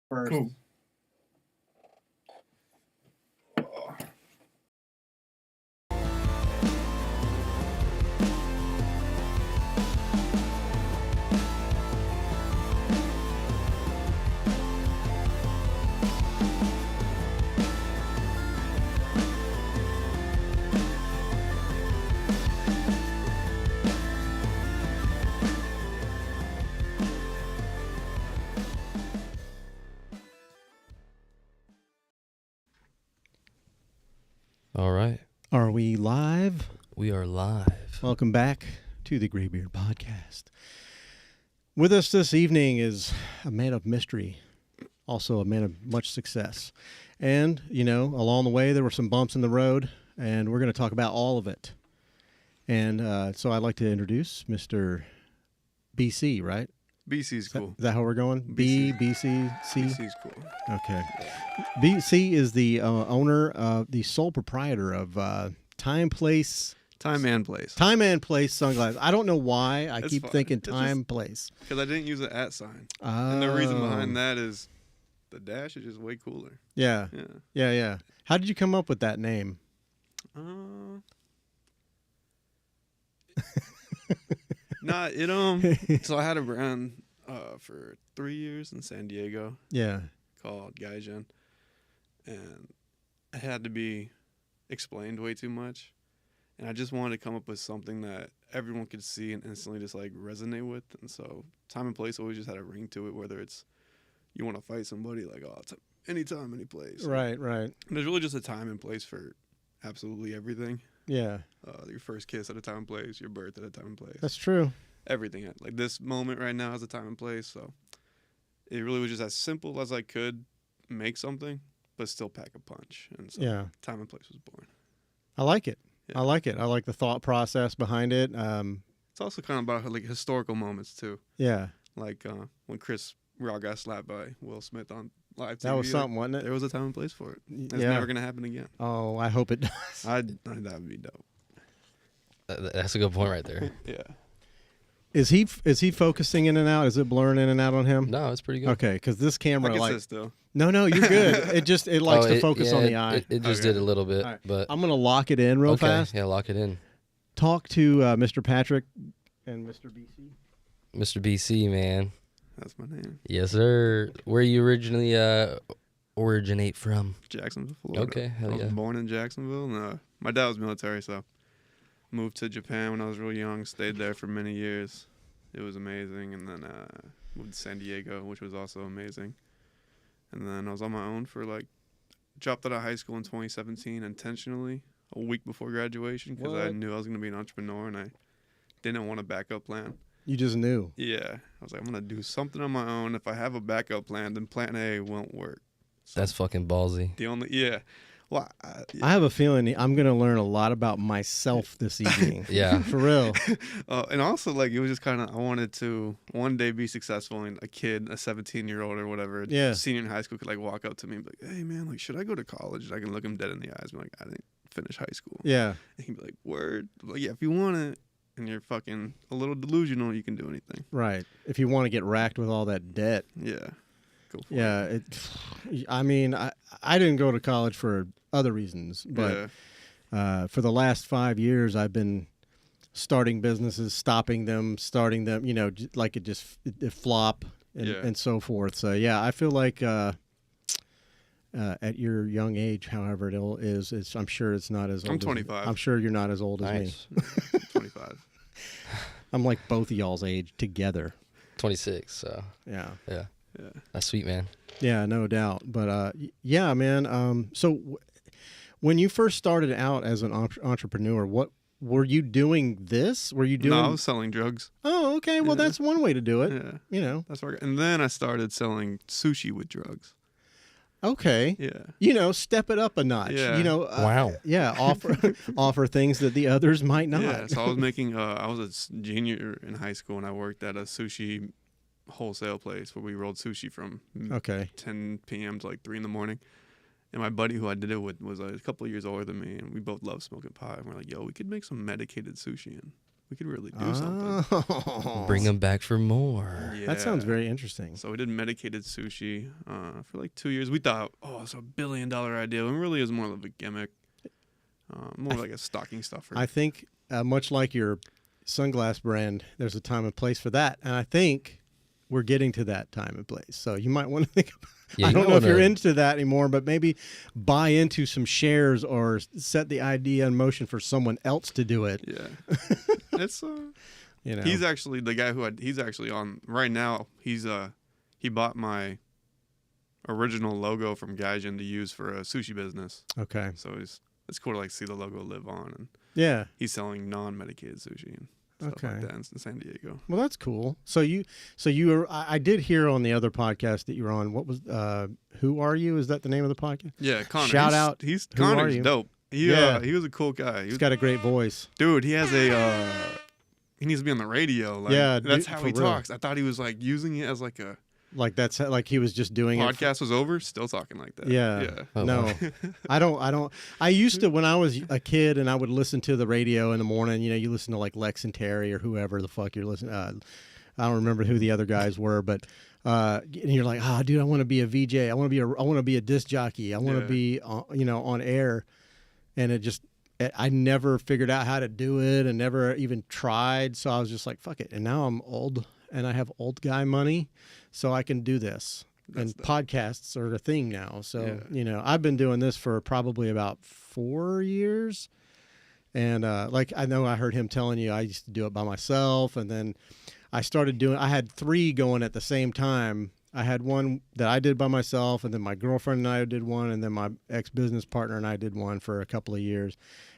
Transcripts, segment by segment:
first. Cool. All right. Are we live? We are live. Welcome back to the Graybeard Podcast. With us this evening is a man of mystery, also a man of much success. And, you know, along the way, there were some bumps in the road, and we're going to talk about all of it. And so I'd like to introduce Mr. BC, right? BC's cool. Is that how we're going? BC. C? BC's cool. Okay. BC is the owner, the sole proprietor of Time and Place Sunglasses. I don't know why I keep thinking Time Place. Because I didn't use an @ sign. Oh. And the reason behind that is the dash is just way cooler. Yeah. Yeah. Yeah. How did you come up with that name? So I had a brand for 3 years in San Diego Yeah. called Gaijin, and it had to be explained way too much, and I just wanted to come up with something that everyone could see and instantly just like resonate with. And so Time and Place always just had a ring to it, whether it's you want to fight somebody, like, oh, it's anytime, any place. Right. And there's really just a time and place for absolutely everything. Yeah. Your first kiss at a time and place, your birth at a time and place. That's true. Everything. Like this moment right now has a time and place. So it really was just as simple as I could make something, but still pack a punch. And so Yeah. Time and Place was born. I like it. Yeah. I like it. I like the thought process behind it. It's also kind of about like historical moments too. Yeah. Like when Chris Rock got slapped by Will Smith on live TV. That was something, wasn't it? There was a time and place for it. It's Yeah. never going to happen again. Oh, I hope it does. That would be dope. That's a good point right there. Yeah. Is he focusing in and out? Is it blurring in and out on him? No, it's pretty good. Okay, because this camera, I can like, sit still. no, you're good. It likes to focus on the eye. It just Okay. did a little bit, All right. but I'm gonna lock it in real okay. fast. Yeah, lock it in. Talk to Mr. Patrick and Mr. BC. Mr. BC, man. That's my name. Yes, sir. Where you originally originate from? Jacksonville, Florida. Okay, hell I was yeah. born in Jacksonville. And, my dad was military, so moved to Japan when I was real young. Stayed there for many years. It was amazing. And then moved to San Diego, which was also amazing. And then I was on my own for dropped out of high school in 2017 intentionally, a week before graduation, because I What? knew I was going to be an entrepreneur and I didn't want a backup plan. You just knew. Yeah. I was like, I'm going to do something on my own. If I have a backup plan, then plan A won't work. So That's fucking ballsy. yeah. Well, I have a feeling I'm gonna learn a lot about myself this evening. Yeah. For real. and also, it was just kind of, I wanted to one day be successful, and a kid, a 17-year-old or whatever, Yeah. senior in high school, could walk up to me and be like, hey, man, should I go to college? And I can look him dead in the eyes and be like, I didn't finish high school. Yeah. And he'd be like, word? I'm like, yeah, if you want it, and you're fucking a little delusional, you can do anything. Right. If you want to get racked with all that debt. Yeah. Go for Yeah. it. I mean, I didn't go to college for other reasons, but for the last 5 years, I've been starting businesses, stopping them, starting them. You know, like it flop and so forth. So yeah, I feel like at your young age, however it is, I'm sure it's not as old. I'm 25. I'm sure you're not as old as me. Nice. 25. I'm like both of y'all's age together. 26. So Yeah. yeah, Yeah. that's sweet, man. Yeah, no doubt. But yeah, man. So when you first started out as an entrepreneur, what were you doing? Were you doing? No, I was selling drugs. Oh, okay. Well, Yeah. that's one way to do it. Yeah. You know. That's where and then I started selling sushi with drugs. Okay. Yeah. You know, step it up a notch. Yeah. You know. Wow. Yeah. Offer things that the others might not. Yeah, so I was making. I was a junior in high school, and I worked at a sushi wholesale place where we rolled sushi from Okay. 10 p.m. to 3 in the morning. And my buddy who I did it with was a couple of years older than me, and we both love smoking pot. And we're like, yo, we could make some medicated sushi. And we could really do something. Oh. Bring them back for more. Yeah. That sounds very interesting. So we did medicated sushi for like 2 years. We thought, it's a $1 billion idea. It really is more of a gimmick, more like a stocking stuffer. I think much like your sunglass brand, there's a time and place for that, and I think we're getting to that time and place. So you might want to think about. Yeah, I don't you know if you're wanna- into that anymore, but maybe buy into some shares or set the idea in motion for someone else to do it. Yeah. It's You know, he's actually the guy he's actually on right now. He bought my original logo from Gaijin to use for a sushi business. okay. So it's cool to like see the logo live on, and Yeah. he's selling non-medicated sushi and stuff Okay. like that in San Diego. Well, that's cool. So you were. I did hear on the other podcast that you were on. What was? Who are you? Is that the name of the podcast? Yeah, Connor. Shout out, He's who are Connor's you? dope. He was a cool guy. He's got a great voice. Dude, he has he needs to be on the radio. Like, Yeah, that's dude, how for he real. talks. I thought he was like using it as like a Like like he was just doing it. podcast was over, still talking like that. Yeah. Yeah. Oh, No, wow. I don't. I used to when I was a kid and I would listen to the radio in the morning. You know, you listen to like Lex and Terry or whoever the fuck you're listening. I don't remember who the other guys were, but and you're like, dude, I want to be a VJ. I want to be a disc jockey. I want to Yeah. be on air, and I never figured out how to do it and never even tried. So I was just like, fuck it. And now I'm old and I have old guy money, so I can do this. That's And podcasts are a thing now. So, Yeah. I've been doing this for probably about 4 years. And like I know I heard him telling you I used to do it by myself. And then I had 3 going at the same time. I had one that I did by myself, and then my girlfriend and I did one, and then my ex-business partner and I did one for a couple of years.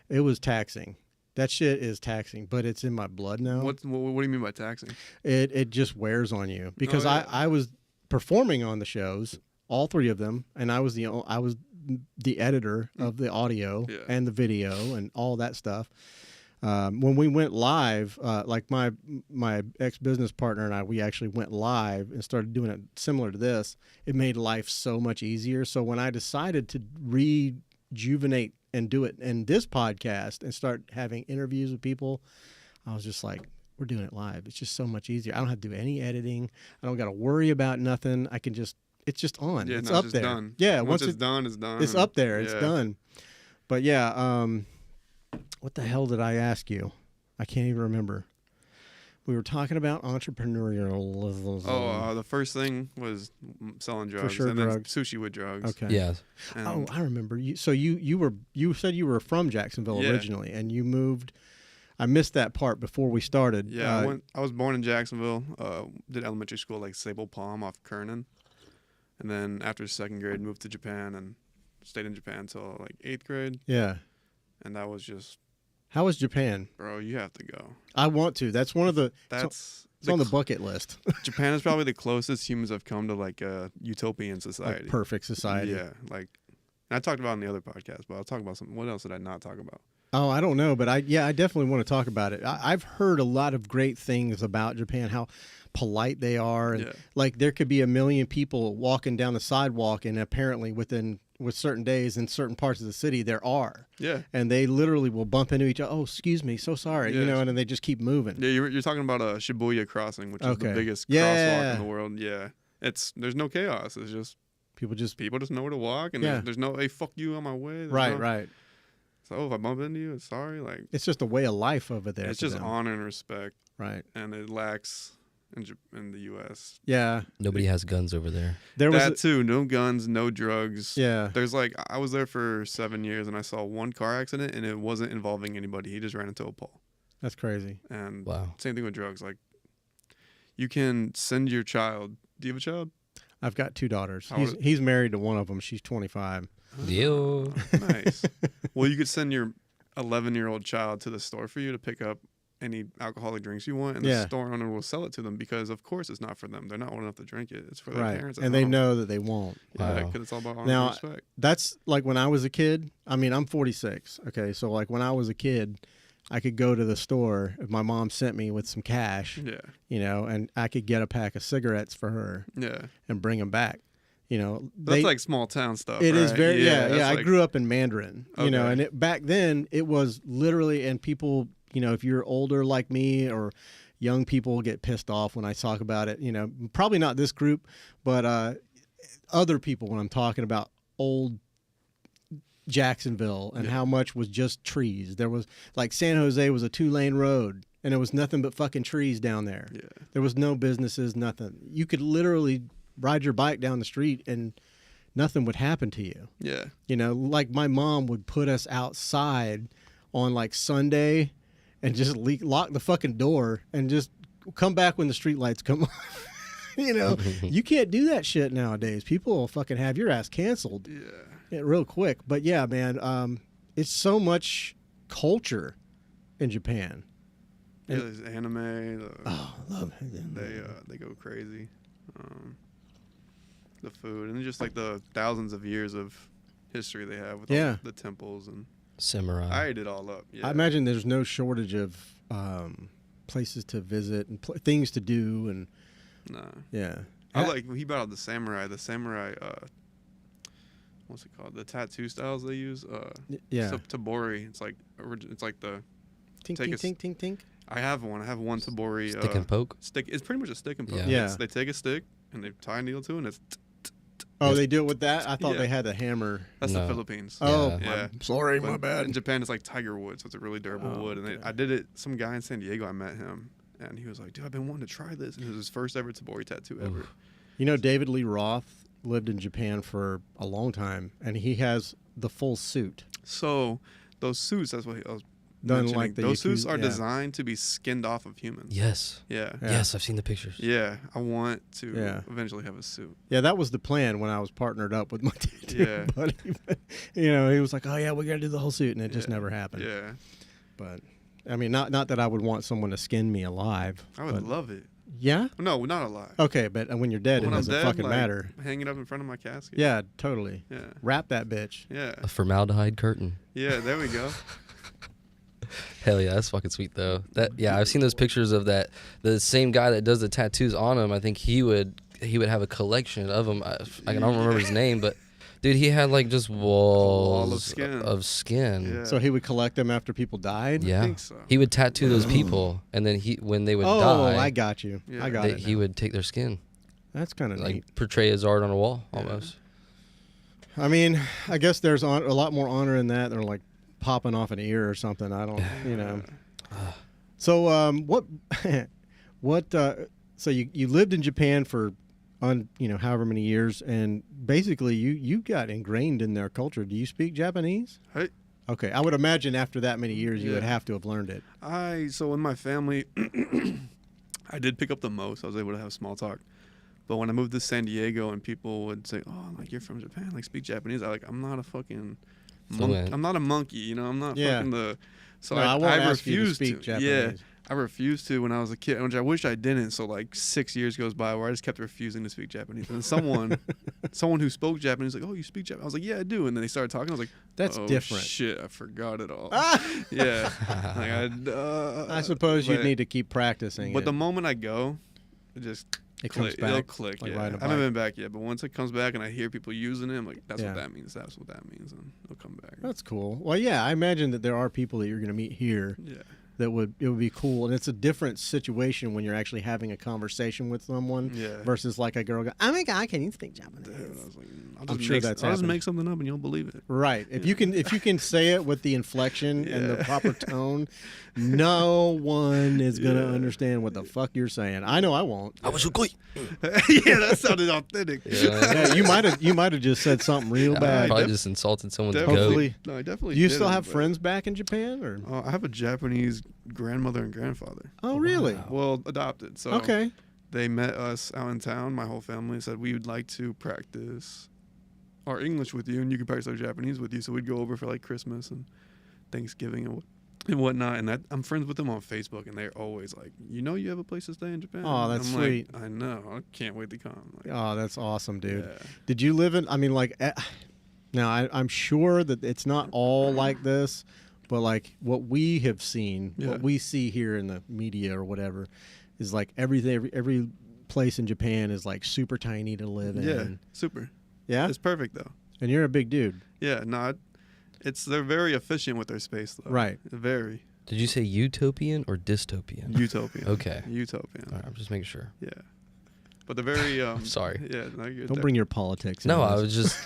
It was taxing. That shit is taxing, but it's in my blood now. What do you mean by taxing? It just wears on you because yeah. I was performing on the shows, all 3 of them, and I was the editor of the audio Yeah. and the video and all that stuff. When we went live, like my ex-business partner and I, we actually went live and started doing it similar to this. It made life so much easier. So when I decided to rejuvenate and do it in this podcast and start having interviews with people, I was just like, we're doing it live. It's just so much easier. I don't have to do any editing. I don't got to worry about nothing. I can it's just on. Yeah, It's no, up just there. done. Yeah. Once it's done, it's done. It's and- up there. It's yeah. done. But yeah, what the hell did I ask you? I can't even remember. We were talking about entrepreneurial. The first thing was selling drugs, sure, and drugs. then sushi with drugs. Okay. Yeah. And Oh, I remember. You said you were from Jacksonville Yeah. originally, and you moved. I missed that part before we started. yeah, I was born in Jacksonville. Did elementary school like Sable Palm off Kernan, and then after 2nd grade, moved to Japan and stayed in Japan until like 8th grade, Yeah. and that was just, How was Japan? bro, you have to go. I want to. That's one of the. That's It's on the bucket list. Japan is probably the closest humans have come to like a utopian society. Like perfect society. Yeah, like, and I talked about it in the other podcast, but I'll talk about something. What else did I not talk about? Oh, I don't know, but I definitely want to talk about it. I've heard a lot of great things about Japan, how polite they are, and Yeah. like there could be 1 million people walking down the sidewalk, and apparently with certain days in certain parts of the city there are, Yeah. and they literally will bump into each other. Oh, excuse me, so sorry, Yeah. and then they just keep moving. Yeah, you're talking about Shibuya crossing, which is Okay. the biggest Yeah. crosswalk in the world. Yeah, there's no chaos. It's just People just people just know where to walk, and Yeah. there's no hey fuck you on my way. There's right, no- right. So if I bump into you, sorry. Like It's just a way of life over there. it's for just them. honor and respect, Right. and it lacks in the U.S. Yeah. Nobody has guns over there. There was. That too. No guns, no drugs. Yeah. There's like I was there for 7 years, and I saw one car accident, and it wasn't involving anybody. He just ran into a pole. That's crazy. And Wow. same thing with drugs. Like you can send your child. Do you have a child? I've got 2 daughters. How old- He's married to one of them. She's 25. Yo. Nice. Well, you could send your 11-year-old child to the store for you to pick up any alcoholic drinks you want, and Yeah. the store owner will sell it to them because, of course, it's not for them. They're not old enough to drink it. It's for their Right. parents. at And they home. know that they won't. Yeah, Wow. because it's all about honor Now, and respect. That's like when I was a kid. I mean, I'm 46. Okay. So, like, when I was a kid, I could go to the store if my mom sent me with some cash, Yeah, and I could get a pack of cigarettes for her yeah. and bring them back. That's like small town stuff. It is right? very, yeah. that's I like- grew up in Mandarin, Okay. and back then it was literally, and people if you're older like me or young people get pissed off when I talk about it. Probably not this group, but other people when I'm talking about old Jacksonville and how much was just trees. There was like San Jose was a 2-lane road and there was nothing but fucking trees down there. Yeah. There was no businesses, nothing. You could literally ride your bike down the street and nothing would happen to you. Yeah. Like my mom would put us outside on like Sunday and just lock the fucking door and just come back when the street lights come on. You can't do that shit nowadays. People will fucking have your ass canceled real quick. But yeah, man, it's so much culture in Japan. Yeah, there's anime. I love it. They go crazy. The food and just like the thousands of years of history they have with all the temples and samurai. I ate it all up. Yeah. I imagine there's no shortage of places to visit and things to do and yeah. I like he brought out the samurai. The samurai, what's it called? The tattoo styles they use. Tabori. It's like the tink take tink tink tink tink. I have one. I have one tabori. Stick and poke. It's pretty much a stick and poke. Yeah. They take a stick and they tie a needle to it, and it's. Oh, they do it with that? I thought they had a hammer. That's the Philippines. Oh, yeah. I'm sorry, my bad. In Japan, it's like tiger wood, so it's a really durable wood. And I did it. Some guy in San Diego, I met him, and he was like, "Dude, I've been wanting to try this." And it was his first ever tabori tattoo ever. David Lee Roth lived in Japan for a long time, and he has the full suit. So those suits, that's what I was Done mentioning. like the those suits are yeah. designed to be skinned off of humans. Yes. Yeah. Yes, I've seen the pictures. Yeah, I want to eventually have a suit. Yeah, that was the plan when I was partnered up with my tattoo buddy. He was like, "Oh yeah, we got to do the whole suit," and it just never happened. Yeah. But I mean, not that I would want someone to skin me alive. I would love it. Yeah? No, not alive. Okay, but when you're dead, it doesn't fucking matter. Hang it up in front of my casket. Yeah, totally. Yeah. Wrap that bitch. Yeah. A formaldehyde curtain. Yeah, there we go. Hell yeah, that's fucking sweet though. I've seen those pictures of that. The same guy that does the tattoos on him, I think he would have a collection of them. I don't remember his name, but dude, he had like just walls of skin. Yeah. So he would collect them after people died? Yeah. I think so. He would tattoo those people, and then when they would die, I got you. Yeah. I got it. he would take their skin. That's kind of like neat. portray his art on a wall almost. I mean, I guess there's a lot more honor in that than like popping off an ear or something. I don't, So so you lived in Japan for however many years, and basically you got ingrained in their culture. Do you speak Japanese? Hey. Okay, I would imagine after that many years you would have to have learned it. So in my family, I did pick up the most. I was able to have small talk. But when I moved to San Diego and people would say, "Oh, like you're from Japan, like speak Japanese," I'm not a fucking I'm not a monkey, I'm not fucking the. So no, I refused to speak Japanese. Yeah, I refused to when I was a kid, which I wish I didn't. So like 6 years goes by where I just kept refusing to speak Japanese. And then someone who spoke Japanese, like, "Oh, you speak Japanese?" I was like, "Yeah, I do." And then they started talking. I was like, "That's different." Shit, I forgot it all. Yeah, I suppose you'd need to keep practicing. But the moment I go, it'll click. Like I haven't been back yet, but once it comes back and I hear people using it, I'm like, that's what that means. That's what that means, and it'll come back. That's cool. Well, yeah, I imagine that there are people that you're going to meet here. Yeah. It would be cool, and it's a different situation when you're actually having a conversation with someone versus like a girl going, "Oh my God, can you speak Japanese?" Dude, I was like, I'll just make something up and you'll believe it. Right. If you can say it with the inflection and the proper tone, no one is gonna understand what the fuck you're saying. I know I won't. Yeah, that sounded authentic. Yeah, you might have just said something real bad. Probably just insulted someone's Hopefully. goat. No, I definitely. Do you still have friends back in Japan, or? I have a Japanese grandmother and grandfather. Oh, really? Wow. Well, adopted. So okay. They met us out in town. My whole family said we would like to practice our English with you, and you can practice our Japanese with you. So we'd go over for like Christmas and Thanksgiving and whatnot. And I'm friends with them on Facebook, and they're always like, "You have a place to stay in Japan." Oh, that's I'm sweet. Like, I know. I can't wait to come. Like, Oh, that's awesome, dude. Yeah. Did you live in? I mean, like, now I'm sure that it's not all like this, but like what we have seen, what we see here in the media or whatever, is like every place in Japan is like super tiny to live in. Yeah, super. Yeah, It's perfect though. and you're a big dude. Yeah, no, they're very efficient with their space though. Right. Very. Did you say utopian or dystopian? Utopian. Okay. Utopian. All right, I'm just making sure. Yeah. But they're very. Sorry. Yeah. No, you're Don't bring your politics. No, into I this. was just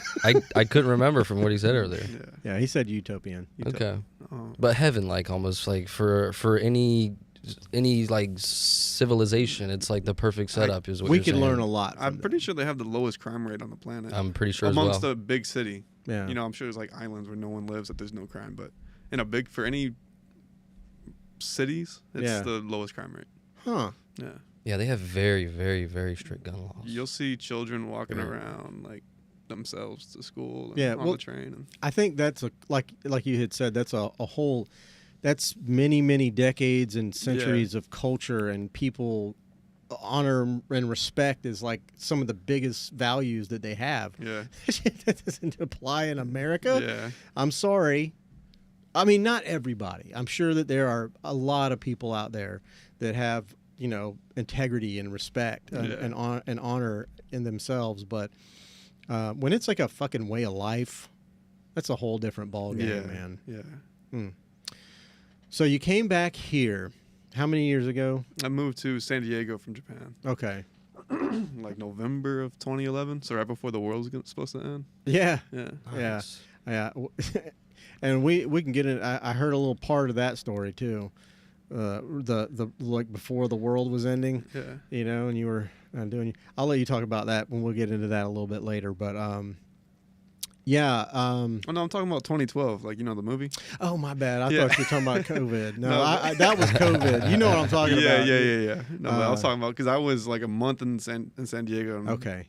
I couldn't remember from what he said earlier. Yeah. Yeah, he said utopian. Okay. Um, But heaven, like almost like for any like civilization, it's like the perfect setup is what We you're could saying. learn a lot. I'm from pretty sure they have the lowest crime rate on the planet. I'm pretty sure amongst as well. a big city. that. Yeah. You know, I'm sure there's like islands where no one lives that there's no crime, but in a big for any cities, it's Yeah. the lowest crime rate. Huh. Yeah. Yeah, they have very, very, very strict gun laws. You'll see children walking Right. around like themselves to school and Yeah, on well, the train. And I think that's like you had said, that's a whole, that's many decades and centuries of culture, and people honor and respect is like some of the biggest values that they have. yeah. That doesn't apply in America. Yeah. I'm sorry. I mean, not everybody. I'm sure that there are a lot of people out there that have, you know, integrity and respect and, Yeah. and honor in themselves. But when it's like a fucking way of life, that's a whole different ball game, Yeah. man. Yeah. So you came back here how many years ago? I moved to San Diego from Japan Okay. like November of 2011, so right before the world was supposed to end. Yeah. Yeah. Yeah. Nice. Yeah. And we can get in. I heard a little part of that story too. The like before the world was ending, Yeah. you know, and you were doing. I'll let you talk about that when we'll get into that a little bit later. But yeah. Oh no, I'm talking about 2012, like you know the movie. Oh my bad. I Yeah. thought you were talking about COVID. No, No, I that was COVID. You know what I'm talking yeah, about. yeah. No, but I was Uh, talking about because I was like a month in San Diego. And Okay.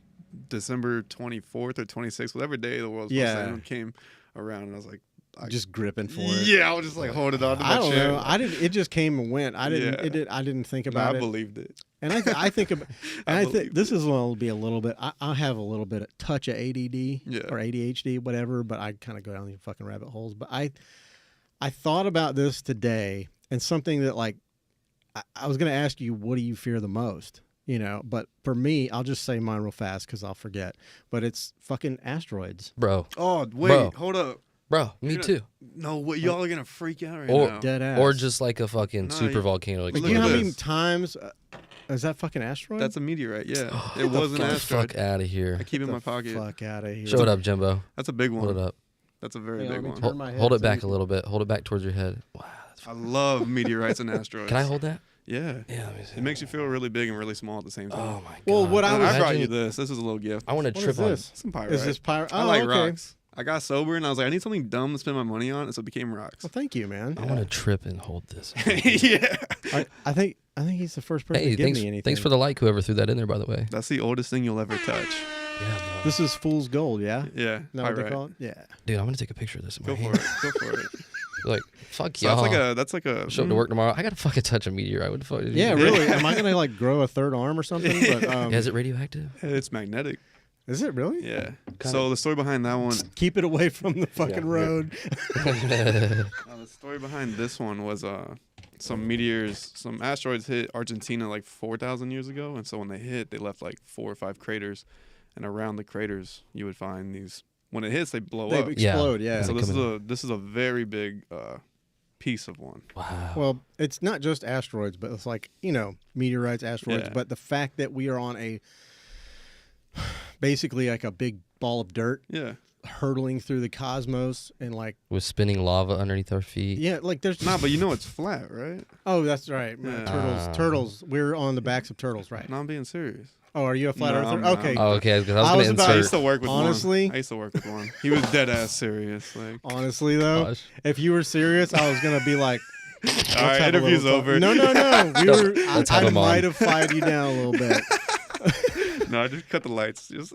December 24th or 26th, whatever day the world was Yeah. supposed to end, came around, and I was like, Just gripping for it. yeah, I was just like holding on to my I don't chair. know. I didn't. It just came and went. I didn't. Yeah. It did. I didn't think No, about I it. believed it. And I think about. And I I think believe this is will be a little bit. I have a little bit of touch of ADD Yeah. or ADHD, whatever. But I kind of go down these fucking rabbit holes. But I thought about this today, and something that like I was going to ask you, what do you fear the most? You know, but for me, I'll just say mine real fast because I'll forget. But it's fucking asteroids. Bro, Oh wait, Bro. hold up. bro, me You're not- too. No, what y'all are gonna freak out right Or- now? Dead ass. Or just like a fucking No, super you- volcano like, Look you know at how many this. times is that fucking asteroid? That's a meteorite. Yeah, it the was an Get the asteroid. fuck out of here. I keep it in the my pocket. Fuck out of here. Show it up, Jimbo. That's a big one. Hold it up. That's a very Hang on, big let me one. turn Hold, my head hold it so back you a can- little bit. Hold it back towards your head. Wow. That's I love meteorites and asteroids. Can I hold that? Yeah. Yeah, let me see. It makes you feel really big and really small at the same time. Oh my god. Well, what I And was- I brought you Imagine- this. This is a little gift. I want to What trip is on. this? Some pyrite. Is this pirate? I like okay. rocks. I got sober and I was like, I need something dumb to spend my money on, and so it became rocks. Well, thank you, man. I want to trip and hold this. yeah. I think he's the first person Hey, to give thanks, me anything. thanks for the like, whoever threw that in there, by the way. That's the oldest thing you'll ever touch. Yeah, bro. This is fool's gold, yeah. Yeah. No, what they pyrite. call it? Yeah. Dude, I'm gonna take a picture of this in my Go for hand. it. Go for it. Like, fuck So y'all. that's like a Show up to work tomorrow. I gotta fucking touch a meteorite. What the fuck? Yeah, really. Am I gonna like grow a third arm or something? But Yeah, is it radioactive? It's magnetic. is it really? Yeah. So the story behind that one, Keep it away from the fucking Yeah. road. the story behind this one was some asteroids hit Argentina like 4,000 years ago, and so when they hit, they left like 4 or 5 craters, and around the craters you would find these. When it hits, they blow They up. explode. Yeah. So They this is a very big piece of one. Wow. Well, it's not just asteroids, but it's like, you know, meteorites, asteroids. Yeah. But the fact that we are on a basically like a big ball of dirt Yeah. hurtling through the cosmos and like, With spinning lava underneath our feet. yeah, like there's Nah, but you know it's flat, right? oh, that's right. Yeah. Turtles. We're on the backs of turtles, right? No, I'm being serious. Oh, are you a flat No, earther? I'm not. Okay. Oh, okay. Because I I was was gonna about- I insert. used to work with Honestly? one. I used to work with one. He was dead ass serious. Like, Honestly, though, Gosh. if you were serious, I was gonna be like, all let's right, have a interview's little talk. over. No. We were. Let's I have him on. might have fired you down a little bit. No, I just cut the lights. Just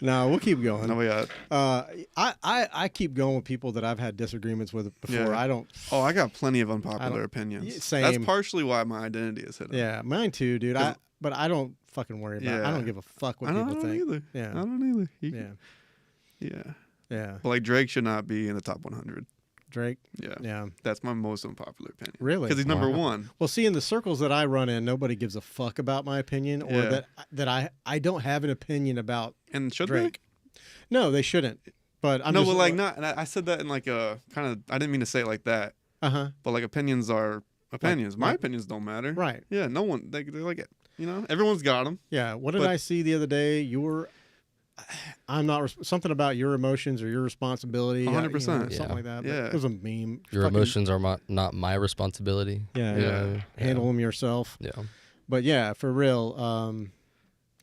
No, we'll keep going. no, yeah. I keep going with people that I've had disagreements with before. Yeah. I don't. Oh, I got plenty of I unpopular don't- opinions. Yeah, same. That's partially why my identity is hidden. Yeah, mine too, dude. 'Cause- But I don't fucking worry about. it. I Yeah. don't give a fuck what I people don't think. either. Yeah. I don't either. Yeah, Yeah. yeah. But like Drake should not be in the top 100. Drake. Yeah. Yeah, That's my most unpopular opinion. really. Because he's number Wow. one. Well, see, in the circles that I run in, nobody gives a fuck about my opinion, or Yeah. that I don't have an opinion about And should Drake. No, they shouldn't. But they? I'm No, just but like not. And I said that in like a kind of. I didn't mean to say it like that. But like opinions are opinions. My like- opinions don't matter. Right. Yeah, no one. They're like, everyone's got them. Yeah. What did But- I see the other day? I'm not something about your emotions or your responsibility. 100%. Something Yeah. like that. But Yeah. It was a meme. Your Fucking- emotions are not my responsibility. Yeah. You Yeah. know? Handle them yourself. Yeah. But yeah, for real.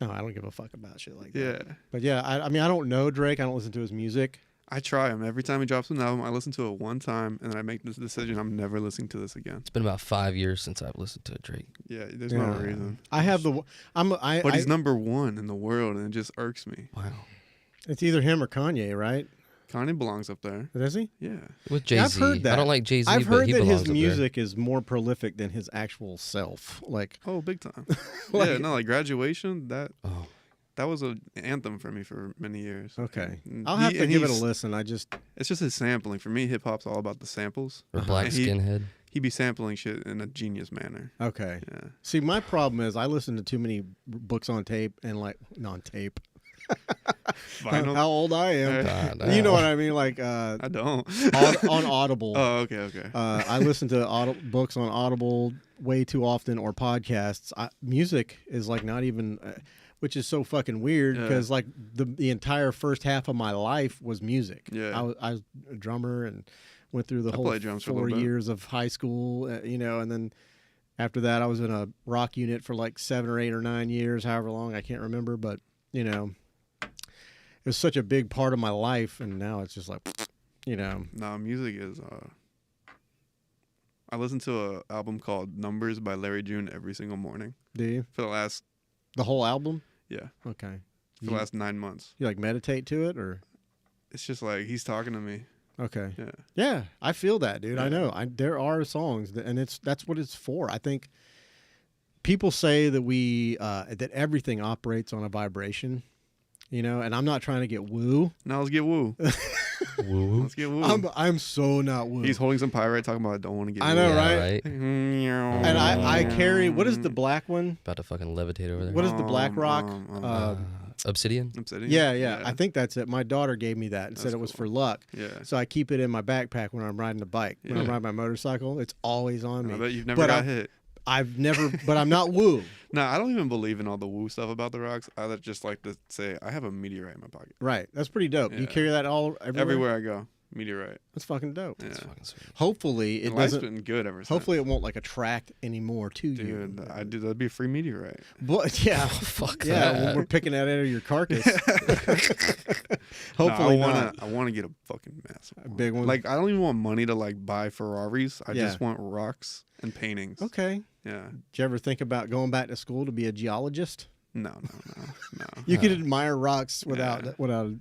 No, I don't give a fuck about shit like that. Yeah. But yeah, I mean, I don't know Drake. I don't listen to his music. I try him every time he drops an album. I listen to it one time, and then I make this decision. I'm never listening to this again. It's been about 5 years since I've listened to Drake. Yeah, there's Yeah. no reason. I have the. But he's number one in the world, and it just irks me. Wow. It's either him or Kanye, right? Kanye belongs up there. Does he? Yeah. With Jay-Z. Yeah, I've heard that. I don't like Jay-Z, I've but heard he that belongs his up music is more prolific than his actual self. Like, Oh, big time. Like- yeah, no, like Graduation. there. Oh. That was an anthem for me for many years. okay, And I'll have to give it a he's- listen. I just It's just his sampling. For me, hip hop's all about the samples. Or Black And he- Skinhead. He be sampling shit in a genius manner. okay. Yeah. See, my problem is I listen to too many books on tape and like non tape. Vinyl. How old I am. God, You know what I mean? Like I don't. on Audible. Oh, okay. I listen to books on Audible way too often or podcasts. Music is like not even, which is so fucking weird Yeah. because like the entire first half of my life was music. Yeah. I was a drummer and went through the I whole played drums for a 4 little bit. years of high school, and then after that I was in a rock unit for like 7 or 8 or 9 years, however long, I can't remember, but it was such a big part of my life, and now it's just like, No, music is. I listen to an album called Numbers by Larry June every single morning do you? for the last The whole album? yeah Okay. for the last 9 months. You like meditate to it or? It's just like he's talking to me. Okay. Yeah. Yeah, I feel that, dude. I Yeah. know. There are songs and that's what it's for. I think people say that that everything operates on a vibration, and I'm not trying to get woo. Now let's get woo. Woo. Let's get woo. I'm so not woo. He's holding some pyrite talking about I don't want to get I woo. know, Yeah, right? right? And I carry, what is the black one? About to fucking levitate over there. What is the black rock? Obsidian? Obsidian? Yeah. I think that's it. My daughter gave me that and said That's it was cool. for luck. Yeah. So I keep it in my backpack when I'm riding the bike. When I'm Yeah. riding my motorcycle, it's always on me. I bet you've never But got hit. I've never, but I'm not woo. No, I don't even believe in all the woo stuff about the rocks. I just like to say I have a meteorite in my pocket. Right. That's pretty dope. You Yeah. carry that all everywhere? Everywhere I go, meteorite. That's fucking dope. Yeah. That's fucking sweet. Hopefully it And life's doesn't. been good ever since. Hopefully it won't like attract anymore to you. Dude, that'd be a free meteorite. But yeah, Fuck yeah. that. When we're picking that out of your carcass. No, Hopefully I want to get a fucking massive A one. big one? Like I don't even want money to like buy Ferraris. I Yeah. just want rocks and paintings. Okay. Yeah. Did you ever think about going back to school to be a geologist? No. You could admire rocks without Yeah.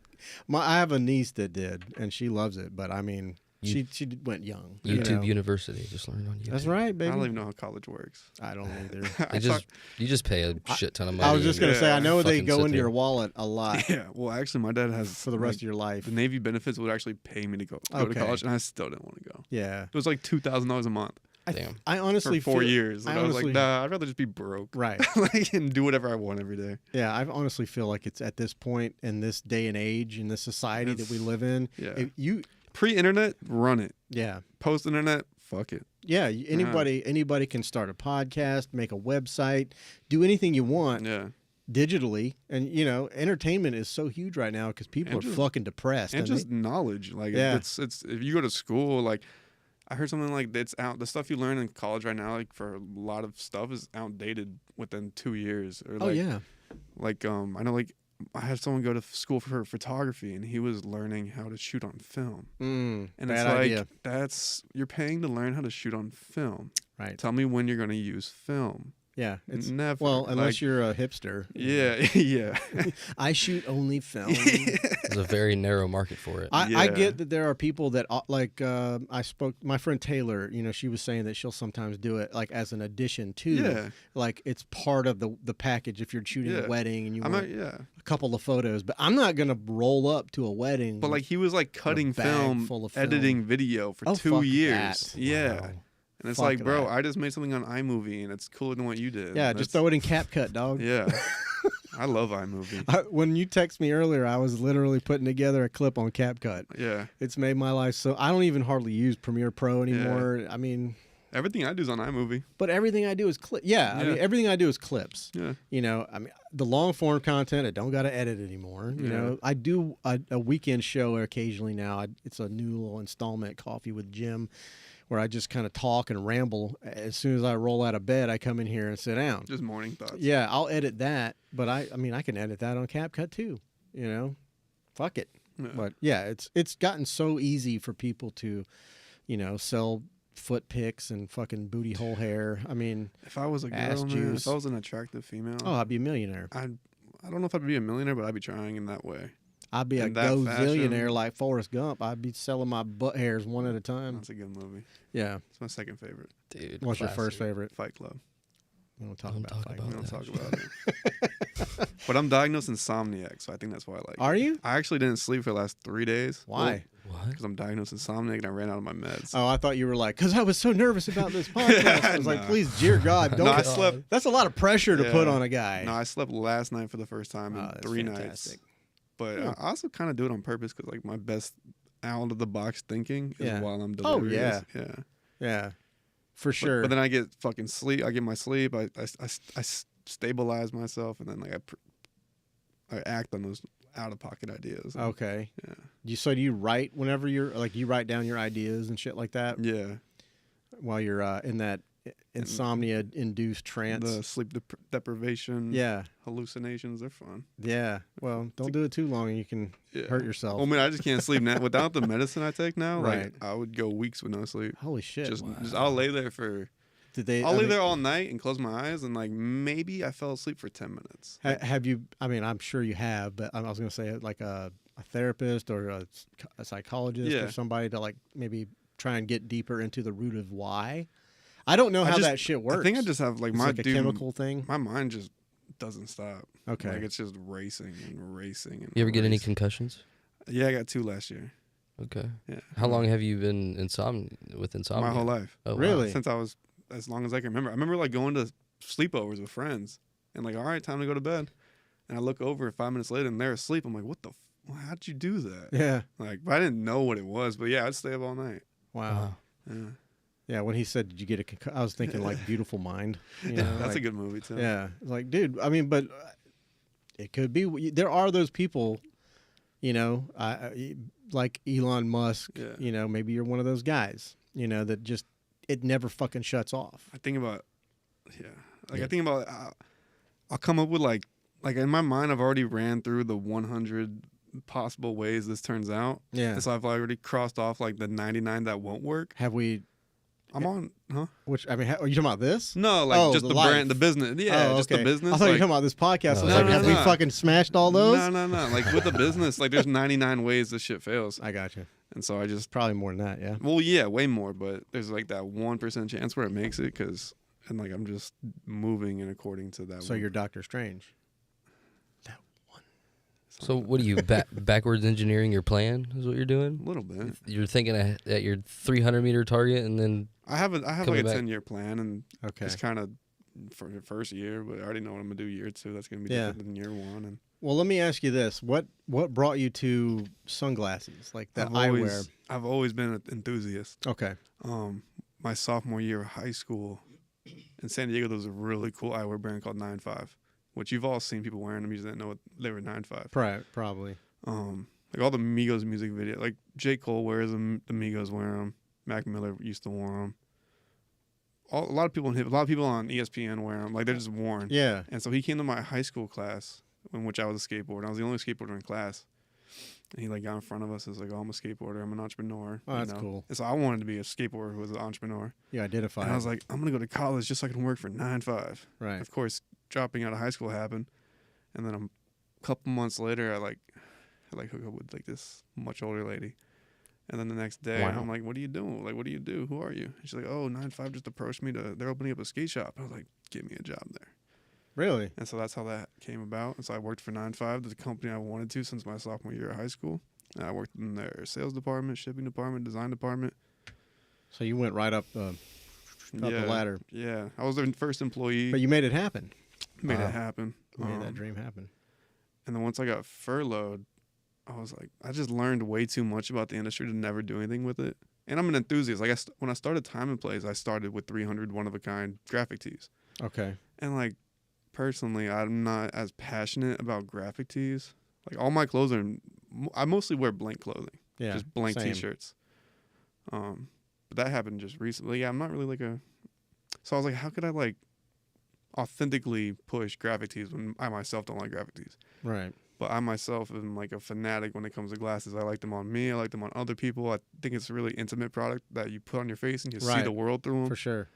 I have a niece that did, and she loves it. But I mean, You- she went young. YouTube University. Just learn on YouTube. That's right, I baby. don't even know how college works. I don't either. You just pay a shit ton of money. I was just gonna say, I know they fucking go sit into there. your wallet a lot Yeah. Well, actually, my dad has for the rest of your life. the Navy benefits would actually pay me to go to Okay. college, and I still didn't want to go. Yeah, It was like $2,000 a month Damn. I honestly for 4 feel, years. And I was like, honestly- nah, I'd rather just be broke. Right. Like, and do whatever I want every day. Yeah, I honestly feel like it's at this point in this day and age in this society that we It's- live in. yeah. if you, Pre-internet, run it. yeah, Post-internet, fuck it. yeah. Anybody can start a podcast, make a website, do anything you want Yeah. digitally, and entertainment is so huge right now because people And are just- fucking depressed. And they- just knowledge. Like, Yeah. it's if you go to school, like, I heard something like that's out. The stuff you learn in college right now, like for a lot of stuff, is outdated within 2 years. Or oh like, yeah, Like I know like I had someone go to school for photography, and he was learning how to shoot on film. And bad it's like idea. you're paying to learn how to shoot on film. Right. Tell me when you're gonna use film. Yeah, it's Never. well, unless Like, you're a hipster. Yeah, yeah. I shoot only film. There's a very narrow market for it. I Yeah. get that there are people that my friend Taylor, she was saying that she'll sometimes do it like as an addition to, Yeah. like it's part of the package if you're shooting Yeah. a wedding and you I'm want not, yeah. a couple of photos, but I'm not going to roll up to a wedding. But like he was like cutting bag film, full of film. editing video for Oh, 2 fuck years. that. Yeah. Wow. And it's Fuck like, bro, that. I just made something on iMovie and it's cooler than what you did. yeah, just throw it in CapCut, dog. Yeah. I love iMovie. When you text me earlier, I was literally putting together a clip on CapCut. Yeah. It's made my life so I don't even hardly use Premiere Pro anymore. I mean, Everything I do is on iMovie. but everything I do is I mean, everything I do is clips. Yeah. You know, I mean, the long form content, I don't got to edit anymore. You know, I do a weekend show occasionally now. It's a new little installment, Coffee with Jim, where I just kind of talk and ramble. As soon as I roll out of bed, I come in here and sit down. Just morning thoughts. Yeah, I'll edit that, but I mean, I can edit that on CapCut too. You know, fuck it. Yeah. But yeah, it's gotten so easy for people to, you know, sell foot pics and fucking booty hole hair. I mean, If I was a ass girl, man, juice. if I was an attractive female, oh, I'd be a millionaire. I don't know if I'd be a millionaire, but I'd be trying in that way. I'd be a in that gazillionaire fashion. like Forrest Gump. I'd be selling my butt hairs one at a time. That's a good movie. Yeah. It's my second favorite. Dude. What's your classic. first favorite? Fight Club. We don't talk Don't about talk Fight about We Club. don't that. talk about it. But I'm diagnosed insomniac, so I think that's why I like it. Are you? I actually didn't sleep for the last 3 days. Why? What? Because I'm diagnosed insomniac and I ran out of my meds. Oh, I thought you were like, because I was so nervous about this podcast. I was like, Nah. please, dear God, don't. No, I slept. That's a lot of pressure to put Yeah. on a guy. No, I slept last night for the first time in Oh, that's 3 fantastic. nights. But Yeah. I also kind of do it on purpose because like my best out of the box thinking is Yeah. while I'm Oh, delirious. yeah. Yeah. Yeah, for sure. But then I get fucking sleep. I get my sleep. I stabilize myself, and then like I act on those out of pocket ideas. Okay. Yeah. So do you write whenever you're like you write down your ideas and shit like that Yeah. while you're in that insomnia induced trance? The sleep deprivation. Yeah. Hallucinations. They're fun. Yeah. Well, don't do it too long and you can Yeah. hurt yourself. Well, I mean, I just can't sleep now. Without the medicine I take now, Right. like I would go weeks with no sleep. Holy shit. Just I'll lay there for. Did they I'll lay there all night and close my eyes, and like maybe I fell asleep for 10 minutes. Have you I mean, I'm sure you have, but I was going to say like a therapist or a psychologist Yeah. or somebody to like maybe try and get deeper into the root of why. I don't know how that shit works. I think I just have like It's my like a chemical thing. My mind just doesn't stop. Okay. Like it's just racing and racing. And You ever get any racing. concussions? Yeah, I got 2 last year. Okay. Yeah. How long have you been with insomnia? My whole life. Oh, wow. Really? Since I was as long as I can remember. I remember like going to sleepovers with friends and like, all right, time to go to bed. And I look over 5 minutes later and they're asleep. I'm like, what the? How'd you do that? Yeah. Like, I didn't know what it was, but yeah, I'd stay up all night. Wow. Yeah, Yeah, when he said, "Did you get a?" I was thinking like "Beautiful Mind." You know, that's like, a good movie too. Yeah, like, dude. I mean, but it could be. There are those people, you know, like Elon Musk. Yeah. You know, maybe you're one of those guys. You know, that just it never fucking shuts off. I think about, like Yeah. I think about, I'll come up with like in my mind, I've already ran through the 100 possible ways this turns out. Yeah. And so I've already crossed off like the 99 that won't work. Have we? I'm on, huh? Which I mean, are you talking about this? No, like Oh, just the the life. brand, the business. Yeah, Oh, just okay. the business. I thought you were like, talking about this podcast. I was No, like, no, have we no. fucking smashed all those? No. Like with the business, like there's 99 ways this shit fails. I got you. And so I just, Probably more than that. Yeah. well, yeah, way more, but there's like that 1% chance where it makes it and like I'm just moving and according to that. So one. you're Doctor Strange. So what are you backwards engineering your plan? Is what you're doing? A little bit. You're thinking at your 300-meter target, and then I have like Coming a back. 10-year plan, and Okay. it's kind of for the first year, but I already know what I'm gonna do year 2. That's gonna be Yeah. different than year 1. And Well, let me ask you this: what brought you to sunglasses, like the eyewear? I've always been an enthusiast. Okay. My sophomore year of high school in San Diego, there was a really cool eyewear brand called 9.5, which you've all seen people wearing them. You just didn't know what they were 9.5. Probably. Like all the Migos music video, like J. Cole wears them, the Migos wear them, Mac Miller used to wear them. A lot of people on ESPN wear them. Like they're just worn. Yeah. And so he came to my high school class, in which I was a skateboarder. I was the only skateboarder in class. And he like got in front of us and was like, "Oh, I'm a skateboarder. I'm an entrepreneur." Oh, that's cool. And so I wanted to be a skateboarder who was an entrepreneur. You identify. And I was like, I'm gonna go to college just so I can work for 9.5. right. Of course, dropping out of high school happened, and then a couple months later, I hook up with like this much older lady, and then the next day, Wow. I'm like, "What are you doing? Like, what do you do? Who are you?" And she's like, "Oh, 9.5 just approached me they're opening up a skate shop." I was like, "Give me a job there." Really? And so that's how that came about. And so I worked for 9.5, the company I wanted to since my sophomore year of high school. And I worked in their sales department, shipping department, design department. So you went right up the ladder, Yeah, I was their first employee. but you made it happen. Made Wow. it happen. made that dream happen. And then once I got furloughed, I was like, I just learned way too much about the industry to never do anything with it. And I'm an enthusiast. Like when I started Time and Place, I started with 300 one-of-a-kind graphic tees. Okay. And like personally, I'm not as passionate about graphic tees. Like all my clothes I mostly wear blank clothing. Yeah. Just blank same. t-shirts. But that happened just recently. Yeah, I'm not really like so I was like, how could I like authentically push graphic tees when I myself don't like graphic tees? Right. But I myself am like a fanatic when it comes to glasses. I like them on me. I like them on other people. I think it's a really intimate product that you put on your face and you see the world through them. For sure.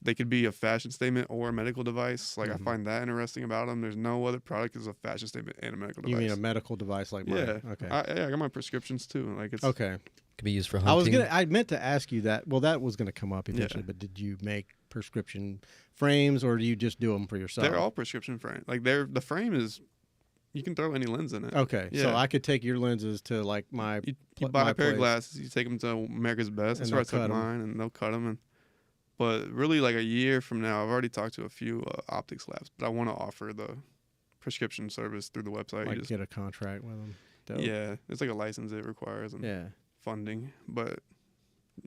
They could be a fashion statement or a medical device. Like I Mhm. find that interesting about them. There's no other product that's a fashion statement and a medical device. You mean a medical device like mine? Yeah. Okay. I got my prescriptions too. Like it's Okay. Could be used for hunting. I meant to ask you that. Well, that was gonna come up eventually. Yeah. But did you make prescription frames, or do you just do them for yourself? They're all prescription frame. Like the frame is, you can throw any lens in it. Okay. So Yeah. I could take your lenses to like my. You buy my a pair of place. glasses, you take them to America's Best. That's And where I they'll cut took 'em. mine, and they'll cut them. But really, like a year from now, I've already talked to a few optics labs, but I want to offer the prescription service through the website. Like You just, get a contract with them. Dope. yeah, it's like a license it requires and Yeah. funding. But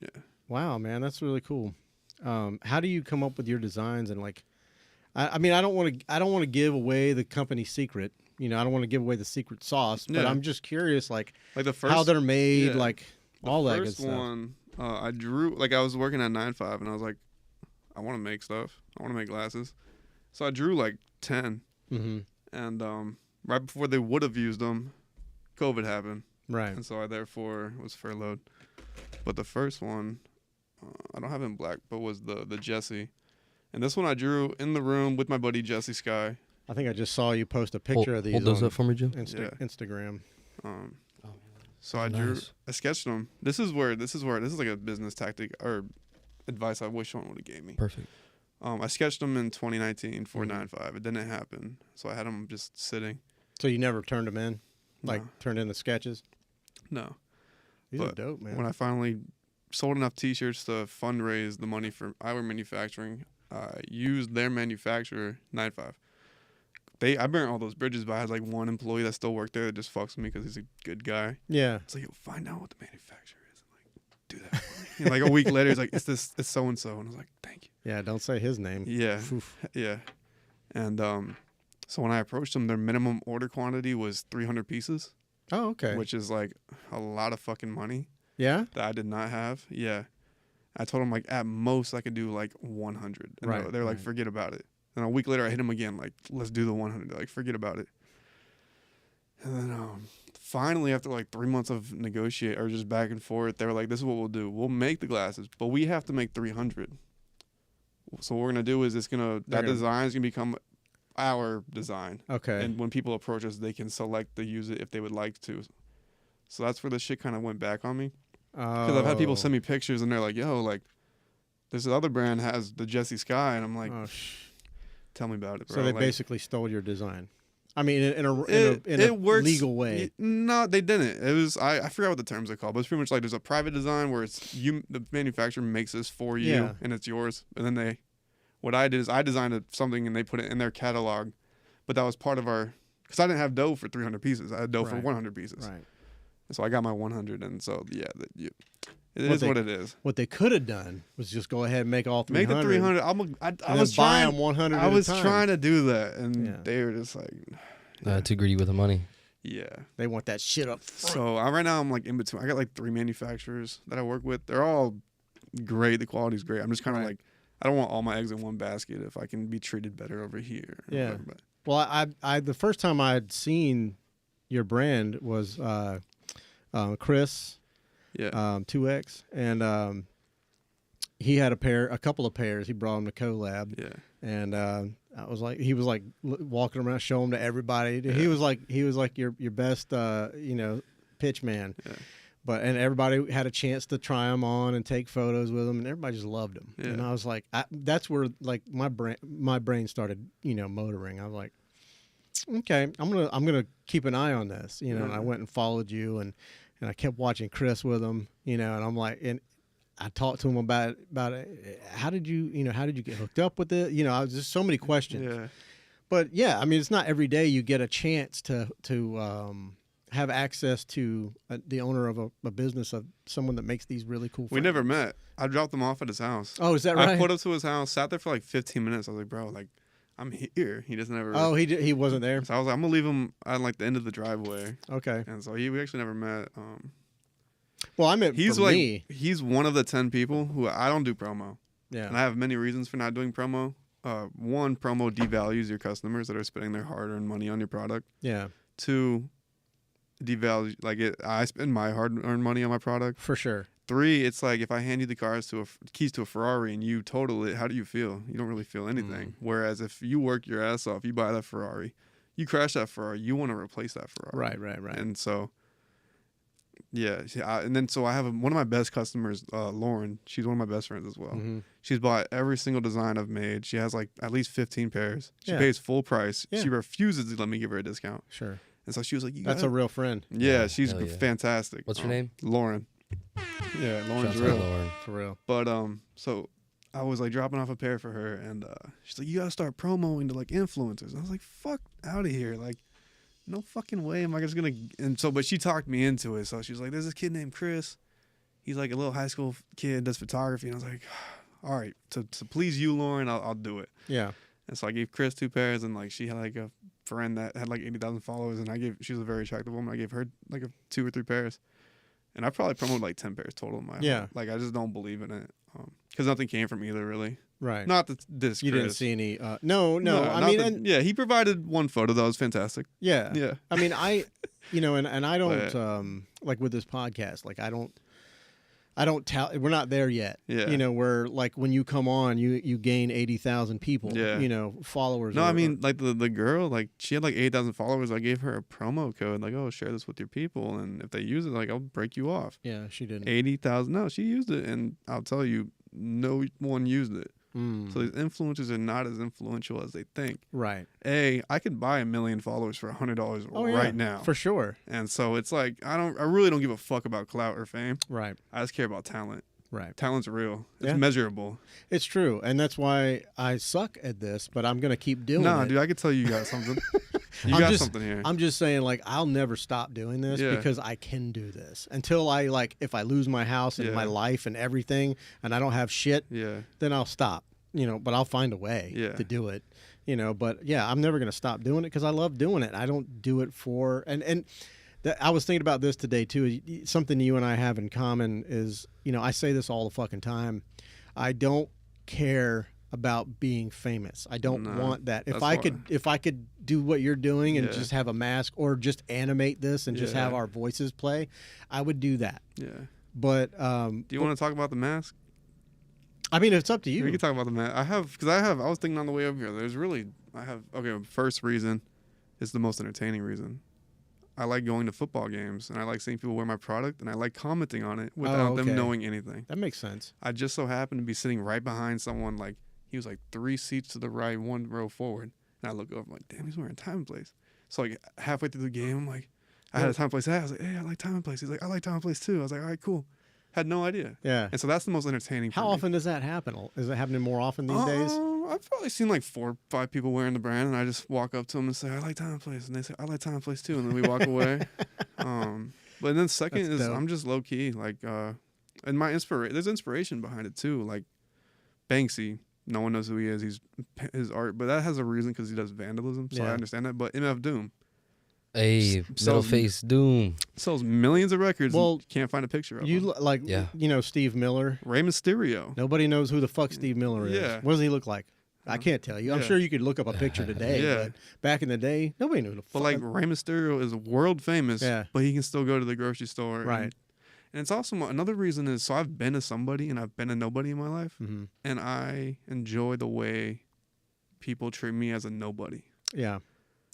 yeah, Wow, man, that's really cool. How do you come up with your designs and like? I mean, I don't want to give away the company secret. You know, I don't want to give away the secret sauce. But Yeah. I'm just curious, like like the first how they're made, yeah. like all that good first stuff. one, I drew like I was working at 9-5, and I was like, I want to make stuff. I want to make glasses. So I drew like 10, Mm-hmm. and right before they would have used them, COVID happened. Right. And so I therefore was furloughed. But the first one, I don't have it in black, but was the Jesse. And this one I drew in the room with my buddy Jesse Sky. I think I just saw you post a picture of these Hold those on up for me, Jim. Yeah. Instagram. So I I sketched them. This is like a business tactic or advice I wish someone would have gave me. Perfect. I sketched them in 2019 for Mhm. 9-5. It didn't happen. So I had them just sitting. So you never turned them in, like No. turned in the sketches. No. These are But dope, man. When I finally sold enough T-shirts to fundraise the money for eyewear manufacturing, I used their manufacturer, 9-5. I burnt all those bridges, but I had like one employee that still worked there that just fucks with me because he's a good guy. Yeah. It's like, yo, find out what the manufacturer is and like do that for me. And like a week later, he's like, it's so and so, and I was like, thank you. Yeah. Don't say his name. Yeah, Oof. yeah. And so when I approached them, their minimum order quantity was 300 pieces, Oh, okay. which is like a lot of fucking money Yeah. that I did not have. Yeah. I told them like at most I could do like 100. And Right, they're like, right. forget about it. And a week later I hit them again, like, let's do the 100. They're like, forget about it. And then finally after like 3 months of negotiate or just back and forth, they were like, this is what we'll do. We'll make the glasses, but we have to make 300. So what we're gonna do is that design is gonna become our design. Okay. And when people approach us, they can select to use it if they would like to. So that's where the shit kind of went back on me. Because I've had people send me pictures and they're like, yo, like, this other brand has the Jesse Sky. And I'm like, tell me about it, bro. So they Like, basically stole your design. I mean, in a it works legal way. No, they didn't. It was I forgot what the terms are called, but it's pretty much like there's a private design where it's the manufacturer makes this for you Yeah. and it's yours. And then what I did is I designed something and they put it in their catalog, but that was part of because I didn't have dough for 300 pieces. I had dough for Right. 100 pieces. Right. So I got my 100, and so it is what it is. What they could have done was just go ahead and make all 300. Make the 300. I and was then buy trying. them 100. I was at a time. trying to do that, and Yeah. they were just like, Too greedy with the money. yeah. They want that shit up front. So right now I'm like in between. I got like 3 manufacturers that I work with. They're all great. The quality's great. I'm just kind of Right. like, I don't want all my eggs in one basket. If I can be treated better over here. or Yeah. whatever, but Well, I the first time I had seen your brand was Chris, yeah. 2X, and he had a couple of pairs. He brought them to collab, Yeah. and he was like walking around, showing them to everybody. Yeah. He was like your best pitch man. Yeah. And everybody had a chance to try them on and take photos with them, and everybody just loved them. Yeah. And I was like, that's where like my brain started, motoring. I was like, okay, I'm gonna keep an eye on this, And I went and followed you, and I kept watching Chris with him, and I'm like, and I talked to him about it. How did you get hooked up with it? I was just so many questions. Yeah. But yeah, I mean, it's not every day you get a chance to have access to the owner of a business, of someone that makes these really cool. We never met. I dropped him off at his house. Oh, is that right? I pulled up to his house, sat there for like 15 minutes. I was like, bro, like, I'm here. He just never. Oh, he wasn't there. So I was like, I'm gonna leave him at like the end of the driveway. Okay. And so we actually never met. Well, I meant He's for like me. he's one of the 10 people who I don't do promo, Yeah. and I have many reasons for not doing promo. One, promo devalues your customers that are spending their hard-earned money on your product. Yeah. Two, devalue I spend my hard-earned money on my product. For sure. Three, it's like if I hand you the keys to a Ferrari and you total it, how do you feel? You don't really feel anything. Whereas if you work your ass off, you buy that Ferrari, you crash that Ferrari, you want to replace that Ferrari. Right. And so, yeah. And then so I have one of my best customers, Lauren. She's one of my best friends as well. Mm-hmm. She's bought every single design I've made. She has like at least 15 pairs. She Yeah. pays full price. Yeah. She refuses to let me give her a discount. Sure. And so she was like, That's a real friend. Yeah, she's hell yeah. fantastic. What's her name? Lauren. Yeah, Lauren's Shouts out real. Lauren. For real. But so I was like dropping off a pair for her, and she's like, "You gotta start promoting to like influencers." I was like, "Fuck out of here!" Like, no fucking way am I just gonna. And so, but she talked me into it. So she was like, "There's this kid named Chris. He's like a little high school kid, does photography." And I was like, "All right, to please you, Lauren, I'll do it." Yeah. And so I gave Chris 2 pairs, and like she had like a friend that had like 80,000 followers, and she was a very attractive woman. I gave her like 2 or 3 pairs. And I probably promoted like 10 pairs total in my Yeah. Like, I just don't believe in it. Because nothing came from either, really. Right. Not this You Chris. didn't see any. No. I not mean, the- and, yeah, he provided one photo that was fantastic. yeah. Yeah. I mean, and I don't But- like with this podcast. Like, I don't tell. We're not there yet. Yeah. You know, where like when you come on, you gain 80,000 people. Yeah. You know, followers. No, or- I mean, like the girl, like she had like 8,000 followers. I gave her a promo code, like, oh, share this with your people. And if they use it, like, I'll break you off. yeah, she didn't. 80,000. No, she used it. And I'll tell you, no one used it. Mm. So these influencers are not as influential as they think. Right. I could buy 1 million followers for $100 Oh, yeah, right now. for sure. And so it's like I really don't give a fuck about clout or fame. Right. I just care about talent. Right. Talent's real. It's Yeah. measurable. It's true, and that's why I suck at this. But I'm gonna keep doing Nah, it. dude, I could tell you got something. You I'm got just- something here. I'm just saying, like, I'll never stop doing this Yeah. because I can do this until I if I lose my house and Yeah. my life and everything, and I don't have shit, Yeah. then I'll stop. You know, but I'll find a way Yeah. to do it. You know, but yeah, I'm never gonna stop doing it because I love doing it. I don't do it for and. I was thinking about this today too. Something you and I have in common is, you know, I say this all the fucking time. I don't care about being famous. I don't No, want that. If that's I could do what you're doing and Yeah. just have a mask or just animate this and just Yeah. have our voices play, I would do that. Yeah. But Do you want to talk about the mask? I mean, it's up to We you. can talk about the mask. I was thinking on the way over here. First reason is the most entertaining reason. I like going to football games, and I like seeing people wear my product, and I like commenting on it without okay. them knowing anything. That makes sense. I just so happened to be sitting right behind someone, like, he was like 3 seats to the right, 1 row forward. And I look over, I'm like, damn, he's wearing Time and Place. So, like, halfway through the game, I'm like, I had a Time and Place hat. I was like, hey, I like Time and Place. He's like, I like Time and Place too. I was like, all right, cool. Had no idea. Yeah. And so that's the most entertaining How for me. often does that happen? Is it happening more often these days? I've probably seen like 4 or 5 people wearing the brand, and I just walk up to them and say, I like Time and Place. And they say, I like Time and Place too. And then we walk away. But then second That's is dope. I'm just low key. Like, and there's inspiration behind it too. Like Banksy, no one knows who he is. He's his art, but that has a reason because he does vandalism. So Yeah. I understand that. But MF Doom Hey, middle face Doom. sells millions of records. Well, and you can't find a picture of You him. Yeah. you know Steve Miller. Rey Mysterio. Nobody knows who the fuck Steve Miller is. Yeah. What does he look like? I can't tell you. I'm Yeah. sure you could look up a picture today, Yeah. but back in the day, nobody knew who the fuck. But like Rey Mysterio is world famous, Yeah. but he can still go to the grocery store. Right. And it's also another reason is so I've been a somebody and I've been a nobody in my life, Mhm. and I enjoy the way people treat me as a nobody Yeah,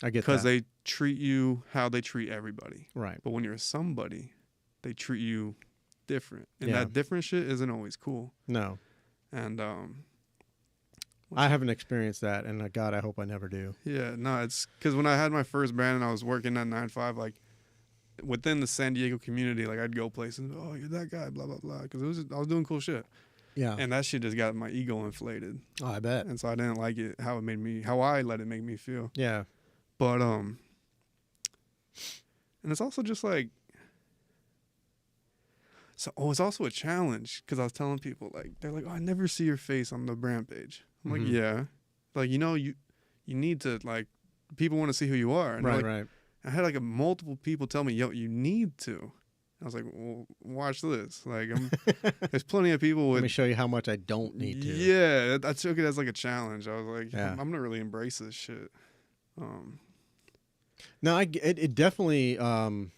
I get because that. they treat you how they treat everybody. Right. But when you're somebody, they treat you different, and Yeah. that different shit isn't always cool. No, And I haven't experienced that, and God, I hope I never do. yeah, no, it's because when I had my first brand and I was working at 9 to 5, like within the San Diego community, like I'd go places, oh, you're that guy, blah blah blah, because I was doing cool shit. Yeah. And that shit just got my ego inflated. Oh, I bet. And so I didn't like it, how I let it make me feel. Yeah. But, and it's also just like, so, it's also a challenge because I was telling people, like, they're like, oh, I never see your face on the brand page. I'm like, yeah. Like, you need to, like, people want to see who you are. And Right, like, right. I had like multiple people tell me, yo, you need to. I was like, well, watch this. Like, there's plenty of people with. Let me show you how much I don't need to. Yeah, I took it as like a challenge. I was like, Yeah. I'm gonna really embrace this shit. No, it definitely, and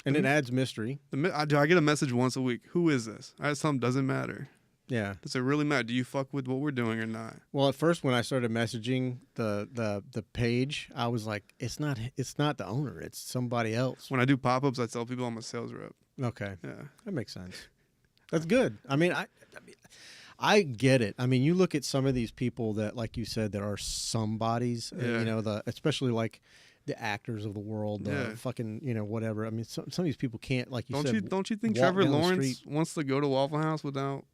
it adds mystery. I get a message once a week. Who is this? I just tell them, doesn't matter. Yeah. Does it really matter? Do you fuck with what we're doing or not? Well, at first when I started messaging the page, I was like, it's not the owner, it's somebody else. When I do pop-ups, I tell people I'm a sales rep. Okay. Yeah. That makes sense. That's good. I mean, I get it. I mean, you look at some of these people that, like you said, that are somebodies, Yeah. you know, especially like the actors of the world, Yeah. fucking, you know, whatever. I mean, some of these people can't, like you said. Don't you think walk Trevor down the Lawrence street. wants to go to Waffle House without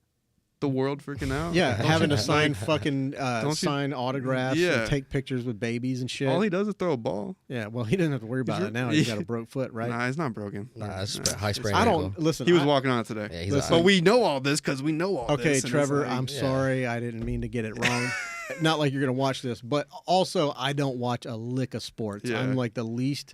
the world freaking out? Yeah, Don't having you- to sign fucking sign autographs Yeah. and take pictures with babies and shit. All he does is throw a ball. Yeah, well, he doesn't have to worry about He's it now. re- He's got a broke foot, right? Nah, he's not broken. Nah, it's Nah. high sprain I ankle. don't listen. He was walking on it today. Yeah, he's Listen, all But we know all this because we know all Okay, this. and it's Trevor, like- I'm yeah. sorry. I didn't mean to get it wrong. Not like you're going to watch this, but also I don't watch a lick of sports. Yeah. I'm like the least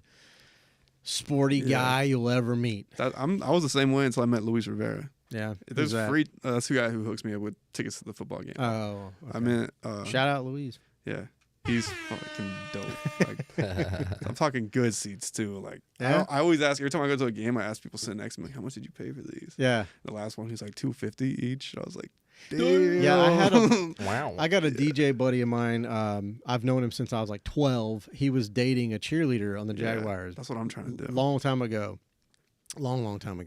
sporty Yeah. guy you'll ever meet. I was the same way until I met Luis Rivera. Yeah. There's who's that? free. That's the guy who hooks me up with tickets to the football game. Oh, okay. I mean, shout out Louise. yeah, he's fucking dope. Like, I'm talking good seats too. Like, Yeah? I always ask every time I go to a game, I ask people sitting next to me, like, how much did you pay for these? Yeah. The last one, he's like $250 each. I was like, damn. Yeah, I had a Wow. I got a DJ buddy of mine. I've known him since I was like 12. He was dating a cheerleader on the Yeah, Jaguars. that's what I'm trying to do. Long time ago. Long time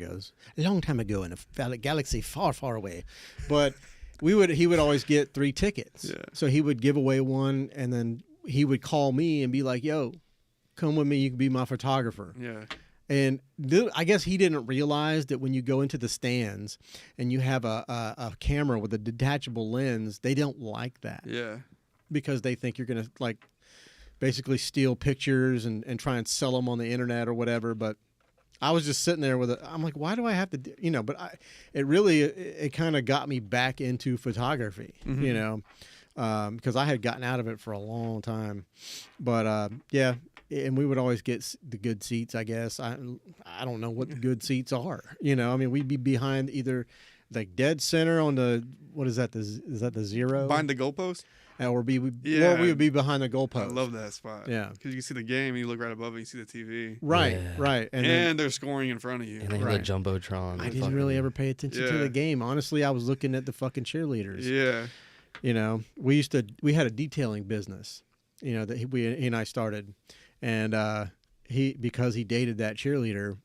ago in a galaxy far, far away. But he would always get 3 tickets. Yeah. So he would give away one, and then he would call me and be like, yo, come with me. You can be my photographer. Yeah, And I guess he didn't realize that when you go into the stands and you have a camera with a detachable lens, they don't like that yeah. because they think you're going to like basically steal pictures and try and sell them on the internet or whatever. But I was just sitting there I'm like, why do I have to do, you know, but it kind of got me back into photography, you know, because I had gotten out of it for a long time. But yeah, and we would always get the good seats, I guess. I don't know what the good seats are, you know. I mean, we'd be behind either like dead center on the, what is that? Is that the zero? Behind the goalpost. Or we Yeah. would be behind the goalpost. I love that spot. Yeah. because you can see the game, and you look right above it, you see the TV, Right, Yeah. right. and, then, they're scoring in front of you. And then Right. the jumbotron. I didn't really ever pay attention to Yeah. the game. Honestly, I was looking at the fucking cheerleaders. Yeah, You know, we had a detailing business, you know, that he and I started, and because he dated that cheerleader.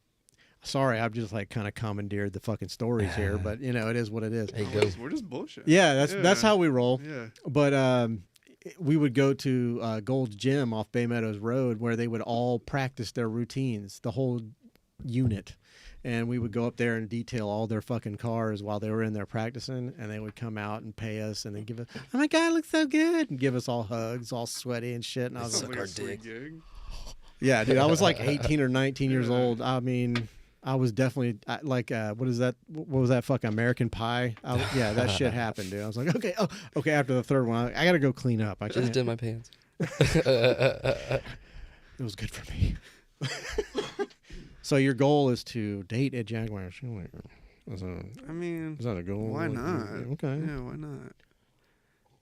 Sorry, I've just like kind of commandeered the fucking stories here, but you know, it is what it is. Hey, we're go. we're just bullshit. Yeah, that's how we roll. Yeah, But we would go to Gold's Gym off Bay Meadows Road where they would all practice their routines, the whole unit. And we would go up there and detail all their fucking cars while they were in there practicing. And they would come out and pay us and then give us, oh my God, it looks so good. And give us all hugs, all sweaty and shit. And I was sounds like, like a our sweet dick. gig. yeah, dude, I was like 18 or 19 years Yeah. old. I mean, I was definitely like, what is that? What was that fucking American Pie? Yeah, that shit happened, dude. I was like, okay, after the third one, I got to go clean up. I Just can't. did my pants. It was good for me. So your goal is to date a Jaguar cheerleader. Is I mean, that a goal? why not? Okay. Yeah, why not?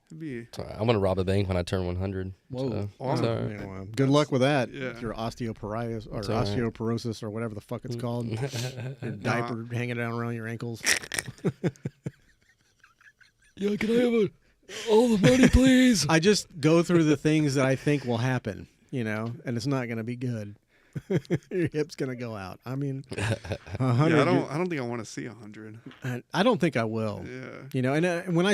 It'd be. Sorry, I'm gonna rob a bank when I turn 100. Whoa. So, Oh, it's I'm- all right. Yeah, well, good luck with that. Yeah. Your osteoporosis or It's all right. osteoporosis or whatever the fuck it's called. Your diaper hanging down around your ankles. Yeah, can I have all the money, please? I just go through the things that I think will happen, you know, and it's not going to be good. Your hip's going to go out. I mean, 100. Yeah, I don't think I want to see 100. I don't think I will. Yeah. You know, and when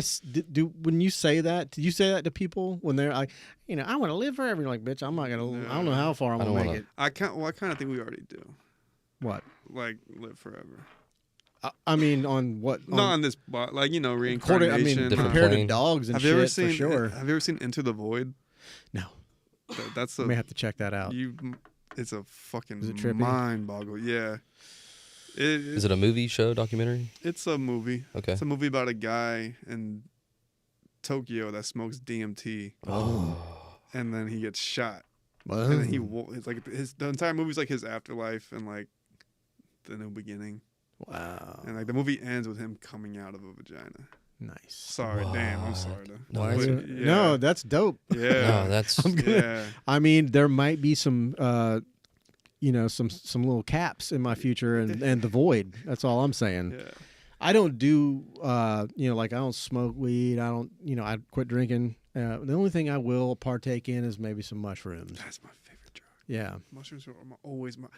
when you say that, do you say that to people when they're like, you know, I want to live forever? You're like, bitch, I'm not gonna. I don't know how far I'm I gonna don't make wanna- it. I kind of think we already do. What? Like live forever. I mean, on what? Not on this, like reincarnation. I mean, Different compared to plane. dogs and have shit, you ever seen? for sure. Have you ever seen Into the Void? No, That's I may have to check that out. It's a fucking Is it trippy? mind boggle. Yeah. Is it a movie, show, documentary? It's a movie. Okay. It's a movie about a guy in Tokyo that smokes DMT, Oh, and then he gets shot, well, and then it's like the entire movie's like his afterlife and like the new beginning, wow, and like the movie ends with him coming out of a vagina. nice. Sorry, damn, I'm sorry. No, Why that's- is it- No, that's dope. Yeah, No, that's I'm gonna, yeah. I mean, there might be some, some little caps in my future, and the void. That's all I'm saying. Yeah. I don't do, like I don't smoke weed. I don't, I quit drinking. The only thing I will partake in is maybe some mushrooms. That's my favorite drug. Yeah. Mushrooms are always my.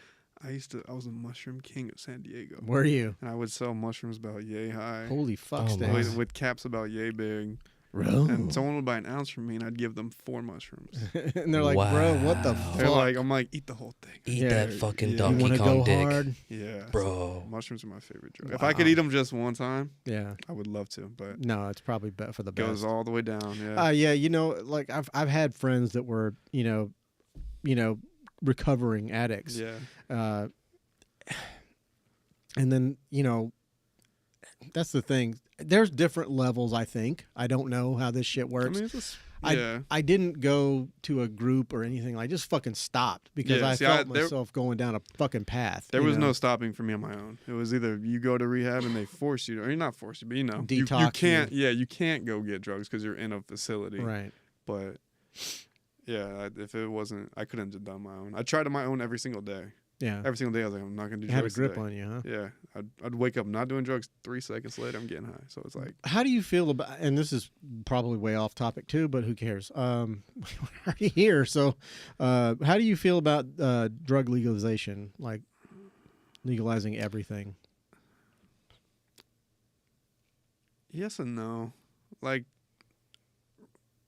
I was a mushroom king of San Diego. Where are you? And I would sell mushrooms about yay high. Holy fuck, Oh, Stan. my. with caps about yay big. Bro. And someone would buy an ounce from me, and I'd give them 4 mushrooms. And they're like, bro, what the Wow. fuck? I'm like, eat the whole thing. eat Yeah, that fucking yeah. You Donkey want to Kong go dick, hard? Yeah, bro. mushrooms are my favorite drug. If Wow. I could eat them just one time, Yeah. I would love to. But it No, it's probably for the goes best. all the way down. Yeah, Yeah, like I've had friends that were, recovering addicts. yeah. And then, that's the thing. There's different levels, I think. I don't know how this shit I works. mean, it's just, I- yeah. I didn't go to a group or anything. I just fucking stopped because Yeah, I see, felt there- myself going down a fucking path. There you was know? no stopping for me on my own. It was either you go to rehab and they force you, or you're not forced you, but you Detox can't. Yeah, you can't go get drugs because you're in a facility. Right. But yeah, if it wasn't, I couldn't have done my own. I tried on my own every single day. Yeah. Every single day, I was like, I'm not gonna do You had a drugs grip today. on you, huh? Yeah, I'd wake up not doing drugs. 3 seconds later, I'm getting high. So it's like, How do you feel about, and this is probably way off topic too, but who cares? We're already here. So, how do you feel about drug legalization, like legalizing everything? yes and no. Like,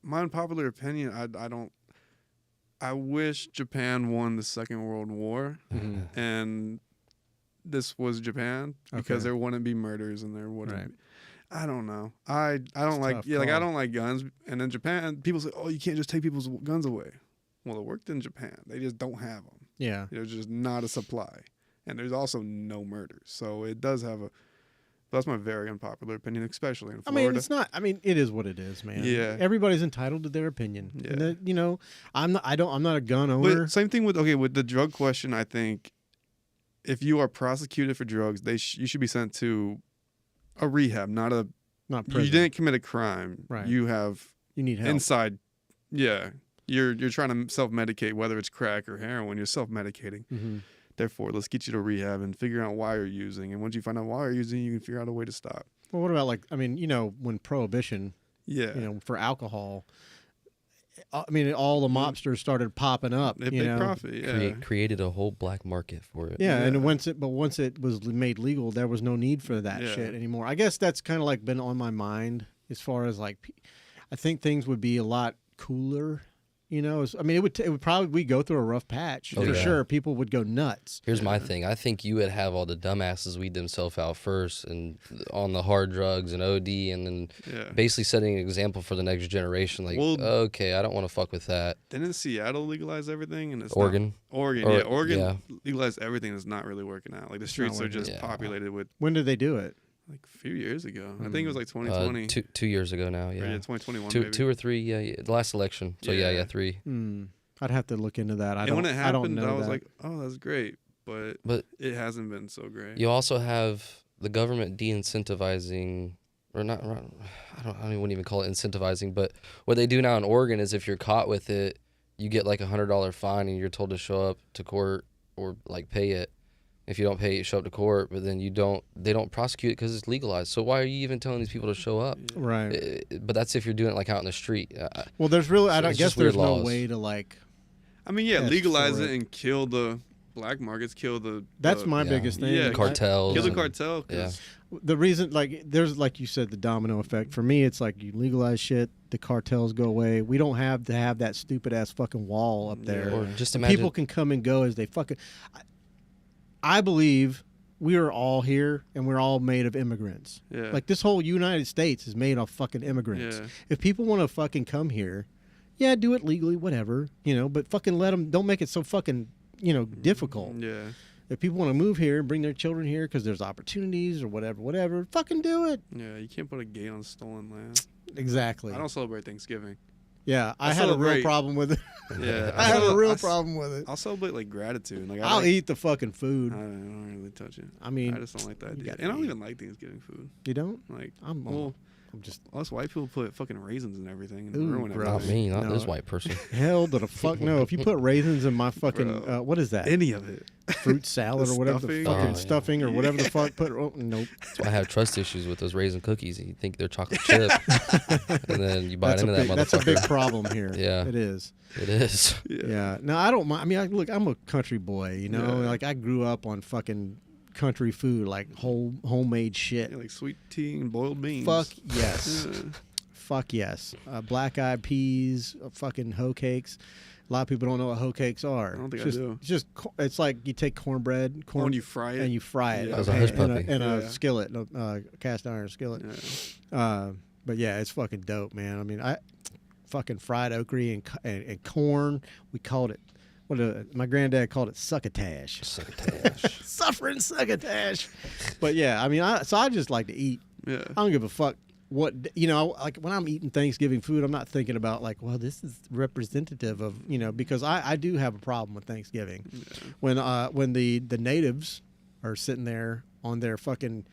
my unpopular opinion, I don't. I wish Japan won the Second World War, Mm-hmm. and this was Japan because Okay. there wouldn't be murders and there wouldn't. Right. Be, I don't know. I don't It's like tough I call. don't like guns. And in Japan, people say, "Oh, you can't just take people's guns away." Well, it worked in Japan. They just don't have them. Yeah. There's just not a supply, and there's also no murders. So it does have a. That's my very unpopular opinion, especially in I Florida. mean, it's not. I mean, it is what it is, man. Yeah. Everybody's entitled to their opinion. Yeah. And that, I'm not. I'm not a gun owner. But same thing with the drug question. I think if you are prosecuted for drugs, you should be sent to a rehab, not a. not prison. You didn't commit a crime. Right. You have You need help. inside. Yeah, you're trying to self medicate, whether it's crack or heroin. You're self medicating. Mm-hmm. Therefore, let's get you to rehab and figure out why you're using. And once you find out why you're using, you can figure out a way to stop. Well, what about when prohibition, Yeah, for alcohol. I mean, all the mobsters started popping up. a big profit. Yeah, Created a whole black market for it. Yeah, Yeah. and once it was made legal, there was no need for that Yeah. shit anymore. I guess that's kind of like been on my mind as far as like, I think things would be a lot cooler. I mean, it would probably we go through a rough patch Oh, for yeah. sure. People would go nuts. Here's my thing. I think you would have all the dumbasses weed themselves out first and on the hard drugs and OD, and then yeah. basically setting an example for the next generation. Like, Well- okay, I don't want to fuck with that. Didn't Seattle legalize everything? And it's Oregon. Oregon, Or- yeah, Oregon yeah. legalized everything. Is not really working out. Like the streets are working just out. Yeah. populated with When did they do it? like a few years ago. I think it was like 2020. 2 years ago now. Or, Yeah, 2021. two, maybe. 2 or 3. Yeah, the last election. So yeah, Yeah. 3. I'd have to look into that. and when it I don't happened, know I was that. like, "Oh, that's great," but But it hasn't been so great. you also have the government de-incentivizing, or not. I wouldn't even call it incentivizing. But what they do now in Oregon is if you're caught with it, you get like $100 fine, and you're told to show up to court or like pay it. If you don't pay it, you show up to court, but then they don't prosecute it because it's legalized. So why are you even telling these people to show up? Right. But that's if you're doing it like out in the street. Well, there's really. I So don't it's guess just weird there's no laws. way to like. I mean, yeah, That's legalize for it it. and kill the black markets, kill the. That's the- my Yeah. biggest thing. Yeah, I- Cartels. kill the and- cartel. 'Cause The reason, there's like you said, the domino effect. For me, it's like you legalize shit, the cartels go away. We don't have to have that stupid ass fucking wall up there. Yeah. Or just imagine. People can come and go as they fucking. I believe we are all here and we're all made of immigrants. Yeah. Like this whole United States is made of fucking immigrants. Yeah. If people want to fucking come here, yeah, do it legally, whatever, but fucking let them, don't make it so fucking, difficult. Yeah. If people want to move here and bring their children here because there's opportunities or whatever, fucking do it. Yeah. You can't put a gate on stolen land. Exactly. I don't celebrate Thanksgiving. Yeah, I had a real celebrate- problem with it. Yeah. I had a real problem with it. I'll celebrate like gratitude. Like I'll eat the fucking food. I don't really touch it. I mean, I just don't like that idea. gotta And I don't eat. even like Thanksgiving food. You don't? Like, I'm just us white people put fucking raisins and everything and Ooh, ruin gross. Not everything. me, not No. this white person. hell to the fuck no. If you put raisins in my fucking Bro. what is that? Any of it. Fruit salad The or whatever stuffing? the fucking Oh, yeah. stuffing or whatever the fuck. Nope. That's why I have trust issues with those raisin cookies. You think they're chocolate chip, and then you bite into that motherfucker. That's a big problem here. Yeah. It is. It is. Yeah. No, I don't mind. I mean, look, I'm a country boy. Yeah. Like I grew up on fucking country food, like homemade shit. Yeah, like sweet tea and boiled beans. Fuck yes. Yeah. Fuck yes. Black eyed peas, fucking hoe cakes. A lot of people don't know what hoe cakes are. I don't think I Just- do. It's just it's like you take cornbread, Oh, and you fry it. and you fry it. Yeah. That was a hush in puppy. in a Yeah. skillet, cast iron skillet. Yeah. But yeah, it's fucking dope, man. I mean, I fucking fried okra and corn. We called it. My granddad called it succotash. Succotash. Suffering succotash. But yeah, I mean, I just like to eat. Yeah. I don't give a fuck what like when I'm eating Thanksgiving food, I'm not thinking about like, well, this is representative of because I do have a problem with Thanksgiving when the natives are sitting there on their fucking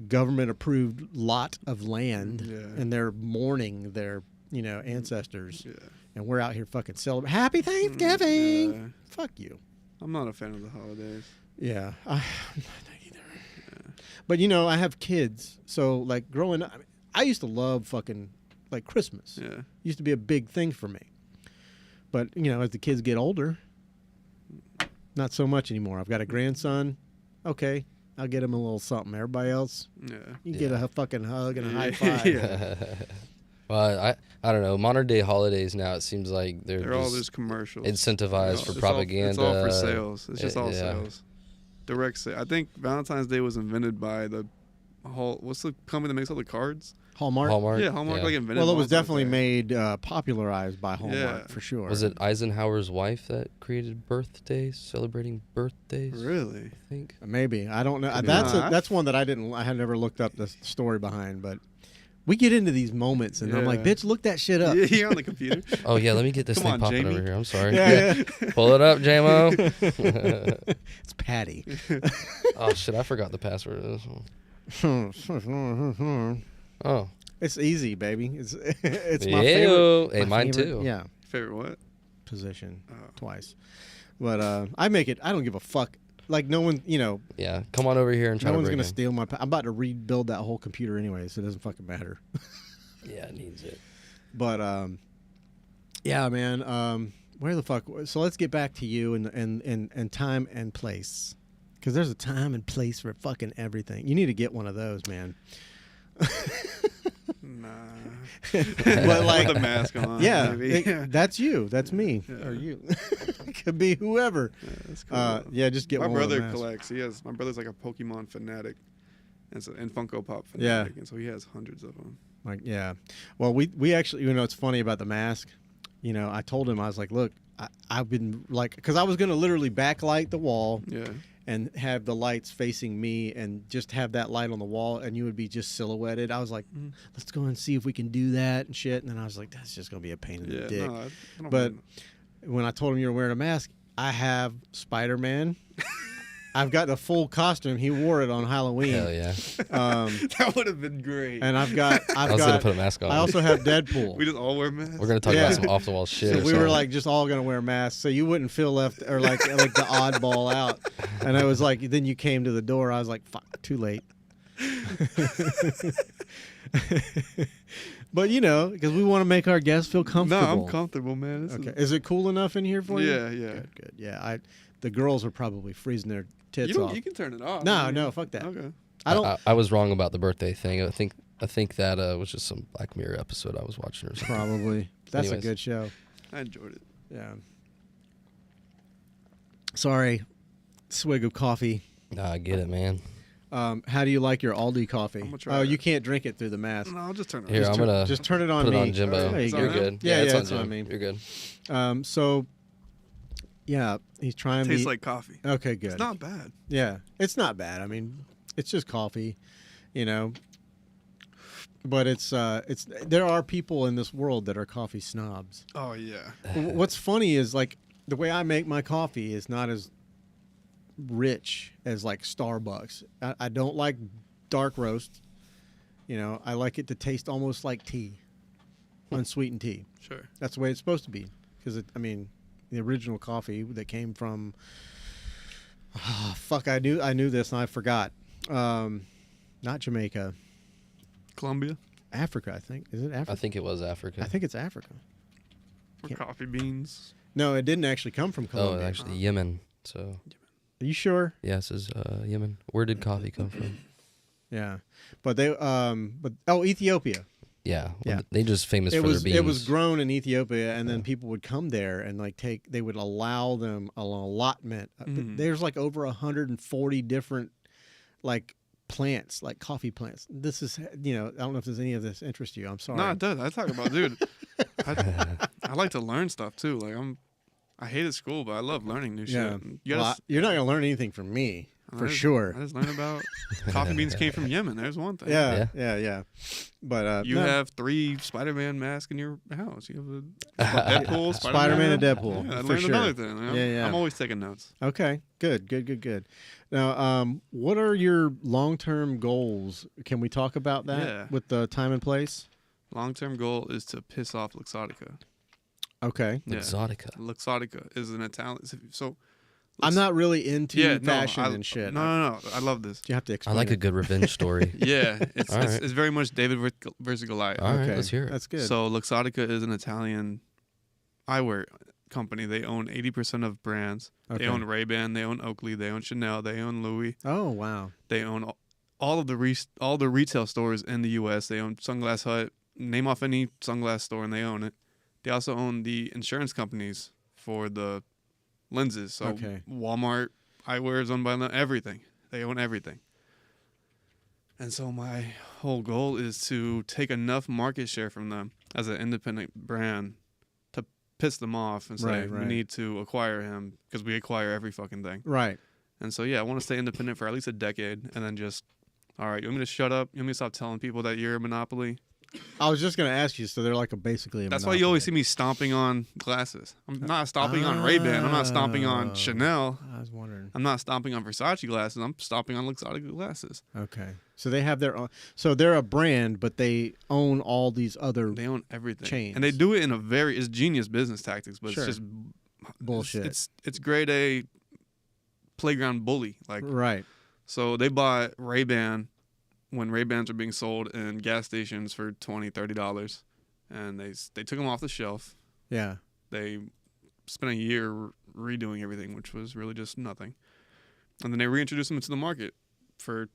government approved lot of land and they're mourning their ancestors Yeah. and we're out here fucking celebrating Happy Thanksgiving. Yeah. Fuck you. I'm not a fan of the holidays. Yeah, I'm not either. But I have kids, so like growing up, I used to love fucking like Christmas. Yeah. Used to be a big thing for me. But as the kids get older, not so much anymore. I've got a grandson. Okay, I'll get him a little something. Everybody else, Yeah. you get a fucking hug and a high five. Yeah. Well, I don't know. Modern day holidays now, it seems like They're all just commercials. incentivized for It's propaganda. It's all for sales. It's just all Yeah. sales. Direct sale. I think Valentine's Day was invented by what's the company that makes all the cards? Hallmark. Hallmark. Yeah, Hallmark like invented. Well, it was Valentine's definitely Day. made popularized by Hallmark Yeah. for sure. Was it Eisenhower's wife that created birthdays, celebrating birthdays? Really? I think. Maybe I don't know. Could be. That's one that I had never looked up the story behind, but we get into these moments and I'm like, Yeah. bitch, look that shit up. Yeah, you're on the computer. Oh yeah, let me get this Come thing on, popping Jamie. over here. I'm sorry. Yeah, Pull it up, JMO. It's Patty. Oh shit, I forgot the password of this one. Oh. It's easy, baby. It's my Ew. favorite. Hey, my mine favorite, too. Yeah, Favorite what? position Oh. twice. But I make it. I don't give a fuck. Like no one, Yeah, come on over here and try no to one's break gonna in. steal my. I'm about to rebuild that whole computer anyway, so it doesn't fucking matter. Yeah, it needs it. But yeah, man. Where the fuck? So let's get back to you and time and place, because there's a time and place for fucking everything. You need to get one of those, man. Nah. But like, With a mask on. yeah, maybe. that's you. That's me. Yeah. Or you. Could be whoever. Yeah, that's cool. Yeah, just get my one. with a brother mask. collects. My brother's like a Pokemon fanatic, and Funko Pop Yeah. fanatic, and so he has hundreds of them. Like, yeah. Well, we actually, it's funny about the mask. I told him, I was like, look, I've been like, because I was going to literally backlight the wall Yeah. and have the lights facing me and just have that light on the wall and you would be just silhouetted. I was like, let's go and see if we can do that and shit. And then I was like, that's just going to be a pain in the dick. No, I don't But mind. when I told him you were wearing a mask, I have Spider-Man. I've got the full costume. He wore it on Halloween. Hell yeah. That would have been great. And I was gonna put a mask on. I also have Deadpool. We just all wear masks. We're gonna talk Yeah. about some off the wall shit. So or we were something. like just all gonna wear masks, so you wouldn't feel left or like the oddball out. And I was like, then you came to the door. I was like, fuck, too late. But because we want to make our guests feel No, comfortable. I'm comfortable, man. This Okay, is it cool enough in here for you? Yeah, yeah. Good. Yeah, the girls are probably freezing their tits off. You can turn it off. No, fuck that. Okay. I don't. I was wrong about the birthday thing. I think that was just some Black Mirror episode I was watching or something. Probably. That's Anyways. a good show. I enjoyed it. Yeah. Sorry. Swig of coffee. Nah, I get it, man. How do you like your Aldi coffee? I'm gonna try Oh, it. you can't drink it through the mask. No, I'll just turn it Here, on. I'm gonna Just turn it on put me. it on Jimbo. There you You're go. good. Yeah, it's yeah, on it's Jim. on me. You're good. So, yeah, he's trying Tastes to. like coffee. Okay, good. It's not bad. Yeah, it's not bad. I mean, it's just coffee, you know. But it's there are people in this world that are coffee snobs. Oh yeah. What's funny is like the way I make my coffee is not as rich as like Starbucks. I don't like dark roast. You know, I like it to taste almost like tea, unsweetened tea. Sure. That's the way it's supposed to be. Because I mean, the original coffee that came from. Oh, fuck! I knew this and I forgot. Not Jamaica. Colombia Africa, I think. Is it Africa? I think it was Africa. I think it's Africa. for coffee beans. No, it didn't actually come from Oh, Colombia. actually, Yemen. So, Are you sure? yeah, this is Yemen. Where did coffee come from? Yeah, but Ethiopia. Yeah, Yeah. They just famous for their beans. It was grown in Ethiopia, and then people would come there and like they would allow them an allotment. There's like over 140 different like plants, like coffee plants. This is I don't know if there's any of this interest you. I'm sorry. No, it does. I talk about, dude. I like to learn stuff too. Like I hated school, but I love learning new Yeah. shit. You gotta You're not gonna learn anything from me for sure. I just learned about coffee beans came from Yemen. There's one thing. Yeah. But You no. have 3 Spider-Man masks in your house. You have a Deadpool, Spider-Man and Deadpool, Yeah, I for learned sure. another thing. Yeah. I'm always taking notes. Okay, good. Now, what are your long-term goals? Can we talk about that Yeah. with the time and place? Long-term goal is to piss off Luxottica. Okay. Yeah. Exotica. Luxottica is an Italian. So I'm not really into yeah, fashion no, and shit. No. I love this. You have to I explain. like a good revenge story. Yeah, it's All right. it's very much David versus Goliath. All right, Okay, let's hear it. That's good. So Luxottica is an Italian eyewear company. They own 80% of brands. Okay. They own Ray-Ban, they own Oakley, they own Chanel, they own Louis. Oh wow. They own all of the retail stores in the U.S. They own Sunglass Hut. Name off any sunglass store and they own it. They also own the insurance companies for the lenses. So Okay. Walmart eyewear is owned by them. Everything. They own everything. And so my whole goal is to take enough market share from them as an independent brand to piss them off and say, Right. we need to acquire him because we acquire every fucking thing. Right. And so, yeah, I want to stay independent for at least a decade and then just, all right, you want me to shut up? You want me to stop telling people that you're a monopoly? I was just gonna ask you. So they're like basically. That's why you always see me stomping on glasses. I'm not stomping on Ray-Ban. I'm not stomping on Chanel. I was wondering. I'm not stomping on Versace glasses. I'm stomping on Luxottica glasses. Okay. So they have their own. So they're a brand, but they own all these other They own everything. chains. And they do it in it's genius business tactics, but Sure. it's just bullshit. It's grade A playground bully. Like, right. so they bought Ray-Ban when Ray-Bans were being sold in gas stations for $20, $30, and they took them off the shelf. Yeah. They spent a year redoing everything, which was really just nothing. And then they reintroduced them into the market for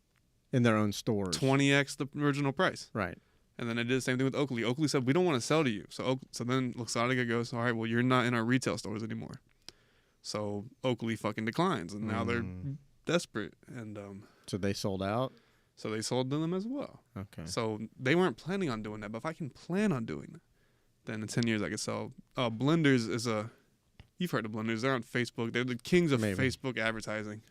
In their own stores. 20x the original price. Right. And then they did the same thing with Oakley. Oakley said, we don't want to sell to you. So then Luxottica goes, all right, well, you're not in our retail stores anymore. So Oakley fucking declines, and now they're desperate. And So they sold out. so they sold to them as well. Okay. So they weren't planning on doing that. But if I can plan on doing that, then in 10 years I could sell. Blenders is you've heard of Blenders. They're on Facebook. They're the kings of Maybe. Facebook advertising.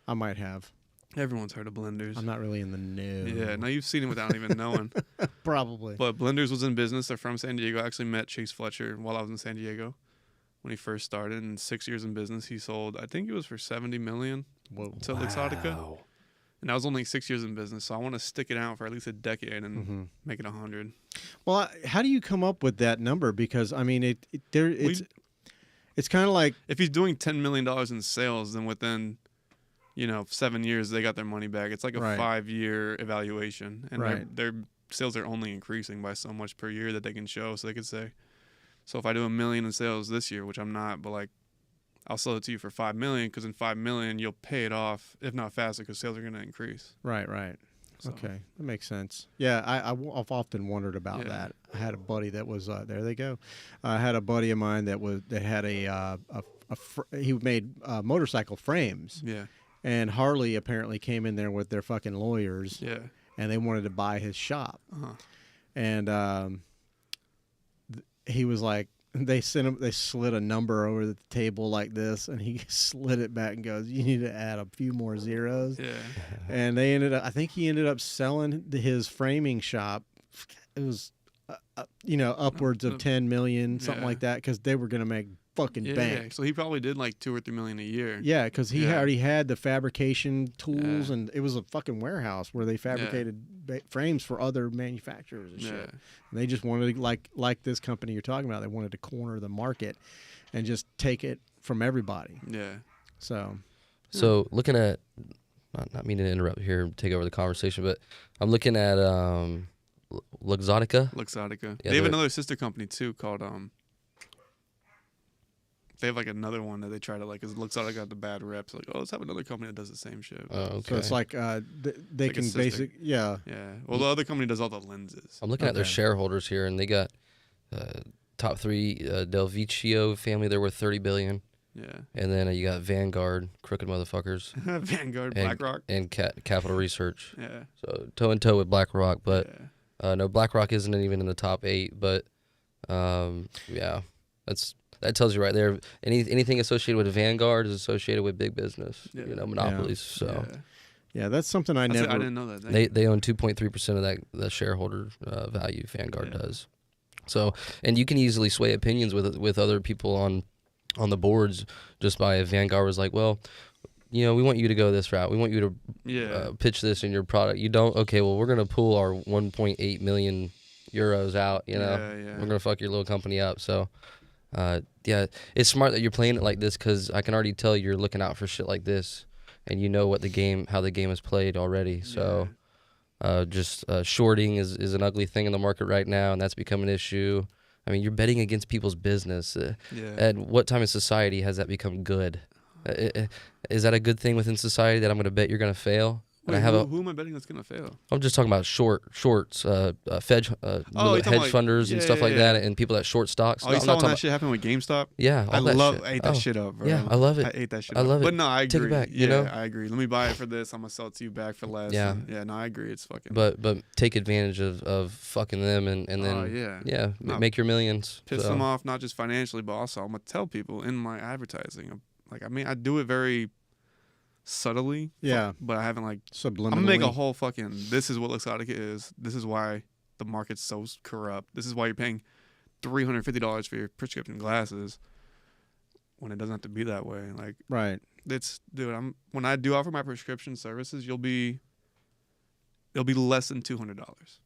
I might have. Everyone's heard of Blenders. I'm not really in the know. Yeah, now you've seen it without even knowing. Probably. But Blenders was in business. They're from San Diego. I actually met Chase Fletcher while I was in San Diego when he first started. In 6 years in business, he sold, I think it was for $70 million Whoa. to Luxottica. And I was only 6 years in business, so I want to stick it out for at least a decade and make it 100. Well, how do you come up with that number? Because I mean, it's kind of like If he's doing $10 million in sales, then within 7 years they got their money back. It's like a Right. 5-year evaluation, and Right. their sales are only increasing by so much per year that they can show. So they could say, so if I do $1 million in sales this year, which I'm not, but like I'll sell it to you for $5 million, because in $5 million you'll pay it off, if not faster, because sales are going to increase. right. So, Okay, that makes sense. Yeah, I've often wondered about Yeah. that. I had a buddy that was there. They go. I had a buddy of mine that had he made motorcycle frames, Yeah. and Harley apparently came in there with their fucking lawyers, Yeah. and they wanted to buy his shop. Uh-huh. And he was like, they slid a number over the table like this, and he slid it back and goes, "You need to add a few more zeros." Yeah. And I think he ended up selling his framing shop. It was, upwards of 10 million, something like that, because they were gonna make fucking bank. So he probably did like 2 or 3 million a year. Yeah, because he already had the fabrication tools, Yeah. and it was a fucking warehouse where they fabricated frames for other manufacturers and shit. And they just wanted to, like this company you're talking about, they wanted to corner the market and just take it from everybody. Yeah. So looking at, not meaning to interrupt here and take over the conversation, but I'm looking at Luxottica. Luxottica. Yeah, They have they're- another sister company too called They have like another one that they try to like, because Luxottica got the bad reps. Like, let's have another company that does the same shit. Oh, okay. so it's like they Like a can sister. yeah. Well, the other company does all the lenses. I'm looking at their Okay. shareholders here, and they got top three Del Vecchio family. They're worth $30 billion, Yeah. and then you got Vanguard, crooked motherfuckers, Vanguard, and, BlackRock. and Capital Research. Yeah. So toe and toe with BlackRock, but yeah. no, BlackRock isn't even in the top 8. But yeah, that tells you right there. Anything associated with Vanguard is associated with big business, Yeah. monopolies. So. Yeah, that's something I I never. didn't know that. They own 2.3% of that the shareholder value. Vanguard does. So, and you can easily sway opinions with other people on the boards just by if Vanguard was like, well, we want you to go this route. We want you to pitch this in your product. You don't. Okay, well, we're gonna pull our 1.8 million euros out. We're gonna fuck your little company up. So. Yeah, it's smart that you're playing it like this, because I can already tell you're looking out for shit like this, and you know how the game is played already. So, just shorting is an ugly thing in the market right now, and that's become an issue. I mean, you're betting against people's business. At what time in society has that become good? Is that a good thing within society that I'm going to bet you're going to fail? Wait, who am I betting that's gonna fail? I'm just talking about shorts, hedge funders and stuff like that, and people that short stocks. Oh, you saw when that shit happened with GameStop? Yeah, I ate that Oh, shit up, bro. Yeah, I love it. I ate that shit I up. love it. But no, I agree. Take it back, I agree. Let me buy it for this. I'm gonna sell it to you back for less. Yeah. No, I agree. It's fucking. But take advantage of fucking them and then No. make your millions. Piss So, them off, not just financially, but also I'm gonna tell people in my advertising. Like, I mean, I do it very subtly. Yeah. But I haven't like. Subliminally. I'm gonna make a whole fucking. This is what Luxottica is. This is why the market's so corrupt. This is why you're paying $350 for your prescription glasses when it doesn't have to be that way. Like, Right. dude. When I do offer my prescription services, it'll be less than $200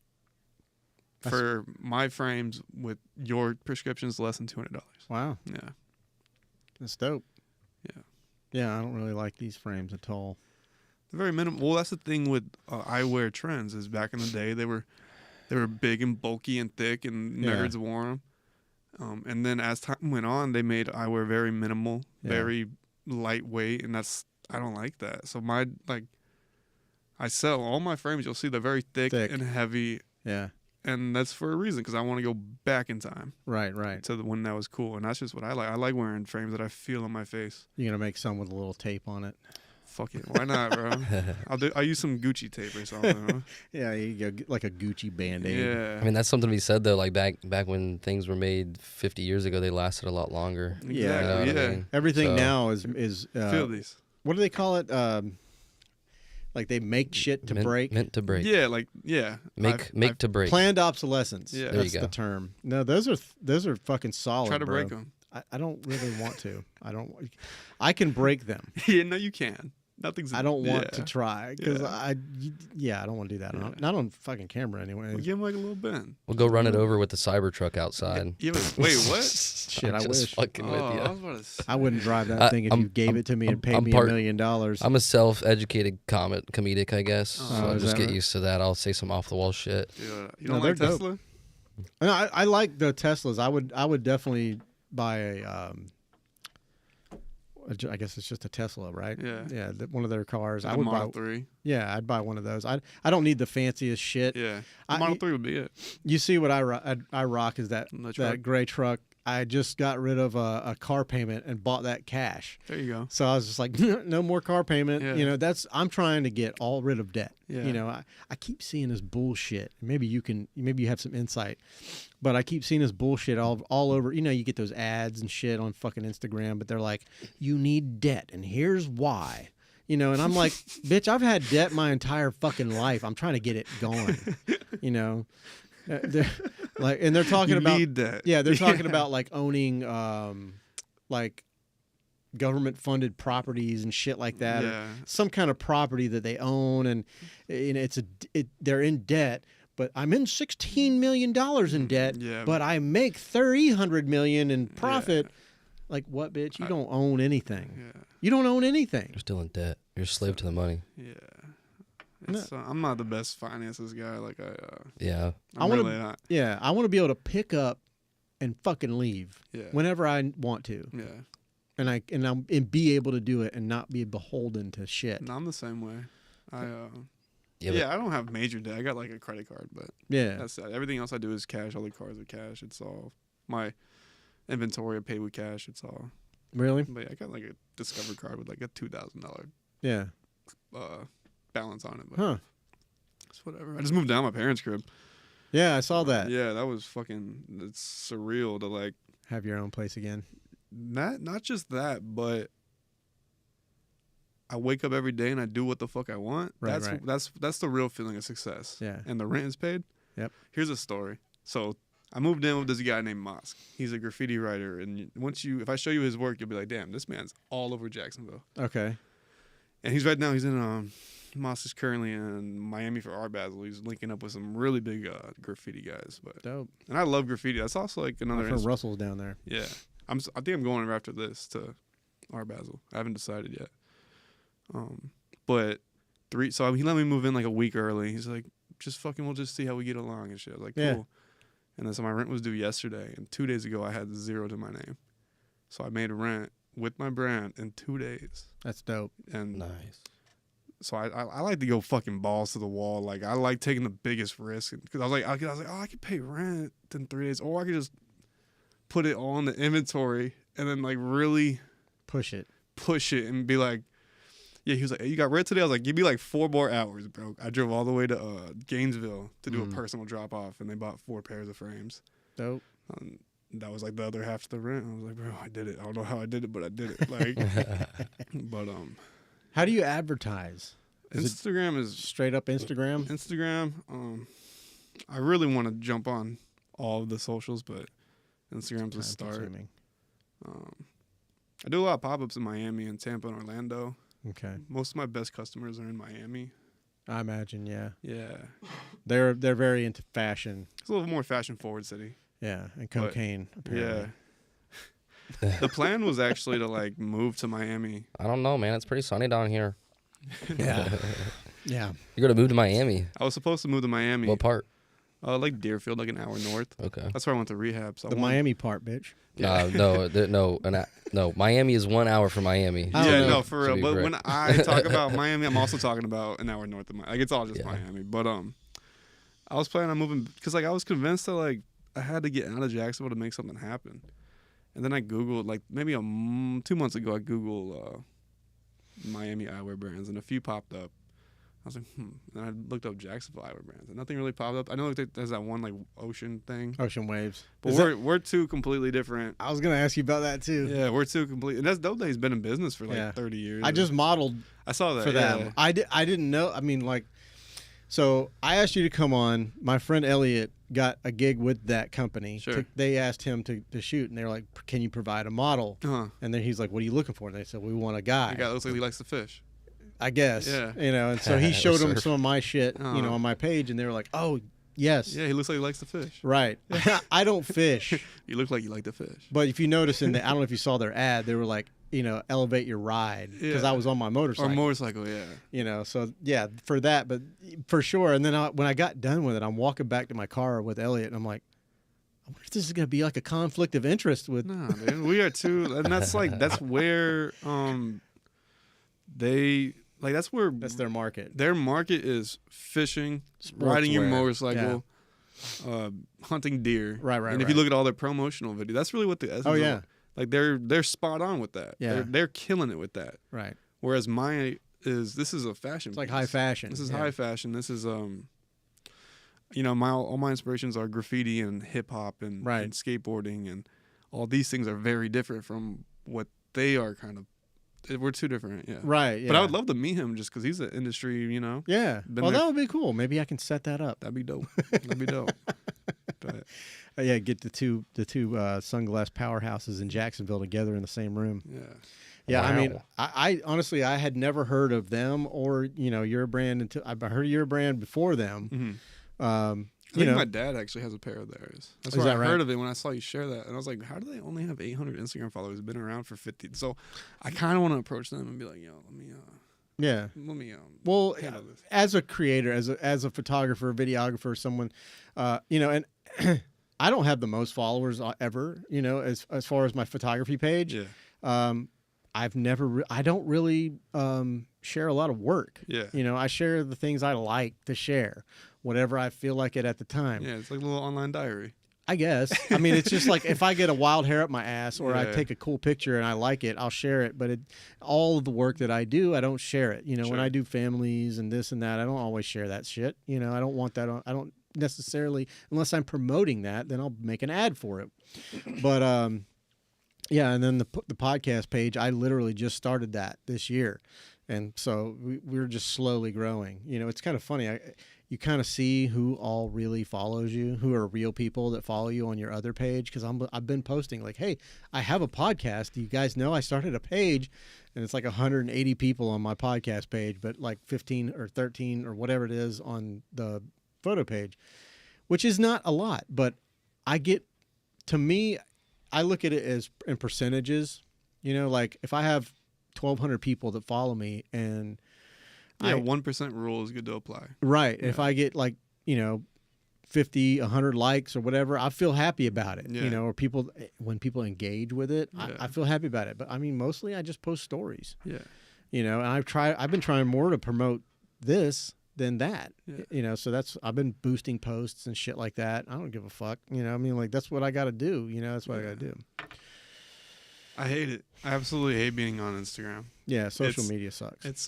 for my frames. With your prescriptions, less than $200. Wow. Yeah. That's dope. Yeah. Yeah, I don't really like these frames at all. Very minimal. Well, that's the thing with eyewear trends. Is back in the day they were big and bulky and thick, and nerds wore them. And then as time went on, they made eyewear very minimal, very lightweight, and I don't like that. So I sell all my frames. You'll see they're very thick. And heavy. Yeah. And that's for a reason, because I want to go back in time. Right. To the one that was cool, and that's just what I like. I like wearing frames that I feel on my face. You're gonna make some with a little tape on it. Fuck it, why not, bro? I'll use some Gucci tape or something. Huh? Yeah, you go like a Gucci Band-Aid. Yeah. I mean, that's something to be said though. Like back when things were made 50 years ago, they lasted a lot longer. Exactly. Yeah. You know what I Yeah. mean? Everything So- now is Feel these. what do they call it? Like they make shit to break. Meant to break. Yeah, like Make to break. Planned obsolescence. Yeah. There That's you the go. term. No, those are fucking solid. try to bro. break them. I don't really want to. I can break them. Yeah, no, you can. Nothing's. I don't want to try because Yeah. I don't want to do that. Yeah. Not on fucking camera anyway. We'll give him like a little bend. We'll go run it over with the Cybertruck outside. Yeah, wait, what? Shit, I I'm just wish. fucking with I you. was about to say. I wouldn't drive that thing if you gave it to me and paid I'm me part- $1 million. I'm a self-educated comedic, I guess. Oh, So is just that get right? used to that. I'll say some off-the-wall shit. Dude, you No, don't they're like dope. Tesla? No, I like the Teslas. I would definitely buy I guess it's just a Tesla, right? Yeah. Yeah, one of their cars. Like I a would Model buy. 3. Yeah, I'd buy one of those. I don't need the fanciest shit. Yeah. I- Model 3 would be it. You see what I rock is that The truck. gray truck I just got rid of a car payment and bought that cash. There you go. So I was just like, no more car payment. Yeah. You know, I'm trying to get all rid of debt. Yeah. You know, I keep seeing this bullshit. Maybe you have some insight, but I keep seeing this bullshit all over. You know, you get those ads and shit on fucking Instagram, but they're like, you need debt, and here's why. You know, and I'm like, bitch, I've had debt my entire fucking life. I'm trying to get it gone. You know, they're talking about need that. Yeah, they're talking about like owning like government funded properties and shit like that. Yeah. Or some kind of property that they own, and you know, they're in debt. But I'm in $16 million in debt. Yeah. But I make $300 million in profit. Yeah. Like what, bitch? You don't own anything. Yeah. You don't own anything. You're still in debt. You're a slave to the money. Yeah. I'm not the best finances guy. Like Yeah. I want really not. Yeah, I want to be able to pick up and fucking leave Yeah. whenever I want to, Yeah. and be able to do it and not be beholden to shit. No, I'm the same way. Yeah, I don't have major debt. I got like a credit card, but Yeah, that's everything else I do is cash. All the cards are cash. It's all my inventory I pay with cash. It's all. really. But yeah, I got like a Discover card with like a $2,000 Yeah. balance on it. But Huh. it's whatever. I just moved down my parents' crib. Yeah, I saw that. Yeah, that was fucking. It's surreal to like. Have your own place again. Not just that, but I wake up every day and I do what the fuck I want. Right, That's the real feeling of success. Yeah. And the rent is paid. Yep. Here's a story. So I moved in with this guy named Mosk. He's a graffiti writer, and if I show you his work, you'll be like, damn, this man's all over Jacksonville. Okay. And he's in Mosk is currently in Miami for Art Basel. He's linking up with some really big graffiti guys. But Dope. and I love graffiti. That's also like another. I've heard Russell's down there. Yeah, I think I'm going after this to Art Basel. I haven't decided yet. But so he let me move in like a week early. He's like, we'll just see how we get along and shit. I was like, cool. Yeah. And then so my rent was due yesterday, and 2 days ago I had 0 to my name. So I made rent with my brand in 2 days. That's dope. And nice. so I like to go fucking balls to the wall. Like I like taking the biggest risk because I was like, oh, I could pay rent in 3 days, or I could just put it all in the inventory and then like really Push it. and be like, yeah. He was like, hey, you got rent today? I was like, give me like 4 more hours, bro. I drove all the way to Gainesville to do a personal drop off, and they bought 4 pairs of frames. Dope. That was like the other half of the rent. I was like, bro, I did it. I don't know how I did it, but I did it. Like, but How do you advertise? Instagram is Straight up Instagram? Instagram. I really want to jump on all of the socials, but Instagram's a start. Time-consuming. I do a lot of pop-ups in Miami and Tampa and Orlando. Okay. Most of my best customers are in Miami. I imagine, yeah. Yeah. They're very into fashion. It's a little more fashion-forward city. Yeah, and cocaine, apparently. Yeah. The plan was actually to like move to Miami. I don't know, man. It's pretty sunny down here. Yeah. Yeah. You're gonna move to Miami. I was supposed to move to Miami. What part? Like Deerfield, like an hour north. Okay. That's where I went to rehab. So The Miami part, bitch. No. Miami is 1 hour from Miami. I don't Yeah, know. no, for real. To be But correct. when I talk about Miami, I'm also talking about an hour north of Miami. Like it's all just Yeah. Miami. But I was planning on moving because like I was convinced that like I had to get out of Jacksonville to make something happen. And then I Googled like maybe 2 months ago I Googled Miami eyewear brands and a few popped up. I was like, And I looked up Jacksonville eyewear brands and nothing really popped up. I know there's that one like ocean thing. Ocean Waves. But we're two completely different. I was going to ask you about that, too. Yeah, we're two completely. And that's dope that he's been in business for like Yeah. 30 years. I just modeled I saw that for them. I didn't know. I mean, like, so I asked you to come on. My friend Elliot got a gig with that company. Sure. They asked him to shoot, and they were like, can you provide a model? Uh-huh. And then he's like, what are you looking for? And they said, we want a guy. The guy looks like he likes to fish. I guess. Yeah. You know, and so he showed them Surf. some of my shit, Uh-huh. on my page, and they were like, oh, yes. Yeah, he looks like he likes to fish. Right. I don't fish. You look like you like to fish. But if you notice I don't know if you saw their ad, they were like, elevate your ride. Because Yeah. I was on my motorcycle. Or motorcycle, yeah. So yeah, for that, but for sure. And then when I got done with it, I'm walking back to my car with Elliot, and I'm like, I wonder if this is going to be like a conflict of interest with. No, dude, we are two, and that's where that's where That's their market. their market is fishing, Sportswear. riding your motorcycle, hunting deer. Right. And if you look at all their promotional videos, that's really what the essence. Oh yeah. Like they're spot on with that. Yeah. They're killing it with that. Right. Whereas this is a fashion. It's like piece. high fashion. This is yeah. high fashion. This is all my inspirations are graffiti and hip hop and skateboarding, and all these things are very different from what they are. Kind of, we're too different. Yeah. Right. Yeah. But I would love to meet him just because he's an industry. Yeah. been Well, there that would be cool. Maybe I can set that up. That'd be dope. That'd be dope. But Yeah. Get the two sunglass powerhouses in Jacksonville together in the same room. yeah. Yeah, Wow. I mean, I honestly I had never heard of them or your brand until I heard your brand before them. Mm-hmm. I think my dad actually has a pair of theirs. That's where I heard of it when I saw you share that, and I was like, "How do they only have 800 Instagram followers? Been around for 50." So, I kind of want to approach them and be like, "Yo, let me Well, handle this." as a creator, as a photographer, videographer, someone, and I don't have the most followers ever. As far as my photography page. Yeah. I don't really share a lot of work. Yeah. I share the things I like to share, whatever I feel like it at the time. Yeah, it's like a little online diary. I guess. I mean, it's just like if I get a wild hair up my ass or I Yeah. take a cool picture and I like it, I'll share it. But all of the work that I do, I don't share it. When Sure. I do families and this and that, I don't always share that shit. I don't want that. I don't necessarily, unless I'm promoting that, then I'll make an ad for it. But, yeah, and then the podcast page, I literally just started that this year. And so we're just slowly growing. It's kind of funny. You kind of see who all really follows you, who are real people that follow you on your other page. Because I've been posting like, hey, I have a podcast. Do you guys know I started a page? And it's like 180 people on my podcast page, but like 15 or 13 or whatever it is on the photo page, which is not a lot. But I look at it as in percentages, like if I have 1,200 people that follow me and 1% rule is good to apply. Right. Yeah. If I get 50, 100 likes or whatever, I feel happy about it, Yeah. or when people engage with it, Yeah. I feel happy about it. But I mean, mostly I just post stories, Yeah. and I've been trying more to promote this than that, Yeah. so I've been boosting posts and shit like that. I don't give a fuck, I mean, like that's what I got to do, that's what I got to do. I hate it. I absolutely hate being on Instagram. Yeah, social media sucks. It's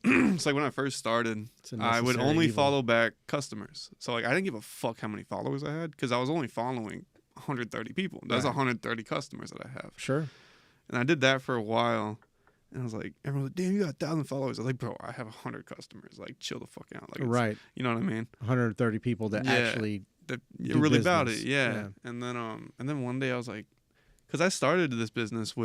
it's like when I first started, It's a I would necessary only evil. follow back customers. So like I didn't give a fuck how many followers I had because I was only following 130 people. That's Right. 130 customers that I have. Sure. And I did that for a while. And I was like, everyone was like, damn, you got 1,000 followers. I was like, bro, I have 100 customers. Like, chill the fuck out. Like, Right. You know what I mean? 130 people that Yeah. actually You're do really about business. it. Yeah. Yeah. And then one day I was like, because I started this business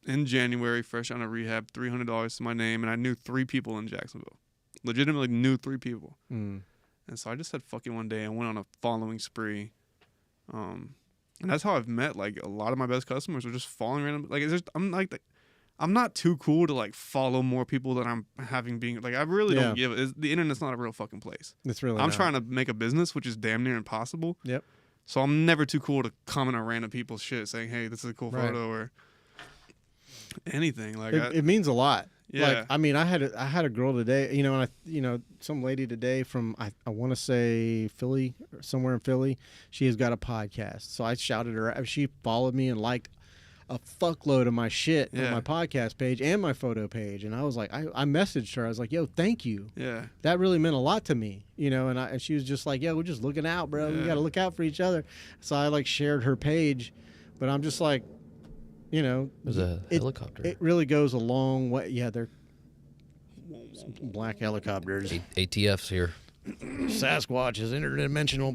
in January, fresh out of rehab, $300 to my name. And I knew 3 people in Jacksonville. Legitimately knew 3 people. Mm. And so I just said, fuck it one day. I went on a following spree. And that's how I've met, like, a lot of my best customers are just following random. Like, I'm not too cool to like follow more people that I'm having being like I really don't give it. The internet's not a real fucking place. It's really I'm not. trying to make a business, which is damn near impossible. Yep. So I'm never too cool to comment on random people's shit saying, "Hey, this is a cool Right. photo" or anything like It means a lot. Yeah. Like, I mean, I had a girl today, some lady today from I want to say Philly, or somewhere in Philly. She has got a podcast, so I shouted her. She followed me and liked a fuckload of my shit on my podcast page and my photo page, and I was like, I messaged her. I was like, "Yo, thank you. Yeah. That really meant a lot to me, And she was just like, "Yeah, we're just looking out, bro. We got to look out for each other." So I like shared her page, but I'm just like, There's a helicopter. It really goes a long way. Yeah, they're some black helicopters. ATF's here. Sasquatch is interdimensional.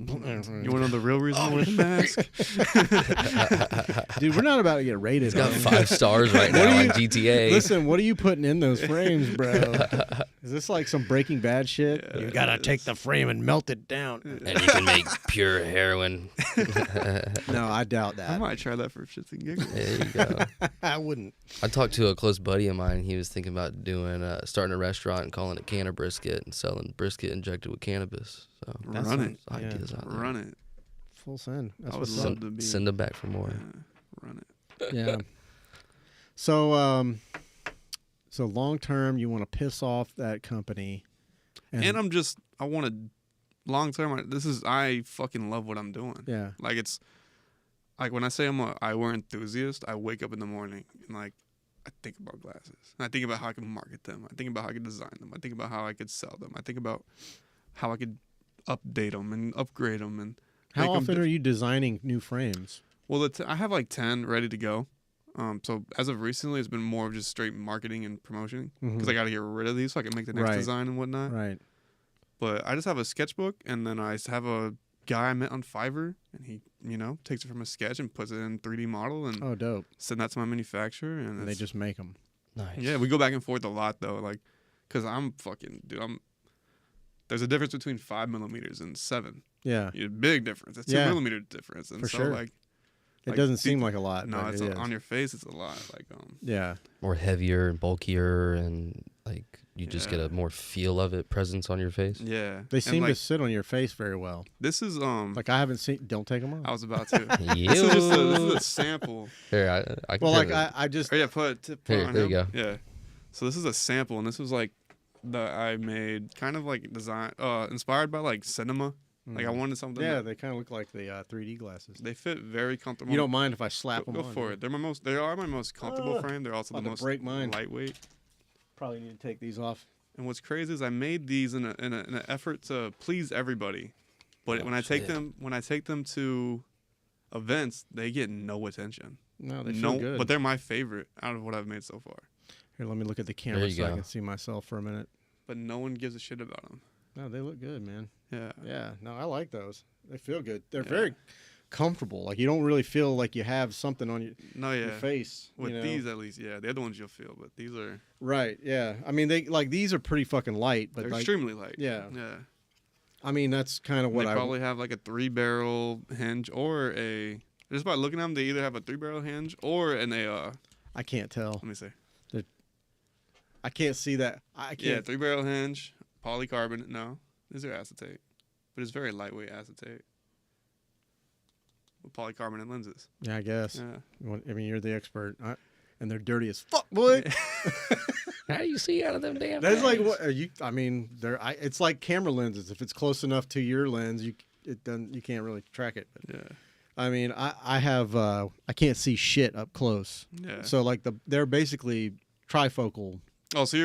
You want to know the real reason I wear the mask? Dude, we're not about to get rated. It's got on. 5 stars right now on GTA. Listen, what are you putting in those frames, bro? Is this like some Breaking Bad shit? Yeah, You gotta it take is. the frame and melt it down. And you can make pure heroin. No, I doubt I that. might try that for shits and giggles. There you go. I wouldn't. I talked to a close buddy of mine. He was thinking about starting a restaurant and calling it Canna Brisket and selling brisket injected with cannabis. So That's Run some- it. ideas out there. Run it. Full send. That's I would what's love up. to be. Send them back for more. Yeah, run it. Yeah. So, long term, you want to piss off that company, And I want to long term, I fucking love what I'm doing. Yeah. Like it's like when I say I'm a eyewear enthusiast, I wake up in the morning and like I think about glasses. And I think about how I can market them. I think about how I could design them. I think about how I could sell them. I think about how I could update them and upgrade them. And How often are you designing new frames? Well, I have like 10 ready to go. So as of recently, it's been more of just straight marketing and promotion because I got to get rid of these so I can make the next design and whatnot. Right. But I just have a sketchbook, and then I have a guy I met on Fiverr, and he, takes it from a sketch and puts it in 3D model and dope. send that to my manufacturer, and They just make them. Nice. Yeah, we go back and forth a lot though, like, cause there's a difference between 5 millimeters and 7. Yeah. Big difference. It's 2 millimeter difference, and For so sure. like. It doesn't seem like a lot. No, but it's it is. on your face. It's a lot. Like Yeah. More heavier and bulkier, and like you just get a more feel of it, presence on your face. Yeah. They seem to sit on your face very well. This is like I haven't seen. Don't take them off. I was about to. This is a sample. Here, I can. Well, like it. I just. Oh yeah, put Here, on there him. you go. Yeah. So this is a sample, and this was like that I made, kind of like inspired by like cinema. Like I wanted something. Yeah, they kind of look like the 3D glasses. They fit very comfortable. You don't mind if I slap them Go on? for it. They are my most comfortable frame. They're also the most lightweight. Probably need to take these off. And what's crazy is I made these in an effort to please everybody, but when I take them to events, they get no attention. No, they feel good. But they're my favorite out of what I've made so far. Here, let me look at the camera so I can see myself for a minute. But no one gives a shit about them. No, they look good, man. Yeah. Yeah. No, I like those. They feel good. They're very comfortable. Like you don't really feel like you have something on your face. With these, at least, yeah. The other ones you'll feel, but these are right. Yeah. I mean, these are pretty fucking light, but they're extremely light. Yeah. Yeah. I mean, that's kind of what they probably have like a 3-barrel hinge or just by looking at them, they either have a 3-barrel hinge or I can't tell. Let me see. I can't see that. I can't. Yeah, 3-barrel hinge. Polycarbonate, no. These are acetate. But it's very lightweight acetate. With polycarbonate lenses. Yeah, I guess. Yeah. I mean, you're the expert. And they're dirty as fuck, boy. How do you see out of them damn That's things? like what I mean, it's like camera lenses. If it's close enough to your lens, you can't really track it. But, yeah. I mean, I have I can't see shit up close. Yeah. So like they're basically trifocal. Oh, so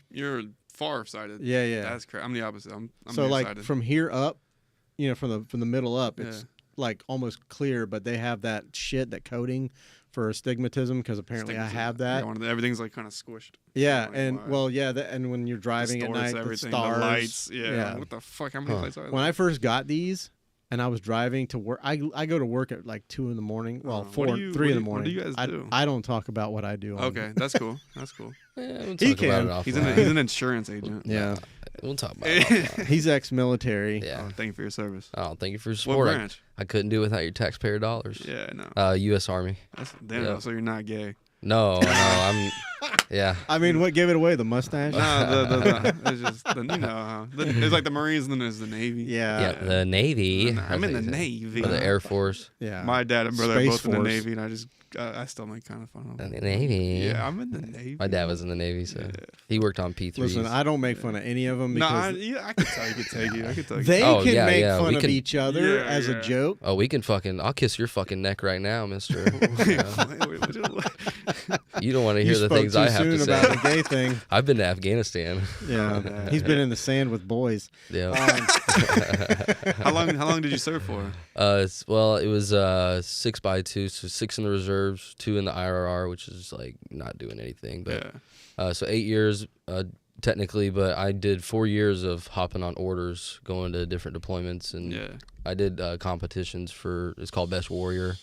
you're far-sighted. Yeah, yeah. That's correct. I'm the opposite. I'm so like nearsighted. from here up, from the middle up, it's like almost clear, but they have that shit, that coating for astigmatism, because apparently I have that. Yeah, everything's like kind of squished. Yeah, and and when you're driving at night, the stars, the lights. Yeah. What the fuck? How many lights are there? When I first got these, and I was driving to work, I go to work at like 2 a.m. Well, 3 in the morning. What do you guys do? I don't talk about what I do. Okay, that's cool. That's cool. Yeah, we'll He talk about can. it He's offline. an insurance agent. Yeah, we'll talk about it offline. he's ex-military. Yeah. Oh, thank you for your service. Oh, thank you for your What support. branch? I couldn't do it without your taxpayer dollars. Yeah, no. U.S. Army. Damn. So you're not gay. No, I'm. Yeah. I mean, what gave it away? The mustache? No, it's just there's like the Marines and then there's the Navy. Yeah, the Navy. I'm in the Navy. Or the Air Force. Yeah. My dad and brother are Space both in the Force. Navy, and I still make kind of fun of The them. Navy. Yeah, I'm in the Navy. My dad was in the Navy, so he worked on P3s. Listen, I don't make fun of any of them No, because I could tell you could take you. I could tell you. they Oh, can yeah, make yeah, fun we of can- each other Yeah, as a yeah. joke. Oh, we can fucking. I'll kiss your fucking neck right now, mister. You don't want to hear You the spoke things too I have soon to about say. the gay thing. I've been to Afghanistan. Yeah, yeah. he's been in the sand with boys. Yeah. How long did you serve for? Well, it was 6x2, so 6 in the reserves, 2 in the IRR, which is like not doing anything. But so 8 years technically, but I did 4 years of hopping on orders, going to different deployments, and I did competitions for. It's called Best Warrior,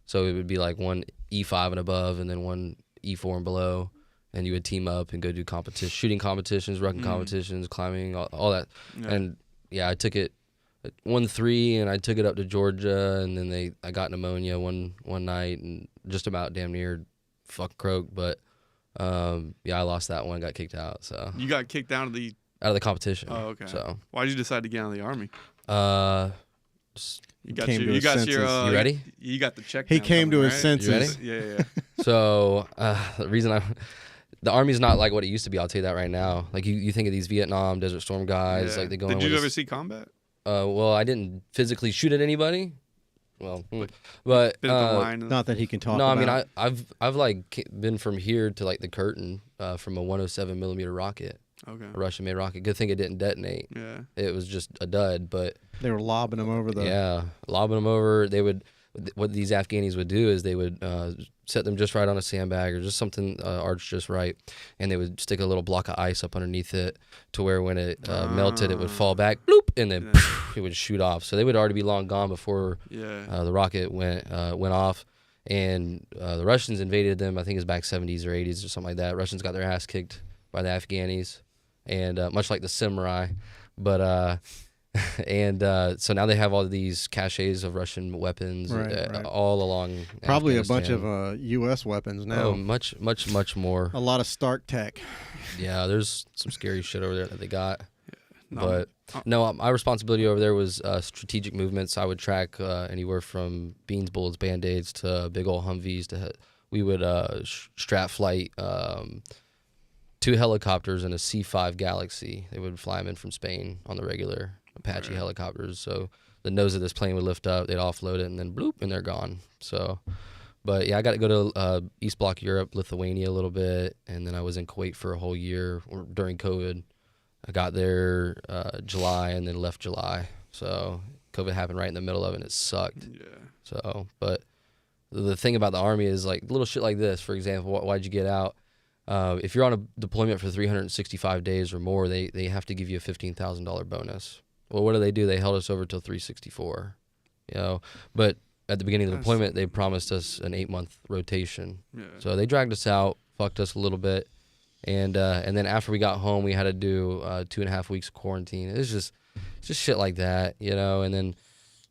so it would be like one E5 and above, and then one E4 and below. And you would team up and go do shooting competitions, rucking competitions, climbing, all that. Yeah. And I took it, won 3, and I took it up to Georgia, and then I got pneumonia one night, and just about damn near croaked, but I lost that one, got kicked out. So You got kicked out of the competition. Oh, okay. So why did you decide to get out of the Army? You got Came to your, you his got senses. your. You ready? You got the check. He now came to coming, his right? senses. You Yeah. So the reason the Army's not like what it used to be. I'll tell you that right now. Like you think of these Vietnam, Desert Storm guys, like they go. Did you ever see combat? Well, I didn't physically shoot at anybody. Well, but Been at the line. Not that he can talk no, I about. mean I've like been from here to like the curtain from a 107 millimeter rocket, Okay. a Russian made rocket. Good thing it didn't detonate. Yeah. It was just a dud, but They were lobbing him over the. yeah, lobbing them over. They would, what these Afghanis would do is they would set them just right on a sandbag or just something arched just right, and they would stick a little block of ice up underneath it to where when it melted, it would fall back, bloop, and then it would shoot off. So they would already be long gone before the rocket went off. And the Russians invaded them. I think it was back 70s or 80s or something like that. Russians got their ass kicked by the Afghanis, and much like the samurai, but. So now they have all these caches of Russian weapons Right. all along. Probably a bunch Afghanistan. of U.S. weapons now. Oh, much more. A lot of Stark tech. Yeah, there's some scary shit over there that they got. No. But no, my responsibility over there was strategic movements. I would track anywhere from beans, bullets, band-aids to big old Humvees. We would strat flight 2 helicopters in a C-5 Galaxy. They would fly them in from Spain on the regular Apache helicopters. So the nose of this plane would lift up, they'd offload it, and then bloop, and they're gone. So, but yeah, I got to go to East Bloc Europe, Lithuania a little bit, and then I was in Kuwait for a whole year during COVID. I got there July and then left July. So COVID happened right in the middle of it, and it sucked. Yeah. So, but the thing about the Army is like little shit like this, for example, why'd you get out? If you're on a deployment for 365 days or more, they have to give you a $15,000 bonus. Well, what do? They held us over till 364, but at the beginning of the deployment, they promised us an 8-month rotation. Yeah. So they dragged us out, fucked us a little bit. And then after we got home, we had to do 2.5 weeks of quarantine. It's just shit like that, and then,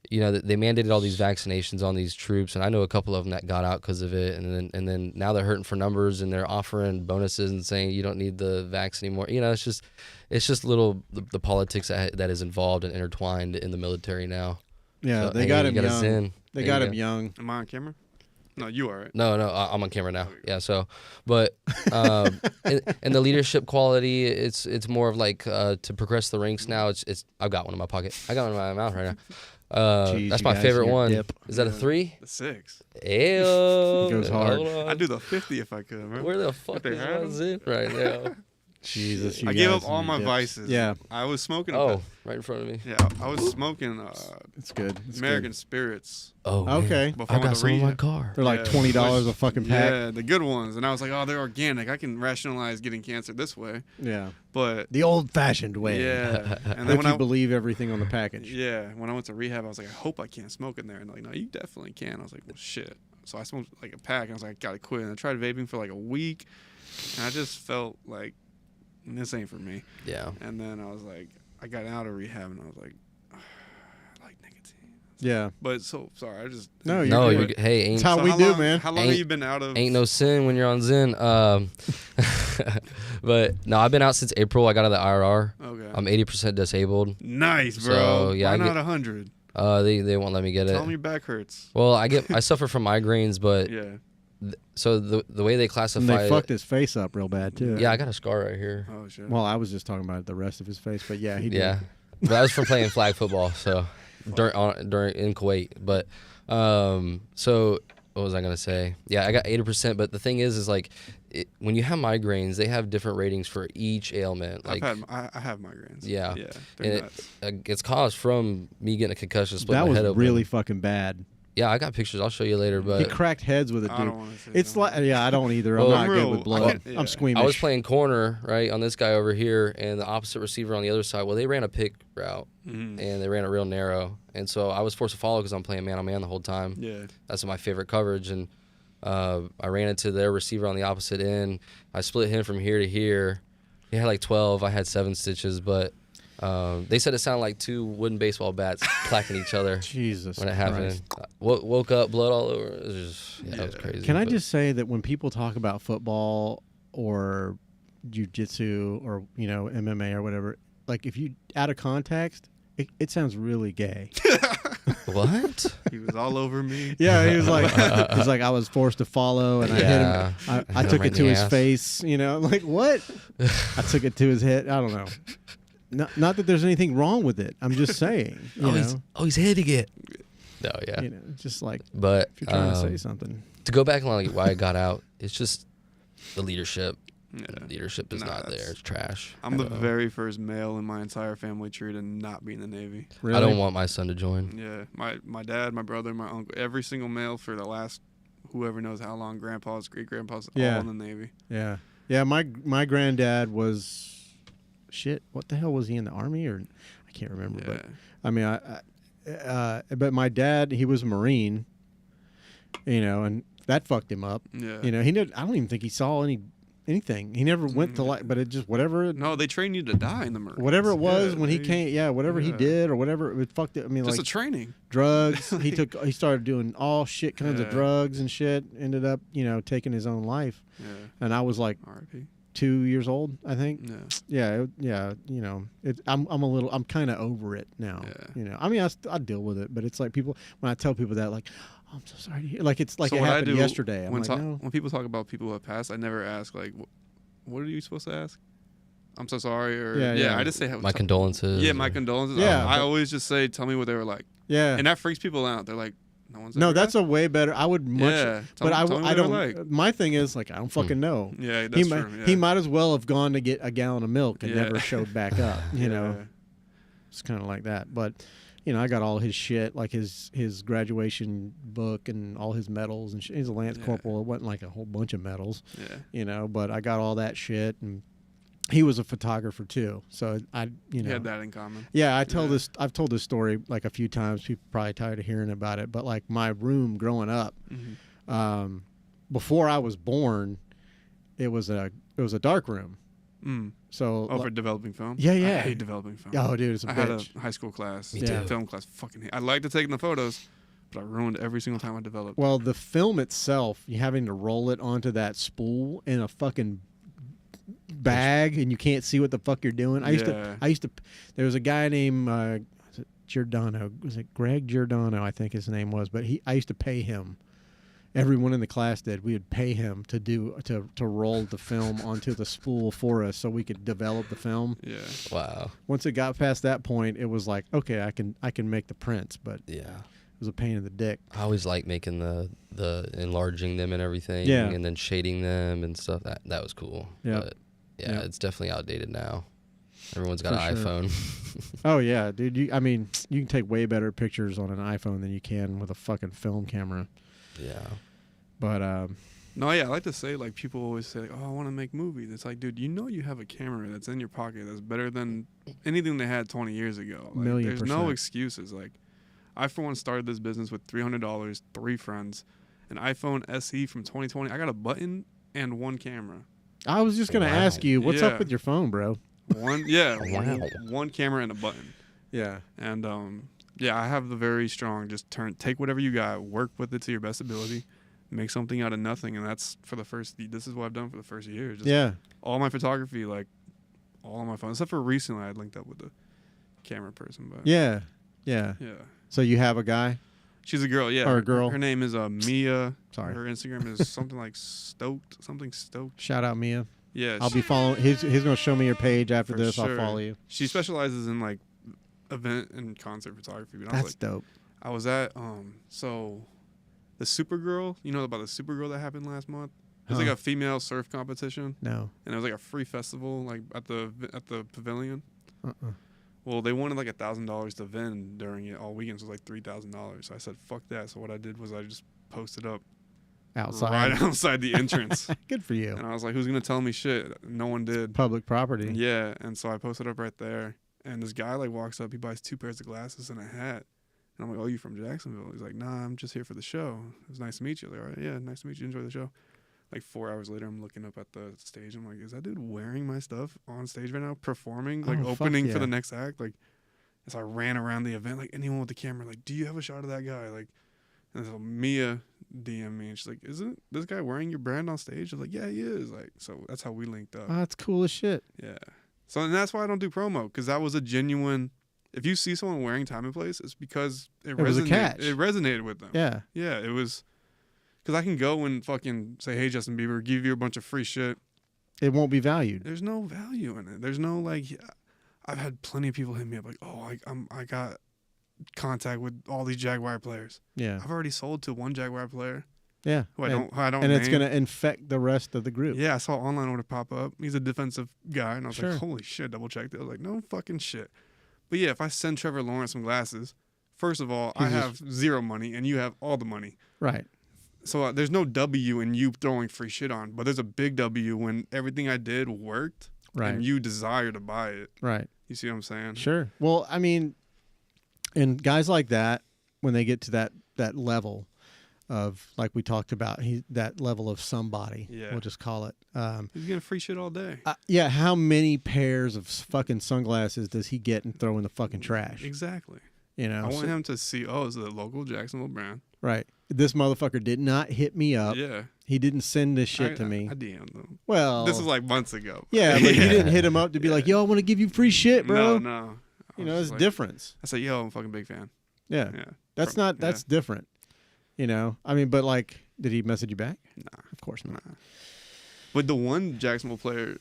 they mandated all these vaccinations on these troops, and I know a couple of them that got out because of it, and then now they're hurting for numbers, and they're offering bonuses and saying you don't need the vax anymore. It's just little the politics that is involved and intertwined in the military now. Yeah, So, they hey, got you him got a young. Zin. They There got you him go. young. Am I on camera? No, you are. Right? No, I'm on camera now. Yeah, so, but in the leadership quality, it's more of like to progress the ranks now. It's I've got one in my pocket. I got one in my mouth right now. Jeez, That's you my guys, favorite your one. dip. Is that a 3? The 6. Ayo. Goes hard. Hold on. I'd do the 50 if I could, man. Where the fuck they is had my 'em? zin right now? Jesus, you I gave guys up all and my your dips. vices. Yeah, I was smoking. Oh, right in front of me. Yeah, I was smoking it's good. It's American Spirits. Oh, man. Okay. Before I I went got to some in my rehab. car. Good. They're like Yeah, $20 a which- fucking pack. Yeah, the good ones. And I was like, oh, they're organic. I can rationalize getting cancer this way. Yeah, But the old-fashioned way. yeah, and If then when you I believe everything on the package. when I went to rehab, I was like, I hope I can't smoke in there. And they're like, no, you definitely can. I was like, well, shit. So I smoked like a pack, and I was like, I gotta quit. And I tried vaping for like a week, and I just felt like this ain't for me. Yeah. And then I was like, I got out of rehab, and I was like, I like nicotine. Yeah. But so sorry, I just No, you're No, good. you're good. Hey, ain't It's how we do, long, man. How long Ain't- have you been out of? ain't no sin when you're on Zin. But no, I've been out since April. I got out of the IRR. Okay. I'm 80% disabled. Nice, bro. So, yeah, Why I not get- 100? They won't let me get Tell it. me your back hurts. Well, I suffer from migraines, but Yeah. so the way they classify And they it, fucked his face up real bad too. yeah, I got a scar right here. Oh shit. Well, I was just talking about the rest of his face, but yeah, he did. Yeah, but that was from playing flag football. So during in Kuwait, but so what was I gonna say? Yeah, I got 80%. But the thing is like when you have migraines, they have different ratings for each ailment. Like I have migraines. Yeah. Yeah. and They're nuts. it's caused from me getting a concussion, split That my was head open. really fucking bad. Yeah, I got pictures. I'll show you later. He But cracked heads with it, I dude. don't want to say It's that. like, yeah, I don't either. Well, I'm I'm not real- good with I blood. can't- I'm yeah. squeamish. I was playing corner right on this guy over here, and the opposite receiver on the other side. Well, they ran a pick route, Mhm. and they ran it real narrow, and so I was forced to follow because I'm playing man on man the whole time. Yeah. That's my favorite coverage, and I ran into their receiver on the opposite end. I split him from here to here. He had like 12. I had 7 stitches, but they said it sounded like 2 wooden baseball bats clacking each other Jesus when it happened. Christ. Woke up, blood all over. It was just, that was Yeah. crazy. Can I but- just say that when people talk about football or jiu-jitsu or, MMA or whatever, like if you out of context, it sounds really gay. What? He was all over me. Yeah, he was like, I was forced to follow, and I hit Yeah. him. I Hit him took right it in to the his ass. face. I'm like, what? I took it to his head. I don't know. not that there's anything wrong with it. I'm just saying. He's hitting it. No, yeah. Just like But if you're trying to say something. To go back on why I got out, it's just the leadership. Yeah. The leadership is not there. It's trash. I'm the very first male in my entire family tree to not be in the Navy. Really? I don't want my son to join. Yeah, my dad, my brother, my uncle, every single male for the last whoever knows how long, grandpas, great grandpas, all in the Navy. Yeah. Yeah, my granddad was what the hell was he in the Army or I can't remember, but I mean but my dad, he was a Marine, and that fucked him up. Yeah. I don't even think he saw anything. He never went to but it just whatever. No, they train you to die in the Marines. Whatever it was when he came, whatever he did or whatever, it fucked it. I mean, just a training. Drugs. He started doing all shit kinds of drugs and shit. Ended up, taking his own life. Yeah. And I was like R.I.P. 2 years old, I think. Yeah. I'm kind of over it now. Yeah. I mean, I deal with it, but it's like when I tell people that, like, oh, I'm so sorry to hear. Like it's like so it what happened I do yesterday. I'm no. When people talk about people who have passed, I never ask like, what are you supposed to ask? I'm so sorry, or I just say my condolences. Yeah, my condolences. Yeah, I always just say, tell me what they were like. Yeah, and that freaks people out. They're like, no one's. No, that's a way better. I would much, but I don't. Like. My thing is like I don't fucking know. Yeah, that's true. He might as well have gone to get a gallon of milk and never showed back up. It's kind of like that. But I got all his shit, like his graduation book and all his medals, and he's a lance corporal. It wasn't like a whole bunch of medals. Yeah. But I got all that shit, and he was a photographer too. So He had that in common. Yeah, I've told this story like a few times. People are probably tired of hearing about it, but like my room growing up, before I was born, it was a dark room. So for developing film. Yeah. I hate developing film. Oh, dude, it's a bitch. I had a high school class, film class. Fucking, I liked to take the photos, but I ruined every single time I developed. Well, the film itself, you having to roll it onto that spool in a fucking bag, and you can't see what the fuck you're doing. I used to. There was a guy named Giordano. Was it Greg Giordano? I think his name was. But I used to pay him. Everyone in the class did. We would pay him to roll the film onto the spool for us, so we could develop the film. Yeah. Wow. Once it got past that point, it was like, okay, I can make the prints, but it was a pain in the dick. I always like making the enlarging them and everything, and then shading them and stuff. That was cool. Yeah. But it's definitely outdated now. Everyone's got an iPhone. Oh yeah, dude. You can take way better pictures on an iPhone than you can with a fucking film camera. Yeah. But no, yeah, I like to say, like, people always say, like, oh, I want to make movies. It's like, dude, you have a camera that's in your pocket that's better than anything they had 20 years ago. Like, there's no excuses. Like, I, for one, started this business with $300, 3 friends, an iPhone SE from 2020. I got a button and 1 camera. I was just going to ask you, what's up with your phone, bro? One camera and a button. Yeah. And, I have the very strong, just take whatever you got, work with it to your best ability, make something out of nothing. And that's this is what I've done for the first year. Just all my photography, like, all on my phone. Except for recently, I had linked up with the camera person. But Yeah. So you have a guy? She's a girl, yeah. Or a girl? Her name is Mia. Sorry. Her Instagram is something like Stoked. Shout out Mia. Yeah. I'll be following. He's going to show me your page after this. Sure. I'll follow you. She specializes in, like, event and concert photography. But That's dope. I was at so the Supergirl, you know about the Supergirl that happened last month? It was like a female surf competition. No. And it was like a free festival, like at the pavilion. Well, they wanted like $1,000 to vend during it all weekend, so it was like $3,000. So I said, fuck that. So what I did was I just posted up outside, right outside the entrance. Good for you. And I was like, who's gonna tell me shit? No one did. Public property. Yeah. And so I posted up right there. And this guy like walks up, he buys 2 pairs of glasses and a hat. And I'm like, oh, you from Jacksonville? He's like, nah, I'm just here for the show. It was nice to meet you. Like, all right, yeah, nice to meet you. Enjoy the show. Like 4 hours later, I'm looking up at the stage. I'm like, is that dude wearing my stuff on stage right now, performing, like opening for the next act? Like, and so I ran around the event, like anyone with the camera, like, do you have a shot of that guy? Like, and so Mia DM me and she's like, isn't this guy wearing your brand on stage? I was like, yeah, he is. Like, so that's how we linked up. Oh, that's cool as shit. Yeah. So and that's why I don't do promo, because that was a genuine. If you see someone wearing Time and Place, it's because it was a catch. It resonated with them. Yeah. Yeah, it was. Because I can go and fucking say, hey, Justin Bieber, give you a bunch of free shit. It won't be valued. There's no value in it. There's no, like, I've had plenty of people hit me up like, oh, I got contact with all these Jaguar players. Yeah. I've already sold to one Jaguar player Yeah. who I don't and it's name. going to infect the rest of the group. Yeah, I saw an online order pop up. He's a defensive guy, and I was Sure. like, holy shit, double checked it. I was like, no fucking shit. But yeah, if I send Trevor Lawrence some glasses, first of all, I have zero money, and you have all the money. Right. So there's no W in you throwing free shit on, but there's a big W when everything I did worked, Right. and you desire to buy it. Right. You see what I'm saying? Sure. Well, I mean, and guys like that, when they get to that level of, like we talked about, that level of somebody, Yeah. we'll just call it. He's getting free shit all day. Yeah, how many pairs of fucking sunglasses does he get and throw in the fucking trash? Exactly. You know, I want him to see, oh, it's the local Jacksonville brand. right. This motherfucker did not hit me up. Yeah. He didn't send this shit to I me. DM'd him. Well, This was like months ago. yeah, but you didn't hit him up to be like, yo, I want to give you free shit, bro. No. You know, there's a difference. I said, yo, I'm a fucking big fan. Yeah. Yeah. That's different. You know, I mean, but like, did he message you back? Nah. Of course not. Nah. But the one Jacksonville player,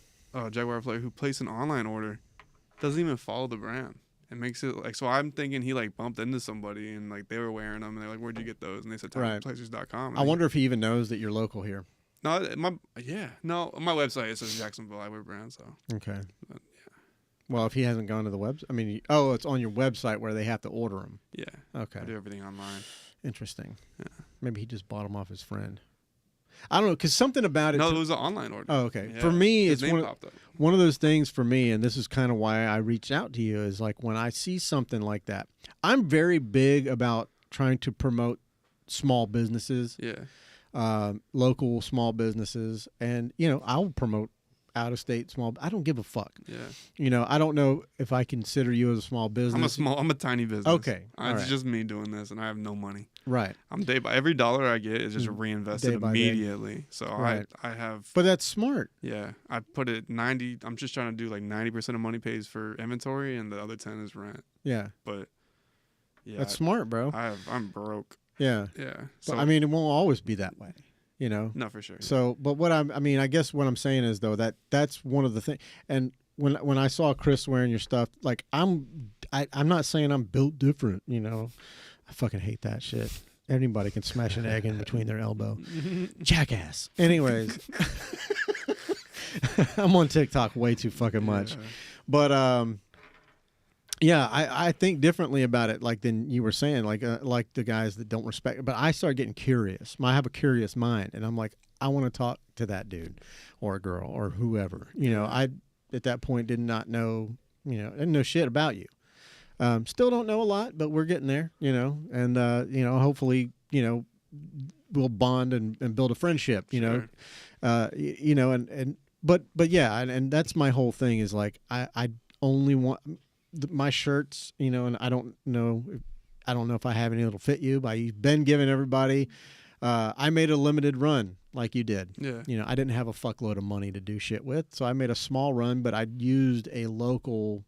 Jaguar player who placed an online order doesn't even follow the brand. It makes it like, so I'm thinking he like bumped into somebody and like they were wearing them and they're like, where'd you get those? And they said, Right. TimePlacers.com. I wonder if he even knows that you're local here. No, on my website it says Jacksonville eyewear brand. So Okay. But, Well, if he hasn't gone to the website, I mean, it's on your website where they have to order them. yeah, Okay. I do everything online. Interesting. Yeah. Maybe he just bought them off his friend. I don't know, because something about it. No, it was an online order. Oh, okay. Yeah. For me, His it's name one of, popped up. one of those things for me, and this is kind of why I reached out to you, is like when I see something like that, I'm very big about trying to promote small businesses, Yeah, local small businesses, and, you know, I'll promote out-of-state small. I don't give a fuck. yeah. You know, I don't know if I consider you as a small business. I'm a tiny business. Okay, It's all right. just me doing this, and I have no money. Right. I'm every dollar I get is just reinvested Day by day. immediately. So Right. I have. But that's smart. Yeah, I put it 90. I'm just trying to do like 90% of money pays for inventory, and the other 10 is rent. Yeah. But yeah, That's smart, bro. I'm broke. Yeah. Yeah. But I mean, it won't always be that way, you know? no, for sure. So, but I guess what I'm saying is, though, that's one of the things. And when I saw Chris wearing your stuff, like, I'm not saying I'm built different, you know? I fucking hate that shit. Anybody can smash an egg in between their elbow. Jackass. Anyways. I'm on TikTok way too fucking much. Yeah. But, yeah, I think differently about it, like than you were saying, like the guys that don't respect it. But I started getting curious. I have a curious mind, and I'm like, I want to talk to that dude or a girl or whoever. You know, I at that point did not know, didn't know shit about you. Still don't know a lot, but we're getting there, you know, and hopefully, we'll bond and build a friendship, Sure. But yeah, and that's my whole thing is like I only want my shirts, and I don't know if I have any that'll fit you, but you've been giving everybody. I made a limited run like you did. Yeah. I didn't have a fuckload of money to do shit with, so I made a small run, but I used a local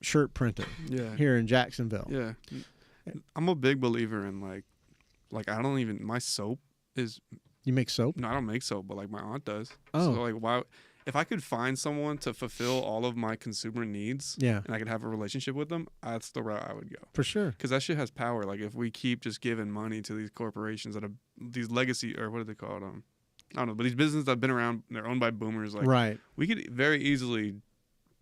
shirt printer Yeah. here in Jacksonville. Yeah. I'm a big believer in like I don't even my soap is You make soap? no, I don't make soap, but like my aunt does. Oh. So like why if I could find someone to fulfill all of my consumer needs Yeah, and I could have a relationship with them, that's the route I would go. for sure. Because that shit has power. Like if we keep just giving money to these corporations that have these legacy or what are they called? I don't know, but these businesses that have been around, they're owned by boomers. Like Right. we could very easily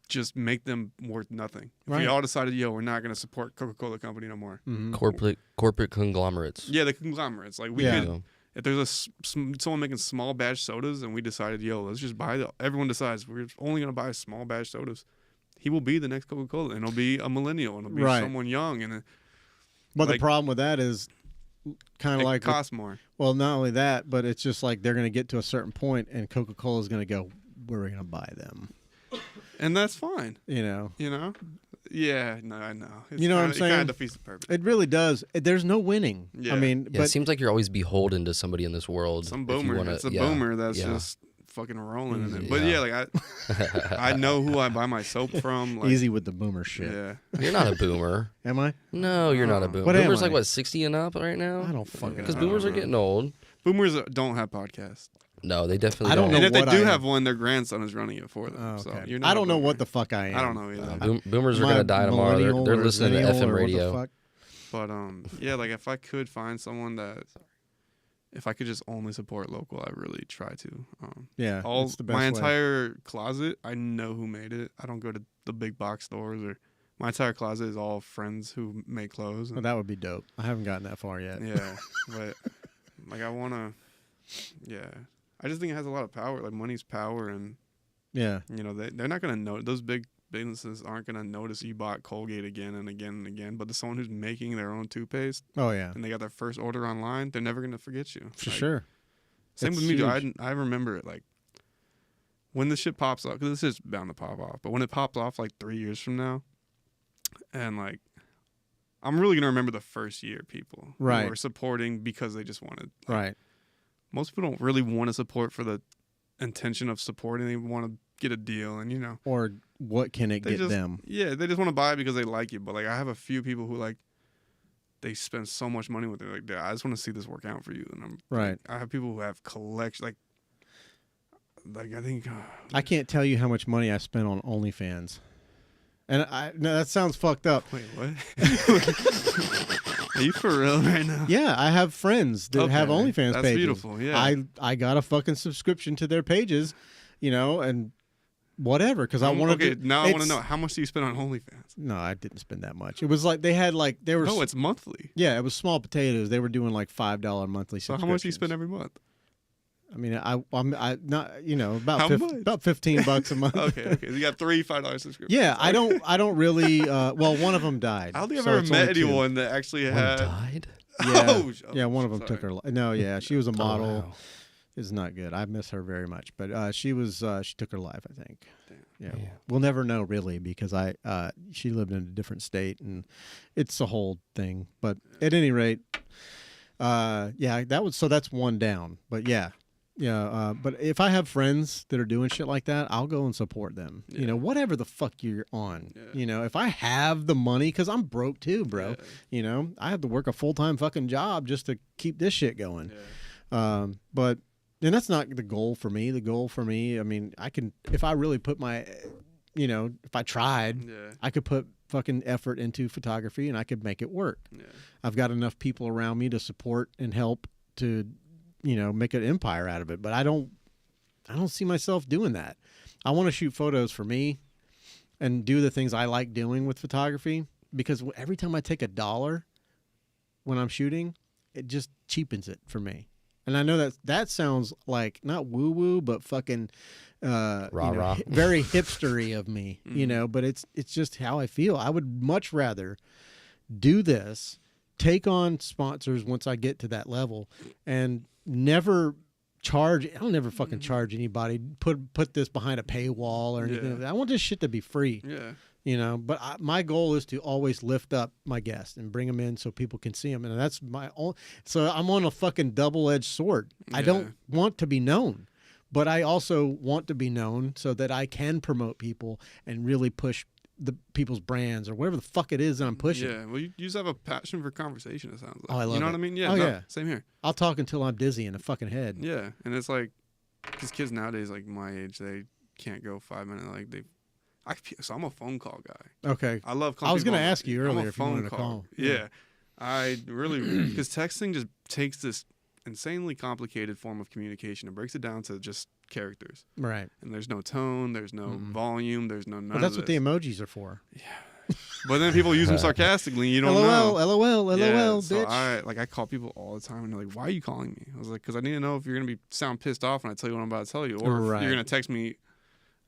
just make them worth nothing. If Right. we all decided, we're not going to support Coca-Cola company no more. Mhm. Corporate conglomerates. Yeah, the conglomerates. Like we Yeah. could, if there's someone making small batch sodas and we decided, let's just buy everyone decides we're only going to buy small batch sodas. He will be the next Coca-Cola and it'll be a millennial and it'll be Right. someone young and But the like- problem with that is kind it of like costs more. well, not only that, but it's just like they're going to get to a certain point, and Coca-Cola is going to go, "We're going to buy them." And that's fine. You know, Yeah, no, I know. You know what I'm It kind saying? of defeats the purpose. it really does. There's no winning. Yeah. I mean, Yeah, but it seems like you're always beholden to somebody in this world. Some if you boomer. wanna- It's a yeah, boomer that's yeah. just fucking rolling in it. But Yeah. yeah, like I know who I buy my soap from. Like, easy with the boomer shit. Yeah. You're not a boomer. Am I? No, you're not a boomer. What am Boomers I? like what, 60 and up right now? I don't fucking Because know. boomers are getting old. Boomers don't have podcasts. No, they definitely I don't know And if they what do I have am. one, their grandson is running it for them. Oh, So okay. you're not I don't know boomer. what the fuck I am. I don't know either. Boomers are Am I gonna die tomorrow. millennial They're or listening to zennial FM or what the radio. fuck? But yeah, like if I could find someone that, if I could just only support local, I really try to. Yeah, All it's the best my way. entire closet, I know who made it. I don't go to the big box stores, or my entire closet is all friends who make clothes. Well, that would be dope. I haven't gotten that far yet. Yeah, but like I wanna, yeah, I just think it has a lot of power. Like money's power, and Yeah. you know they're not gonna know, those big businesses aren't gonna notice you bought Colgate again and again and again. But the someone who's making their own toothpaste Oh yeah. and they got their first order online, they're never gonna forget you. For Like, sure. Same It's with me. huge. I remember it like when the shit pops off, because this is bound to pop off. But when it pops off like 3 years from now, and like I'm really gonna remember the first year people Right. who were supporting because they just wanted. Like, Right. most people don't really want to support for the intention of supporting. They want to get a deal, and you know, Or what can it they get just them? yeah, they just want to buy it because they like you. But like I have a few people who like they spend so much money with it. Like, "Dude, I just want to see this work out for you." And I'm Right. I have people who have collection like I think I can't tell you how much money I spent on OnlyFans. And no, that sounds fucked up. wait, what? Are you for real right now? Yeah, I have friends that have Okay, OnlyFans that's pages. beautiful, yeah. I got a fucking subscription to their pages, you know, and whatever because I wanted Okay, to. now I want to it's- know, how much do you spend on OnlyFans? No, I didn't spend that much. It was like they had like they were. No, it's monthly. Yeah, it was small potatoes. They were doing like $5 monthly So subscriptions. how much do you spend every month? I mean, I'm not, you know, about How much? about $15 a month. Okay. You got 3 $5 subscriptions. Yeah, I don't really. Well, one of them died. I don't think I've so ever it's met only two. anyone that actually One had. died. Yeah, Oh, yeah, one of them sorry. took her life. No, yeah, she was a model. Oh, wow. It's not good. I miss her very much, but she took her life, I think. Damn. Yeah, Yeah. we'll never know really because she lived in a different state and it's a whole thing. But at any rate, yeah, that's one down. But yeah. Yeah, but if I have friends that are doing shit like that, I'll go and support them. You Yeah. know, whatever the fuck you're on. Yeah. You know, if I have the money, because I'm broke too, bro. Yeah. You know, I have to work a full-time fucking job just to keep this shit going. Yeah. But and that's not the goal for me. The goal for me, I mean, I can, if I really put my, you know, if I tried, Yeah. I could put fucking effort into photography and I could make it work. Yeah. I've got enough people around me to support and help to, you know, make an empire out of it. But I don't see myself doing that. I want to shoot photos for me and do the things I like doing with photography because every time I take $1 when I'm shooting, it just cheapens it for me. And I know that sounds like not woo woo, but fucking Rah-rah. very hipstery of me, you Mhm. know. But it's just how I feel. I would much rather do this, take on sponsors once I get to that level, and never charge. I'll never fucking charge anybody. Put this behind a paywall or anything. Yeah. Like that. I want this shit to be free. Yeah. You know, but my goal is to always lift up my guests and bring them in so people can see them, and that's my own. So I'm on a fucking double-edged sword. I Yeah. don't want to be known, but I also want to be known so that I can promote people and really push the people's brands or whatever the fuck it is that I'm pushing. Yeah. Well, you just have a passion for conversation. It sounds like. Oh, I love You know it. what I mean? Yeah. Oh, no, yeah. Same here. I'll talk until I'm dizzy in the fucking head. Yeah. And it's like, because kids nowadays, like my age, they can't go 5 minutes. Like so I'm a phone call guy. Okay. I love calling I was people going to on- ask you I'm a earlier if you phone wanted to call. Yeah. I really, because texting just takes this insanely complicated form of communication and breaks it down to just characters. Right. And there's no tone, there's no Mm-mm. volume, there's no none But that's of what this. the emojis are for. But then people use them sarcastically. You don't LOL, know. LOL, Yeah, LOL, so bitch. I call people all the time and they're like, "Why are you calling me?" I was like, "Because I need to know if you're gonna sound pissed off when I tell you what I'm about to tell you, or Right. if you're gonna text me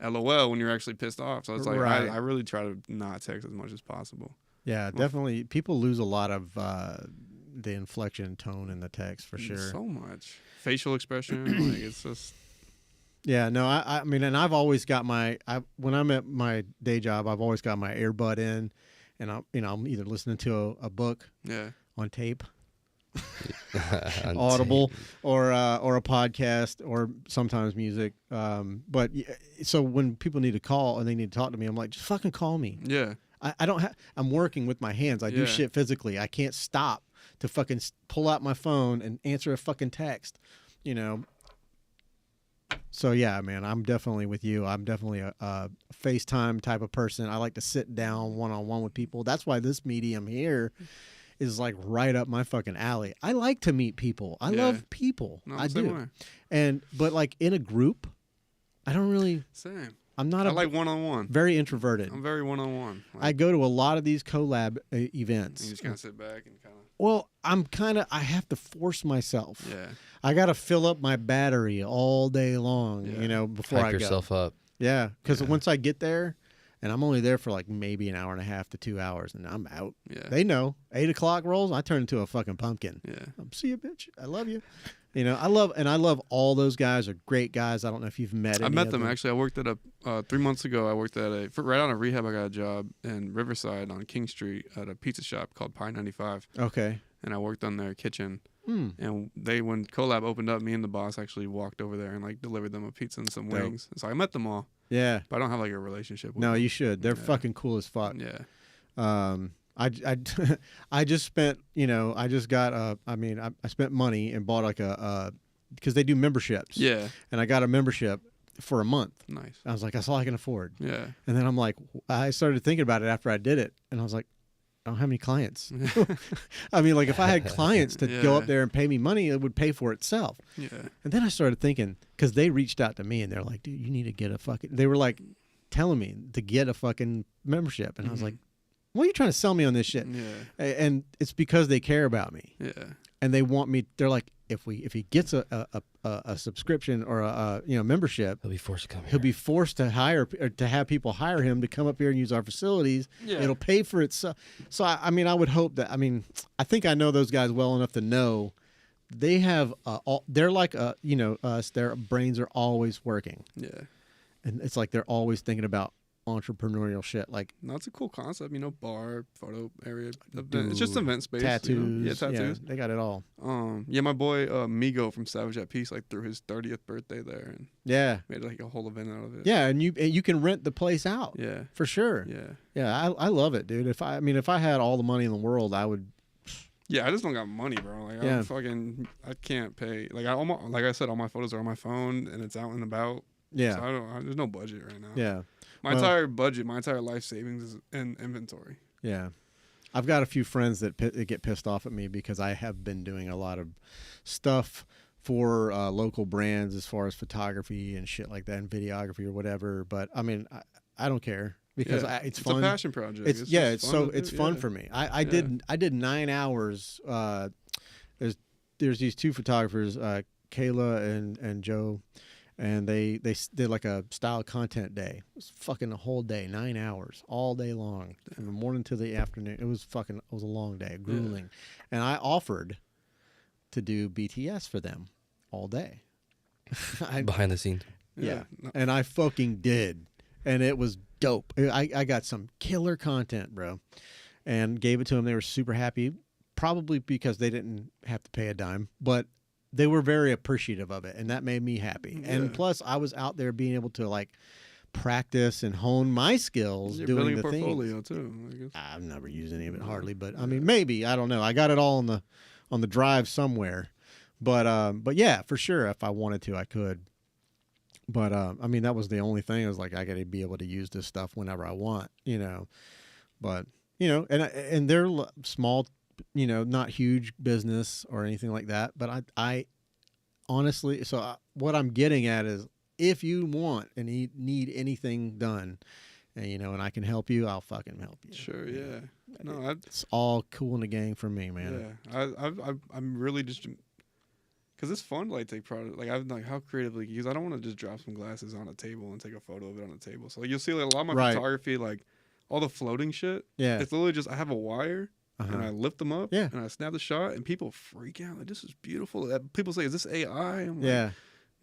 LOL when you're actually pissed off." So it's like Right. I really try to not text as much as possible. Yeah, definitely. People lose a lot of the inflection and tone in the text for sure. So much facial expression, like it's just Yeah, no, I mean, and I've always got when I'm at my day job, I've always got my earbud in, and I'm either listening to a book yeah. on tape, On Audible, tape. or a podcast, or sometimes music. But so when people need to call and they need to talk to me, I'm like, just fucking call me. Yeah. I don't have. I'm working with my hands. I do Yeah. shit physically. I can't stop to fucking pull out my phone and answer a fucking text. You know. So yeah, man, I'm definitely with you. I'm definitely a FaceTime type of person. I like to sit down one on one with people. That's why this medium here is like right up my fucking alley. I like to meet people. I Yeah. love people. No, I I'm the same do. way. But like in a group, I don't really. Same. I'm not I a like one-on-one. very introverted. I'm very one-on-one. I go to a lot of these collab You events. just kind of sit back and kind of. Well, I have to force myself. Yeah. I got to fill up my battery all day long, Yeah. before Hype I go. yourself up. Yeah, because Yeah. once I get there, and I'm only there for like maybe an hour and a half to 2 hours, and I'm out. Yeah. They know 8 o'clock rolls, I turn into a fucking pumpkin. Yeah. See you, bitch. I love you. I love all those guys. Are great guys. I don't know if you've met. I any met of them actually. I worked at 3 months ago. I worked at right out of rehab. I got a job in Riverside on King Street at a pizza shop called Pie 95, Okay. and I worked on their kitchen. Hmm. And when Collab opened up, me and the boss actually walked over there and like delivered them a pizza and some Dope. wings. So I met them all, Yeah. but I don't have like a relationship with No, them. you should. They're Yeah. fucking cool as fuck. Yeah. I just spent, I just got I spent money and bought like because they do memberships. Yeah. And I got a membership for a month. Nice. I was like, that's all I can afford. Yeah. And then I'm like, I started thinking about it after I did it, and I was like, I don't have any clients. I mean, like if I had clients to go Yeah. up there and pay me money, it would pay for itself. Yeah. And then I started thinking, because they reached out to me and they're like, dude, you need to get a fucking. They were like telling me to get a fucking membership, and I was like, what are you trying to sell me on this shit? Yeah. And it's because they care about me Yeah. and they want me. They're like, if he gets a subscription or a membership, He'll be forced to come here. he'll be forced to have people hire him to come up here and use our facilities. Yeah. It'll pay for itself. So I mean, I would hope that. I mean, I think I know those guys well enough to know they have. They're like us. Their brains are always working, Yeah. and it's like they're always thinking about entrepreneurial shit, like No, it's a cool concept, bar, photo area. Dude, It's just event space. tattoos. Yeah, tattoos. they got it all. Yeah, my boy Migo from Savage at Peace like threw his 30th birthday there and Yeah, made like a whole event out of it. yeah, and you can rent the place out. Yeah. For sure. Yeah. Yeah, I love it, dude. If I had all the money in the world, I would. Yeah, I just don't got money, bro. Like Yeah. I can't pay. Like like I said, all my photos are on my phone and it's out and about. Yeah, So there's no budget right now. yeah, My entire budget, my entire life savings is in inventory. yeah. I've got a few friends that get pissed off at me because I have been doing a lot of stuff for local brands as far as photography and shit like that and videography or whatever. But I mean, I don't care because Yeah. it's It's fun. a passion project. It's just fun to do. it's fun Yeah. for me. I Yeah. did 9 hours. There's these two photographers, Kayla and Joe, and they did like a style content day. It was fucking a whole day, 9 hours, all day long, from the morning to the afternoon. It was a long day, grueling, and I offered to do BTS for them all day. Behind the scenes. Yeah. No, And I fucking did. And it was dope. I got some killer content, bro. And gave it to them. They were super happy, probably because they didn't have to pay a dime, but they were very appreciative of it. And that made me happy. And Yeah. plus, I was out there being able to like practice and hone my skills You're doing building the a portfolio things. too. I guess. I've never used any of it hardly, but I mean, maybe. I don't know. I got it all on the drive somewhere. But yeah, for sure. If I wanted to, I could. But I mean, that was the only thing. I was like, I got to be able to use this stuff whenever I want, But and they're small, not huge business or anything like that. But I honestly, what I'm getting at is, if you want and need anything done, and I can help you, I'll fucking help you. Sure. Yeah. No, It's all cool in the gang for me, man. Yeah. I'm really just. Because it's fun to like take product, like I'm like how creatively, because I don't want to just drop some glasses on a table and take a photo of it on the table. So like, you'll see like a lot of my Right. photography, like all the floating shit. Yeah. It's literally just I have a wire and I Uh-huh. lift them up. Yeah. And I snap the shot and people freak out like this is beautiful. People say, is this AI? I'm like, Yeah.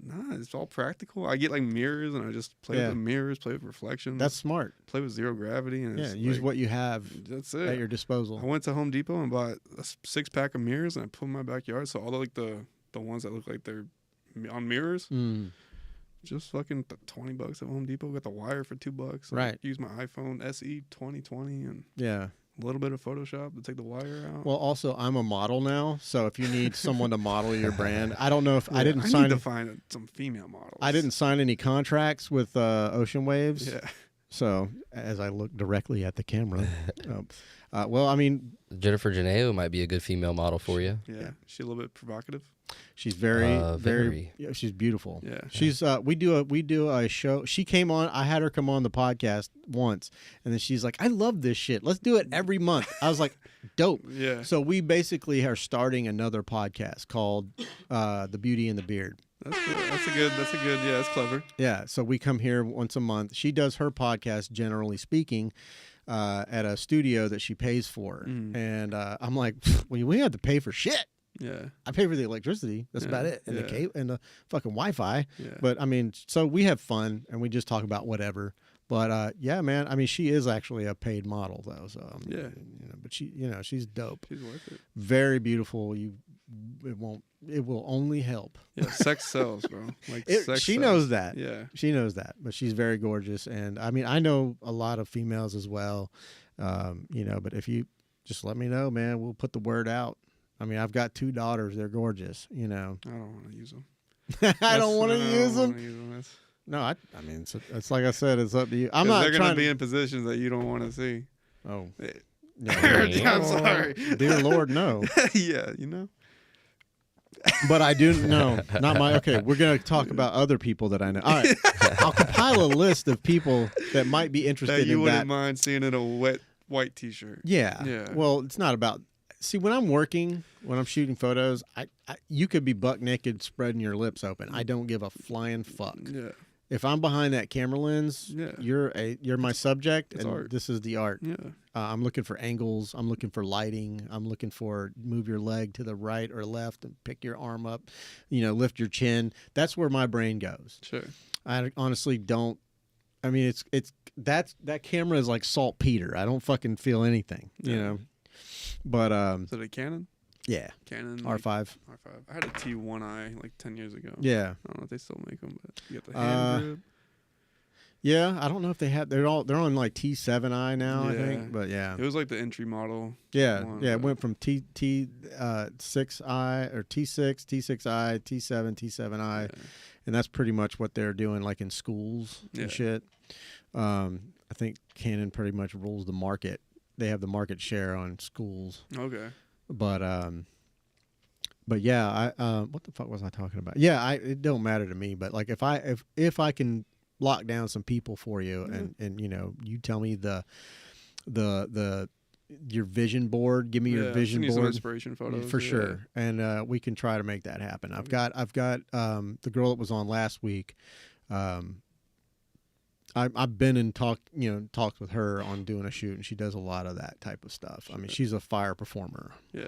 nah, it's all practical. I get like mirrors and I just play Yeah. with the mirrors, play with reflections. That's smart. play with zero gravity and Yeah. it's Use like, what you have that's at it. your disposal. I went to Home Depot and bought a 6-pack of mirrors and I put them in my backyard. So all the like the ones that look like they're on mirrors, just fucking $20 at Home Depot. Got the wire for $2. Right. Use my iPhone SE 2020 and Yeah. a little bit of Photoshop to take the wire out. Well, also I'm a model now, so if you need someone to model your brand, I don't know if Yeah, I didn't I sign. need to find some female models. I didn't sign any contracts with Ocean Waves. Yeah. So as I look directly at the camera, well, I mean, Jennifer Janeo might be a good female model for you. Yeah. She a little bit provocative. she's very, Very. yeah, she's beautiful. Yeah. She's we do a show. She came on. I had her come on the podcast once, and then she's like, "I love this shit. Let's do it every month." I was like, "Dope." Yeah. So we basically are starting another podcast called "The Beauty and the Beard." That's good. That's a good. Yeah, that's clever. Yeah, so we come here once a month. She does her podcast, generally speaking, at a studio that she pays for, and I'm like, well, we have to pay for shit. Yeah. I pay for the electricity. That's Yeah, about it, and the yeah. cable and the fucking Wi-Fi. Yeah. But I mean, so we have fun and we just talk about whatever. But yeah, man. I mean, she is actually a paid model though. So Yeah. you know, but she's dope. She's worth it. Very beautiful. It will only help. Yeah. Sex sells, bro. Like sex She sells. knows that. Yeah. She knows that, but she's very gorgeous. And I mean, I know a lot of females as well, but if you just let me know, man, we'll put the word out. I mean, I've got 2 daughters. They're gorgeous, I don't want to use them. I don't want to use them. That's, No, I mean, it's like I said, it's up to you. I'm 'cause not they're trying gonna be in positions that you don't want to see. Oh. I'm sorry. Dear Lord, no. Yeah, you know. But I do know, not my. Okay, we're gonna talk about other people that I know. All right, I'll compile a list of people that might be interested That you in wouldn't that. mind seeing in a wet white T-shirt. Yeah. Yeah. Well, it's not about. See, when I'm working, when I'm shooting photos, you could be buck naked, spreading your lips open. I don't give a flying fuck. Yeah. If I'm behind that camera lens, Yeah. you're my subject, It's and art. this is the art. Yeah. I'm looking for angles. I'm looking for lighting. I'm looking for move your leg to the right or left and pick your arm up, lift your chin. That's where my brain goes. Sure. I honestly don't. I mean, that camera is like saltpeter. I don't fucking feel anything, Yeah. But Is it a Canon? yeah, Canon R5. R5. I had a T1i like 10 years ago. Yeah, I don't know if they still make them, but you got the hand grip. yeah. I don't know if they have. They're on like T7i now, I Yeah. think. But yeah, It was like the entry model. yeah, one, yeah. It but- went from T6i or T6, T6i, T7, T7i. Yeah. And that's pretty much what they're doing, like in schools Yeah. and shit. I think Canon pretty much rules the market. They have the market share on schools, Okay. but yeah, what the fuck was I talking about? Yeah, it don't matter to me, but like if I can lock down some people for you, and you tell me your vision board, give me your vision need some board. inspiration photos For yeah. sure, and we can try to make that happen. I've got the girl that was on last week. I've been in talks with her on doing a shoot, and she does a lot of that type of stuff. I mean, she's a fire performer, Yeah.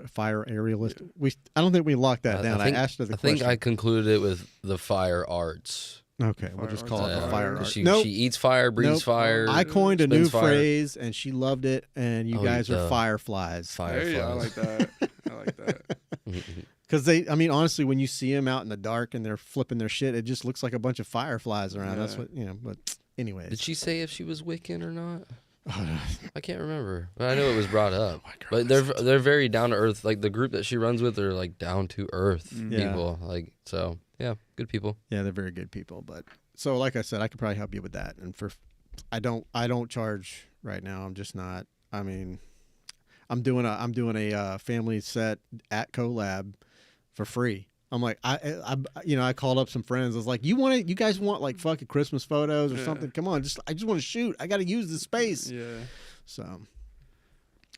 fire aerialist. Yeah. I don't think we locked that down. I asked her the question. I think I concluded it with the fire arts. Okay, we'll just call it the fire arts. She eats fire, breathes fire. I coined a new spins fire. phrase, and she loved it. And you guys are fireflies. Fireflies. Yeah, I like that. I like that. Because honestly, when you see them out in the dark and they're flipping their shit, it just looks like a bunch of fireflies around. Yeah. That's what, but anyways. Did she say if she was Wiccan or not? I can't remember, but I know it was brought up. But they're very down to earth. Like the group that she runs with, are like down to earth people. Like so, yeah, good people. Yeah, they're very good people. But so, like I said, I could probably help you with that. And I don't charge right now. I'm just not. I mean, I'm doing a family set at CoLab for free. I'm like, I called up some friends. I was like, you guys want like fucking Christmas photos or something? Come on, I just want to shoot. I got to use the space. Yeah. So,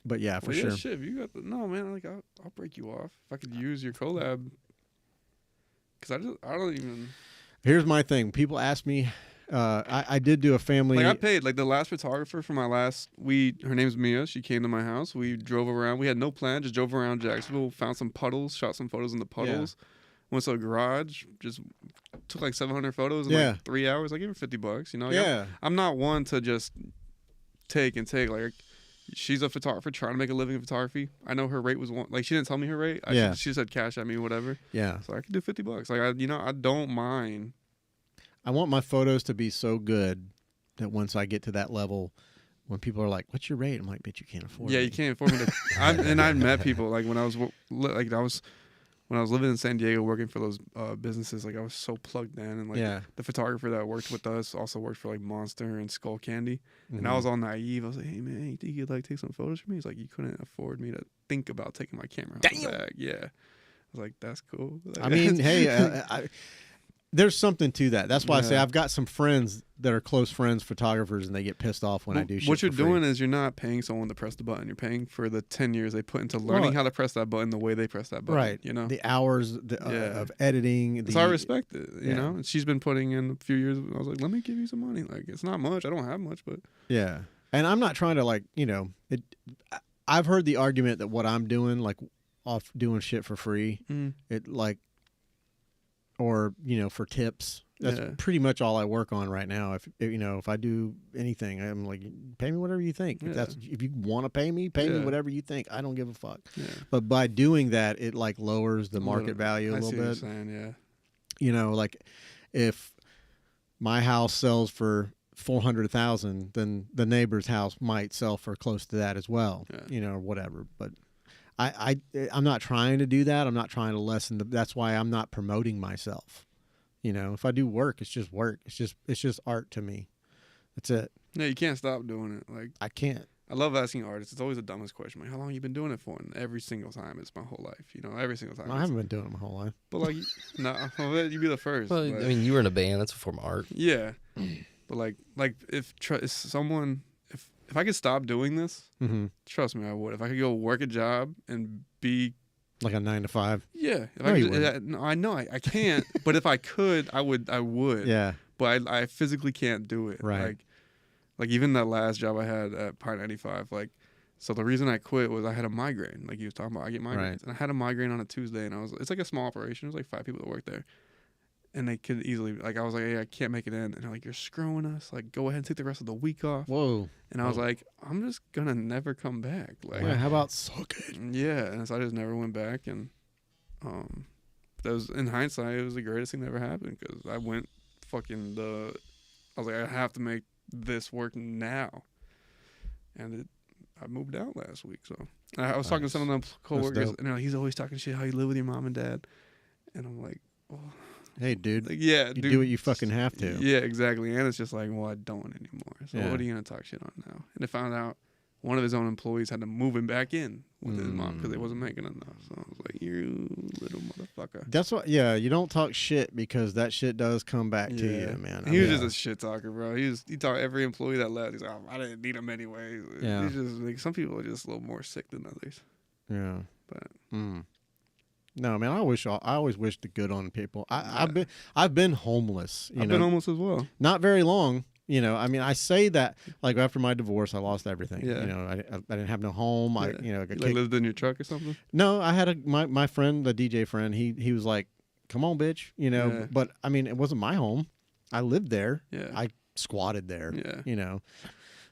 but yeah, for yeah, sure. Shit, if you got no man. Like I'll break you off if I could use your collab. Because I don't even. Here's my thing. People ask me. I did do a family. Like I paid like the last photographer for my last. Her name's Mia. She came to my house. We drove around. We had no plan. Just drove around Jacksonville. Found some puddles. Shot some photos in the puddles. Yeah. Went to a garage. Just took like 700 photos in like 3 hours. I gave her $50. You know. Like I'm not one to just take. Like she's a photographer trying to make a living in photography. I know her rate was like she didn't tell me her rate. She said cash at me, whatever. Yeah. So I could do $50. Like I don't mind. I want my photos to be so good that once I get to that level when people are like, "What's your rate?" I'm like, "Bitch, you can't afford." Yeah, me. you can't afford me to. I met people like when I was living in San Diego working for those businesses. Like I was so plugged in, and like Yeah. the photographer that worked with us also worked for like Monster and Skull Candy. And I Mhm. was all naive. I was like, "Hey man, you think you'd like take some photos for me?" He's like, "You couldn't afford me to think about taking my camera out the bag." Yeah, I was like, "That's cool." Like, I mean, hey, there's something to that. That's why I say Yeah. I've got some friends that are close friends, photographers, and they get pissed off when I do shit. What you're for free. doing is you're not paying someone to press the button. You're paying for the 10 years they put into learning how to press that button the way they press that button. Right. You know, the hours of editing. so I respect it. You Yeah. know, and she's been putting in a few years. I was like, let me give you some money. Like it's not much. I don't have much, but Yeah, and I'm not trying to like it. I've heard the argument that what I'm doing, like off doing shit for free, it like, or for tips. That's pretty much all I work on right now. If I do anything, I'm like, pay me whatever you think. If you want to pay me me whatever you think. I don't give a fuck. Yeah. But by doing that, it like lowers the market value a little I see bit. what you're saying, yeah. Like if my house sells for $400,000, then the neighbor's house might sell for close to that as well. Yeah. Or whatever. But I'm not trying to do that. I'm not trying to lessen that's why I'm not promoting myself. If I do work, it's just work. It's just art to me. That's it. Yeah, you can't stop doing it. Like I can't. I love asking artists. It's always the dumbest question. Like, how long have you been doing it for? And every single time, it's my whole life. Every single time. I haven't been doing it my whole life. But like, no, you'd be the first. Well, like, I mean, you were in a band. That's a form of art. Yeah, but like if I could stop doing this, trust me, I would. If I could go work a job and be like a 9 to 5. Yeah, if No, I you could, wouldn't. no, I know I can't. But if I could, I would. Yeah. But I physically can't do it. Right. Like even that last job I had at Pi 95. Like, so the reason I quit was I had a migraine. Like you was talking about, I get migraines, Right. and I had a migraine on a Tuesday, and it's like a small operation. There's like 5 people that work there. And they could easily, like, I was like, hey, I can't make it in. And they're like, you're screwing us. Like, go ahead and take the rest of the week off. Whoa. And I was like, I'm just going to never come back. Like, How about suck it? yeah. And so I just never went back. And that was, in hindsight, it was the greatest thing that ever happened because I went I was like, I have to make this work now. And I moved out last week. So I was talking to some of them coworkers, and they're like, he's always talking shit how you live with your mom and dad. And I'm like, oh. Hey, dude. Like, yeah, you dude, do what you fucking have to. Yeah, exactly. And it's just like, well, I don't anymore. So Yeah. what are you gonna talk shit on now? And they found out one of his own employees had to move him back in with his mom because they wasn't making enough. So I was like, you little motherfucker. That's what. Yeah, you don't talk shit because that shit does come back to you, man. He was just a shit talker, bro. He talked every employee that left. He's like, oh, I didn't need him anyway. Yeah. He's just like, some people are just a little more sick than others. Yeah. But no, man. I always wish the good on people. I've been homeless. I've been homeless as well. Not very long. I mean, I say that like after my divorce, I lost everything. Yeah. I didn't have no home. Yeah. I got You lived in your truck or something? No, I had my friend, the DJ friend. He was like, "Come on, bitch," Yeah. But I mean, it wasn't my home. I lived there. Yeah. I squatted there. Yeah.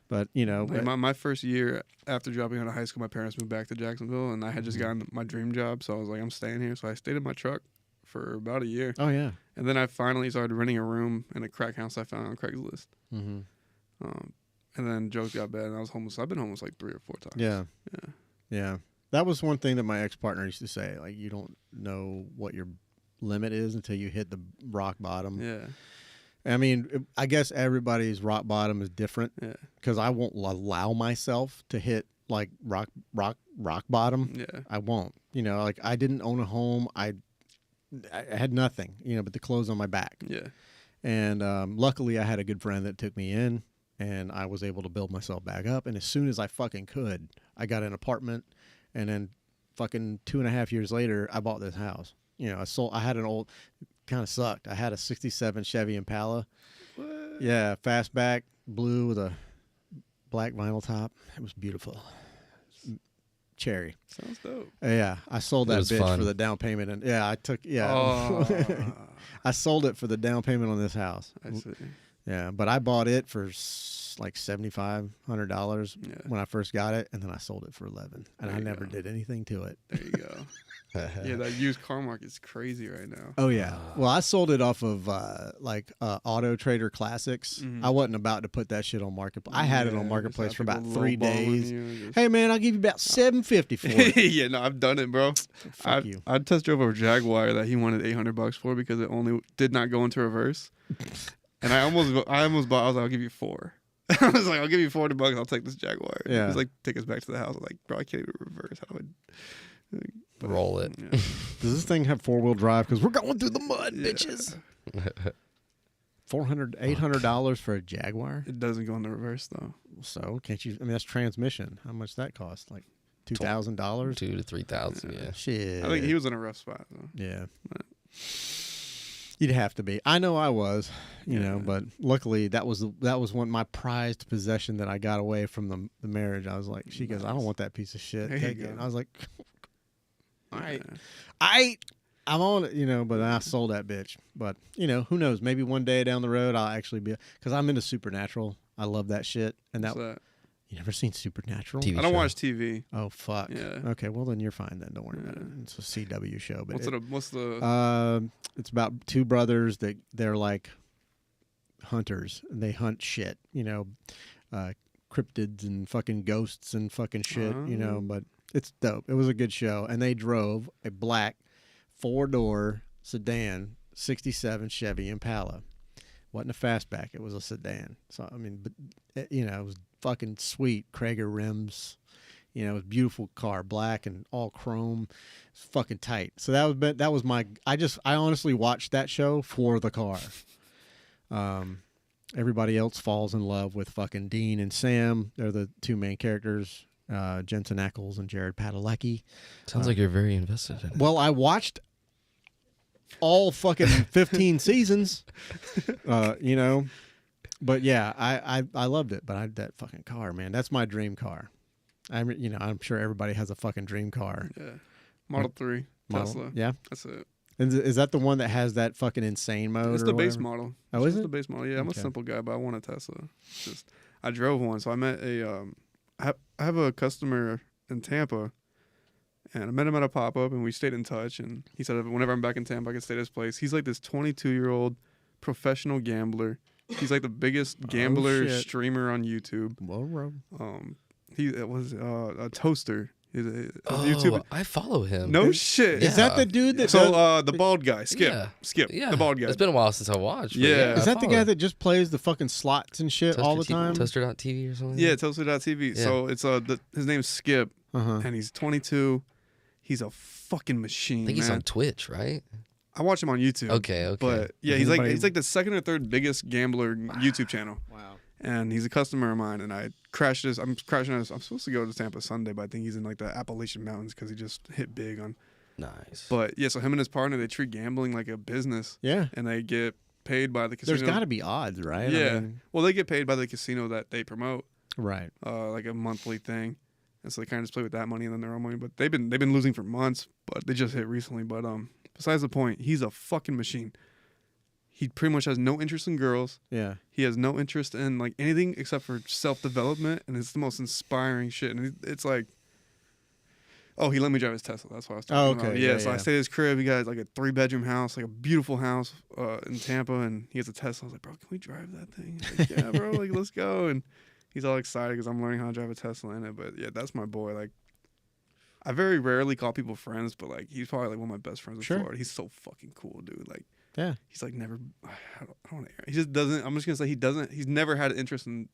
But like my first year after dropping out of high school, my parents moved back to Jacksonville, and I had just gotten my dream job, so I was like, I'm staying here. So I stayed in my truck for about a year. Oh yeah. And then I finally started renting a room in a crack house I found on Craigslist. Mm-hmm. And then drugs got bad, and I was homeless. I've been homeless like 3 or 4 times. Yeah. That was one thing that my ex-partner used to say. Like, you don't know what your limit is until you hit the rock bottom. Yeah. I mean, I guess everybody's rock bottom is different. Yeah. Because I won't allow myself to hit like rock bottom. Yeah. I won't. Like I didn't own a home. I had nothing. But the clothes on my back. Yeah. And luckily, I had a good friend that took me in, and I was able to build myself back up. And as soon as I fucking could, I got an apartment, and then fucking 2.5 years later, I bought this house. I had an old, kind of sucked. I had a '67 Chevy Impala. What? Yeah, fastback, blue with a black vinyl top. It was beautiful. Cherry. Sounds dope. Yeah, I sold It that was bitch fun. for the down payment, and I took. Yeah, Oh, I sold it for the down payment on this house. I see. Yeah, but I bought it for like $7,500 Yeah. when I first got it, and then I sold it for 11, and There I you never go. did anything to it. There you go. Yeah, that used car market's crazy right now. Oh yeah. Well, I sold it off of Auto Trader Classics. Mhm. I wasn't about to put that shit on Marketplace. I had it Yeah, on just Marketplace have for about people 3 lowballing days. you and just- Hey man, I'll give you about $750 for it. Yeah, no, I've done it, bro. Fuck you. I test drove a Jaguar that he wanted $800 for because it only did not go into reverse, and I almost bought. I was like, I'll give you 4. I was like, I'll give you $400. I'll take this Jaguar. Yeah. He was like, take us back to the house. I was like, bro, I can't even reverse. How do I? Roll it. Yeah. Does this thing have 4-wheel drive? Because we're going through the mud, Yeah. bitches. $800 for a Jaguar. It doesn't go into reverse though. So can't you? I mean, that's transmission. How much that cost? Like $2,000. $2,000 to $3,000. Yeah. Shit. I think he was in a rough spot though. Yeah. But- You'd have to be. I know I was, you know, Yeah. but luckily that was one my prized possession that I got away from the marriage. I was like, she goes, I don't Nice. want that piece of shit. There you Take it. go. And I was like, all right, Yeah. I'm on it, you know, but I sold that bitch. But you know, who knows? Maybe one day down the road I'll actually be, because I'm into Supernatural. I love that shit. And that What's that? you never seen Supernatural? TV I don't show. watch TV. Oh fuck. Yeah. Okay, well then you're fine then. Don't worry about it. Yeah. It's a CW show, but What's the? it's about 2 brothers that they're like hunters and they hunt shit, you know, cryptids and fucking ghosts and fucking shit, you know, Oh. but it's dope. It was a good show. And they drove a black 4-door sedan, 67 Chevy Impala. Wasn't a fastback. It was a sedan. So, I mean, but you know, it was fucking sweet. Krager rims. You know, it was a beautiful car, black and all chrome. It's fucking tight. So that was my. I honestly watched that show for the car. Everybody else falls in love with fucking Dean and Sam. They're the 2 main characters, Jensen Ackles and Jared Padalecki. Sounds like you're very invested in it. Well, I watched all fucking 15 seasons, you know. But yeah, I loved it. But that fucking car, man, that's my dream car. I'm sure everybody has a fucking dream car. Yeah. Model 3 Model. Tesla. Yeah. That's it. Is that the one that has that fucking insane mode? It's or the base whatever? model. Oh, It's is just it? the base model. Yeah, I'm Okay. a simple guy, but I want a Tesla. I drove one, so I met I have a customer in Tampa, and I met him at a pop up, and we stayed in touch. And he said whenever I'm back in Tampa, I can stay at his place. He's like this 22-year-old professional gambler. He's like the biggest gambler shit. streamer on YouTube. Well, bro. He was a toaster. He's a Oh, YouTuber. I follow him. No shit. Yeah. Is that the dude that? So does, the bald guy, Skip. Yeah. Skip. Yeah. The bald guy. It's been a while since I watched. But Yeah. is I that the follow guy him. that just plays the fucking slots and shit all the time? Toaster.tv or something? Yeah, Toaster.tv. Yeah. So it's his name's Skip, Uh-huh. and he's 22. He's a fucking machine, I think he's man. on Twitch, right? I watch him on YouTube. Okay. But yeah, Does anybody- he's like the second or third biggest gambler YouTube channel, Wow. and he's a customer of mine. And I crashed this. I'm supposed to go to Tampa Sunday, but I think he's in like the Appalachian Mountains because he just hit big on. Nice. But yeah, so him and his partner, they treat gambling like a business, Yeah. and they get paid by the casino. There's got to be odds, right? Yeah. I mean, Well, they get paid by the casino that they promote. right. Like a monthly thing, and so they kind of just play with that money and then their own money. But they've been losing for months, but they just hit recently. But besides the point, he's a fucking machine. He pretty much has no interest in girls. Yeah. He has no interest in like anything except for self development, and it's the most inspiring shit. And it's like, oh, he let me drive his Tesla. That's what I was talking about. okay. Yeah, Yeah, so I yeah. stayed at his crib. He got like a 3-bedroom house, like a beautiful house in Tampa, and he has a Tesla. I was like, bro, can we drive that thing? He's like, yeah, bro, like let's go. And he's all excited because I'm learning how to drive a Tesla in it. But yeah, that's my boy. Like, I very rarely call people friends, but like he's probably like one of my best friends in Sure. Florida. He's so fucking cool, dude. Like, Yeah. he's like never. I don't want to. He just doesn't. I'm just gonna say he doesn't. He's never had an interest in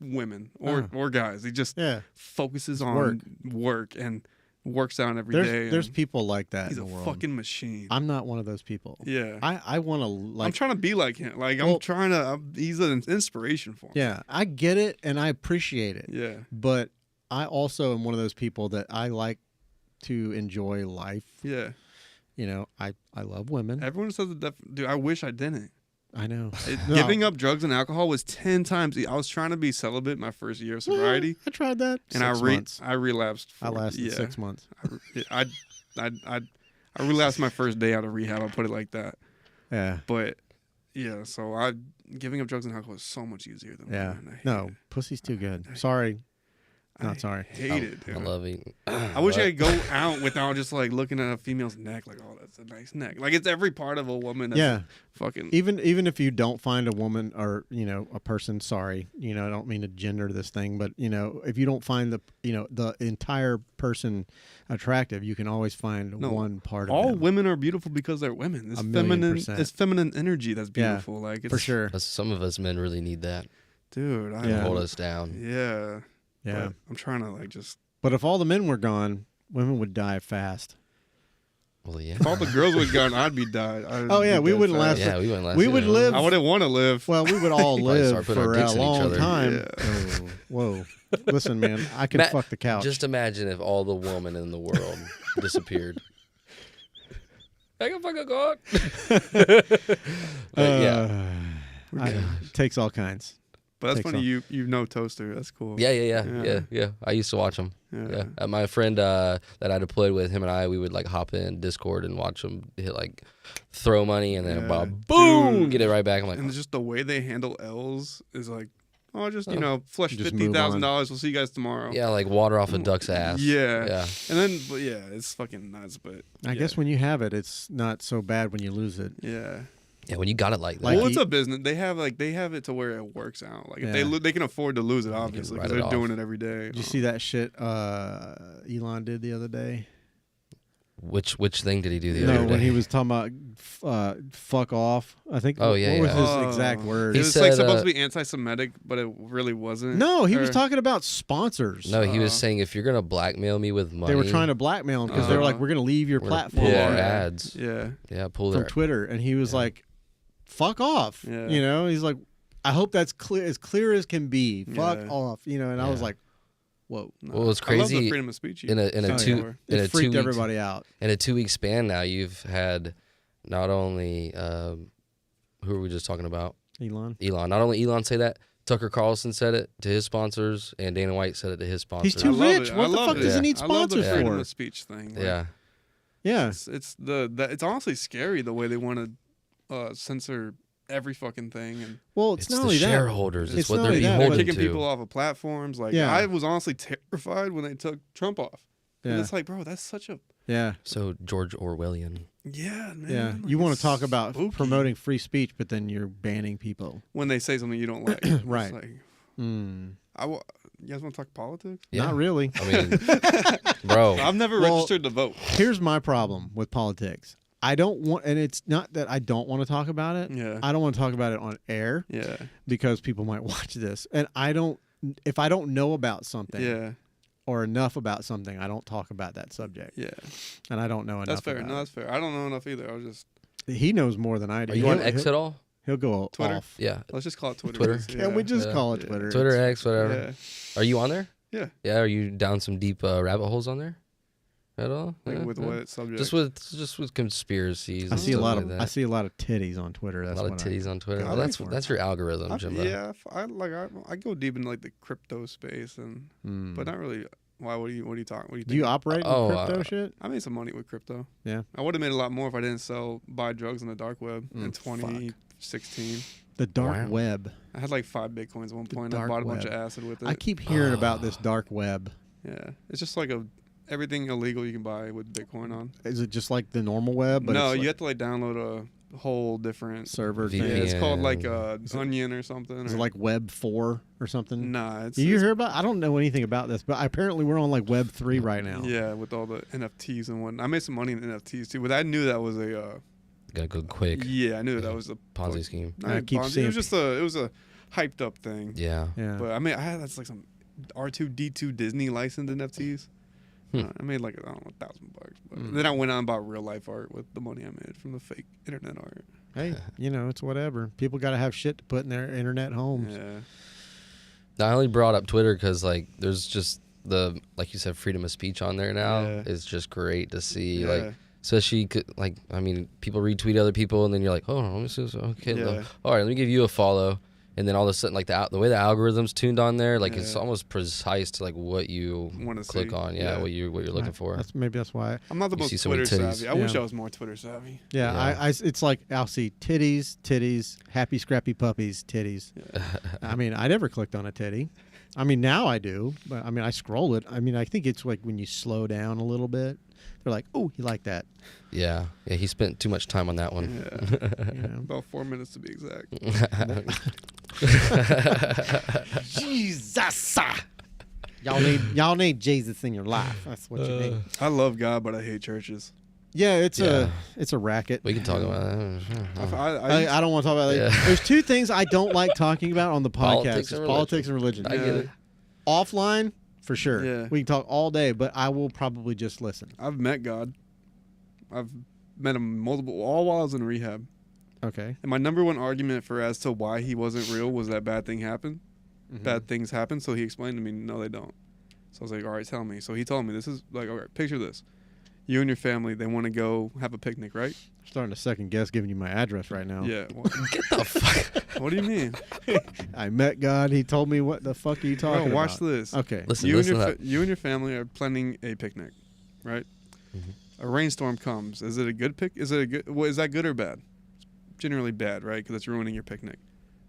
women or guys. He just Yeah. focuses It's on work and works out every day. There's and people like that he's in a the world. fucking machine. I'm not one of those people. Yeah. I want to I'm like. trying to be like him. Like Well- I'm trying to. He's an inspiration for me. Yeah, I get it and I appreciate it. Yeah. But I also am one of those people that I like to enjoy life. Yeah. You know, I love women. Everyone says dude. I wish I didn't. I know. No. Giving up drugs and alcohol was 10 times. I was trying to be celibate my first year of sobriety, I tried that. and 6 months. I relapsed. I lasted yeah. 6 months. I relapsed my first day out of rehab. I'll put it like that. Yeah. But yeah, so I giving up drugs and alcohol is so much easier than Yeah. women. I hate No, it. pussy's too good. Sorry. Not sorry. Hate it, dude. I love eating. I wish I could go out without just like looking at a female's neck, like, oh, that's a nice neck. Like it's every part of a woman. That's Yeah. fucking. Even if you don't find a woman or a person, sorry, I don't mean to gender this thing, but if you don't find the entire person attractive, you can always find one part of all them. women are beautiful because they're women. It's feminine. 1,000,000%. It's feminine energy that's beautiful. Like it's, for sure. Some of us men really need that. dude. Yeah. Hold us down. Yeah. Yeah. But I'm trying to like just. But if all the men were gone, women would die fast. Well, yeah. If all the girls would gone, I'd be died. Oh, yeah, we wouldn't last. Yeah, we wouldn't last. We would live. I wouldn't want to live. Well, we would all Probably start live putting our for dicks a in each long other. time. Yeah. Oh, whoa. Listen, man, I can Matt, fuck the couch. Just imagine if all the women in the world disappeared. I can fuck a god. Yeah. It takes all kinds. But that's Takes funny. off. You know Toaster. That's cool. Yeah. I used to watch them. Yeah. Yeah. My friend that I deployed with, him and I, we would like hop in Discord and watch them hit like throw money and then Yeah. boom, Dude. get it right back. I'm like, And just the way they handle L's is like, oh, just flush Just move $50,000. We'll see you guys tomorrow. yeah, like water off a duck's ass. Yeah. Yeah. And then, but yeah, it's fucking nuts. But I guess when you have it, it's not so bad when you lose it. yeah. Yeah, when you got it like that. Like Well, he- it's a business. They have it to where it works out. Like if Yeah. they can afford to lose it, obviously, write because it they're doing off. it every day. Did you see that shit Elon did the other day? Which thing did he do the No, other day? when he was talking about fuck off. I think. Oh, yeah, What was yeah. his exact word? It He was said, like supposed to be anti-Semitic, but it really wasn't. No, he was Or- talking about sponsors. No, he was Uh, saying if you're gonna blackmail me with money, They were trying to blackmail him because they were like, Uh, "We're going to leave your we're gonna platform pull Yeah. our ads. Yeah. Yeah, pull from their. Twitter," and he was Yeah. like, "Fuck off." Yeah. He's like, "I hope that's clear as can be. Fuck Yeah. off." And I was Yeah. like, "Whoa." No. Well, it's I love the crazy freedom of speech. in a Oh, two yeah. in It a freaked 2 weeks, everybody out. in a 2 week span now. You've had not only who were we just talking about? Elon. Elon. Not only Elon say that, Tucker Carlson said it to his sponsors, and Dana White said it to his sponsors. He's too I love rich. it. What I the love fuck it. does he need I love the sponsors freedom for? of speech thing. Like, Yeah, Yeah. It's it's honestly scary the way they want to censor every fucking thing and Well, it's it's not the only that. shareholders. It's It's what not they're only that, beholden kicking to. people off of platforms. Like Yeah. I was honestly terrified when they took Trump off. And Yeah. it's like, bro, that's such a Yeah. So George Orwellian. man. Yeah. like, You want it's to talk about spooky. promoting free speech, but then you're banning people. when they say something you don't like. It's Right. like, Mm. you guys want to talk politics? Yeah. Not really. I mean, bro. I've never Well, registered to vote. Here's my problem with politics. I don't want, and it's not that I don't want to talk about it. Yeah. I don't want to talk about it on air Yeah. because people might watch this. And if I don't know about something Yeah. or enough about something, I don't talk about that subject. Yeah. And I don't know enough. That's fair. about No, that's fair. I don't know enough either. I was just it. He knows more than I do. Are you on He'll- X at all? He'll go Twitter? off. Yeah. let's just call it Twitter. Twitter? Yeah. Can we just Yeah. call it Yeah. Twitter? Twitter, It's- X, whatever. Yeah. Are you on there? Yeah. Yeah. Are you down some deep rabbit holes on there? At all? Like Yeah, with yeah. what subject? Just with conspiracies. I and see a stuff lot like of that. I see a lot of titties on Twitter. a That's lot what of titties on Twitter. God, Well, I- that's your algorithm, I, Jimbo. yeah, I go deep into like the crypto space but not really. Why? What do you talk? What do you Do think? you operate in Oh, crypto shit? I made some money with crypto. Yeah. I would have made a lot more if I didn't buy drugs on the dark web in fuck. 2016. The dark Wow. web. I had like 5 bitcoins at one The point. I dark bought a bunch web. of acid with it. I keep hearing about this dark web. Yeah, it's just like everything illegal you can buy with Bitcoin on. Is it just like the normal web? But No, it's you like have to like download a whole different. server VPN. Yeah, thing. it's called like Is it- Onion or something. Is or- it like Web 4 or something? Nah, it's Do you hear about? I don't know anything about this, but apparently we're on like Web 3 right now. yeah, with all the NFTs and whatnot. I made some money in NFTs too, but I knew that was a. Gotta go quick. Yeah, I knew that was a Ponzi scheme. not I even keep Ponzi, seeing- it was a hyped up thing. Yeah. Yeah. But I mean, that's like some R2D2 Disney licensed NFTs. I made like I don't know $1,000, but then I went on and bought real life art with the money I made from the fake internet art. Hey, it's whatever. People got to have shit to put in their internet homes. Yeah, I only brought up Twitter because like there's just like you said, freedom of speech on there now. Yeah. It's just great to see. Yeah. Like especially people retweet other people and then you're like, oh, let me see. Okay, Yeah. all right, let me give you a follow. and then all of a sudden, like the way the algorithm's tuned on there, like it's Yeah. almost precise to like what you Wanna click see. on. Yeah. what you're looking for. That's why. I'm not the You see most so many Twitter titties. savvy. I wish Yeah. I was more Twitter savvy. Yeah, Yeah. it's like I'll see titties, happy scrappy puppies, titties. I mean, I never clicked on a titty. I mean, now I do, but I mean, I scroll it. I mean, I think it's like when you slow down a little bit, they're like, "Oh, you like that?" Yeah, he spent too much time on that one. Yeah. You know? About 4 minutes to be exact. Jesus, y'all need Jesus in your life. That's what you need. I love God, but I hate churches. Yeah, it's Yeah. a racket. We can talk about that. I I don't want to talk about that. Yeah. There's two things I don't like talking about on the podcast: Politics is and politics and religion. I get it. Offline, for sure. Yeah. We can talk all day, but I will probably just listen. I've met God. I've met him all while I was in rehab. Okay. And my number one argument for as to why he wasn't real was that bad thing happened. Mm-hmm. Bad things happen. So he explained to me, no, they don't. So I was like, all right, tell me. So he told me, this is like, all right, picture this. You and your family, they want to go have a picnic, right? Starting to second guess giving you my address right now. Yeah. Get the fuck. What do you mean? I met God. He told me what the fuck are you talking Bro, watch about? this. Okay. Listen, You listen and up. you and your family are planning a picnic, right? Mhm. A rainstorm comes. Is it a good pic? Is that good or bad? Generally bad, right? Because it's ruining your picnic.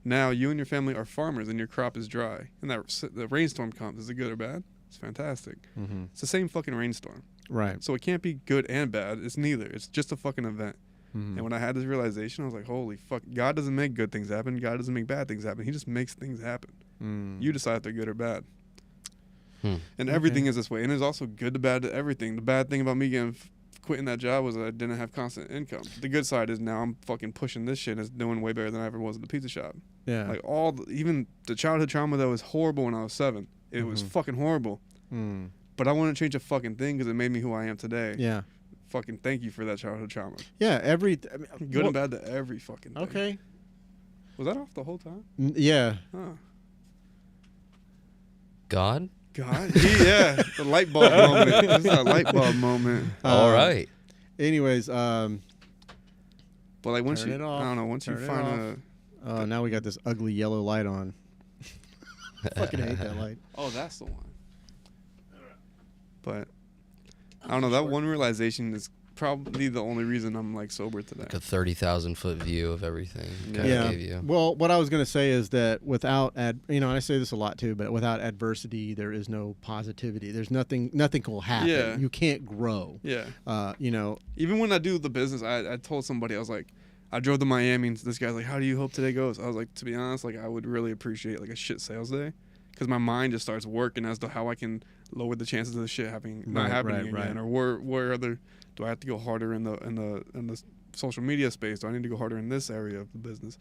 Now you and your family are farmers and your crop is dry, and the rainstorm comes. Is it good or bad? It's fantastic. Mm-hmm. It's the same fucking rainstorm, Right. so it can't be good and bad. It's neither. It's just a fucking event. Mm-hmm. And when I had this realization, I was like, holy fuck! God doesn't make good things happen. God doesn't make bad things happen. He just makes things happen. Mm. You decide if they're good or bad. Hmm. And everything is this way. And there's also good to bad to everything. The bad thing about me quitting that job was that I didn't have constant income. The good side is now I'm fucking pushing this shit and it's doing way better than I ever was at the pizza shop. Yeah. Like even the childhood trauma that was horrible when I was 7, it was Mhm. fucking horrible. Mm. But I wouldn't change a fucking thing because it made me who I am today. Yeah. Fucking thank you for that childhood trauma. Yeah. I mean, Good well, and bad to every fucking thing. Okay. Was that off the whole time? Yeah. Huh. God. God. Yeah. The light bulb moment. This is a light bulb moment. All right. Anyways, But like once Turn you, it off. I don't know, once you Turn it find a, now we got this ugly yellow light on. Fucking hate that light. oh, that's the one. But I don't know. That one realization is probably the only reason I'm like sober today. Like a 30,000 foot view of everything. Kind Yeah. of gave you. Well, what I was going to say is that without and I say this a lot too, but without adversity, there is no positivity. There's nothing will happen. Yeah. You can't grow. Yeah. You know, Even when I do the business, I told somebody, I was like, I drove to Miami and this guy's like, how do you hope today goes? I was like, to be honest, like I would really appreciate like a shit sales day because my mind just starts working as to how I can lower the chances of the shit not happening again, or where other do I have to go harder in the social media space? Do I need to go harder in this area of the business?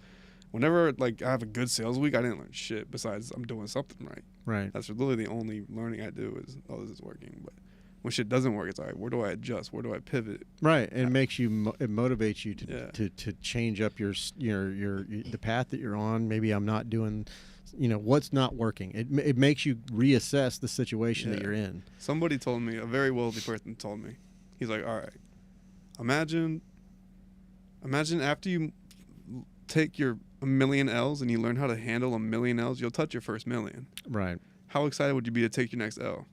Whenever like I have a good sales week, I didn't learn shit besides I'm doing something right. right. That's literally the only learning I do is this is working. But when shit doesn't work, it's all right. Where do I adjust? Where do I pivot? Right. It makes you it motivates you Yeah. to change up your the path that you're on. Maybe I'm not doing what's not working. It makes you reassess the situation that Yeah. you're in. Somebody told me, a very wealthy person told me, he's like, all right, imagine after you take your 1 million L's and you learn how to handle 1 million L's, you'll touch your first million. Right. How excited would you be to take your next L?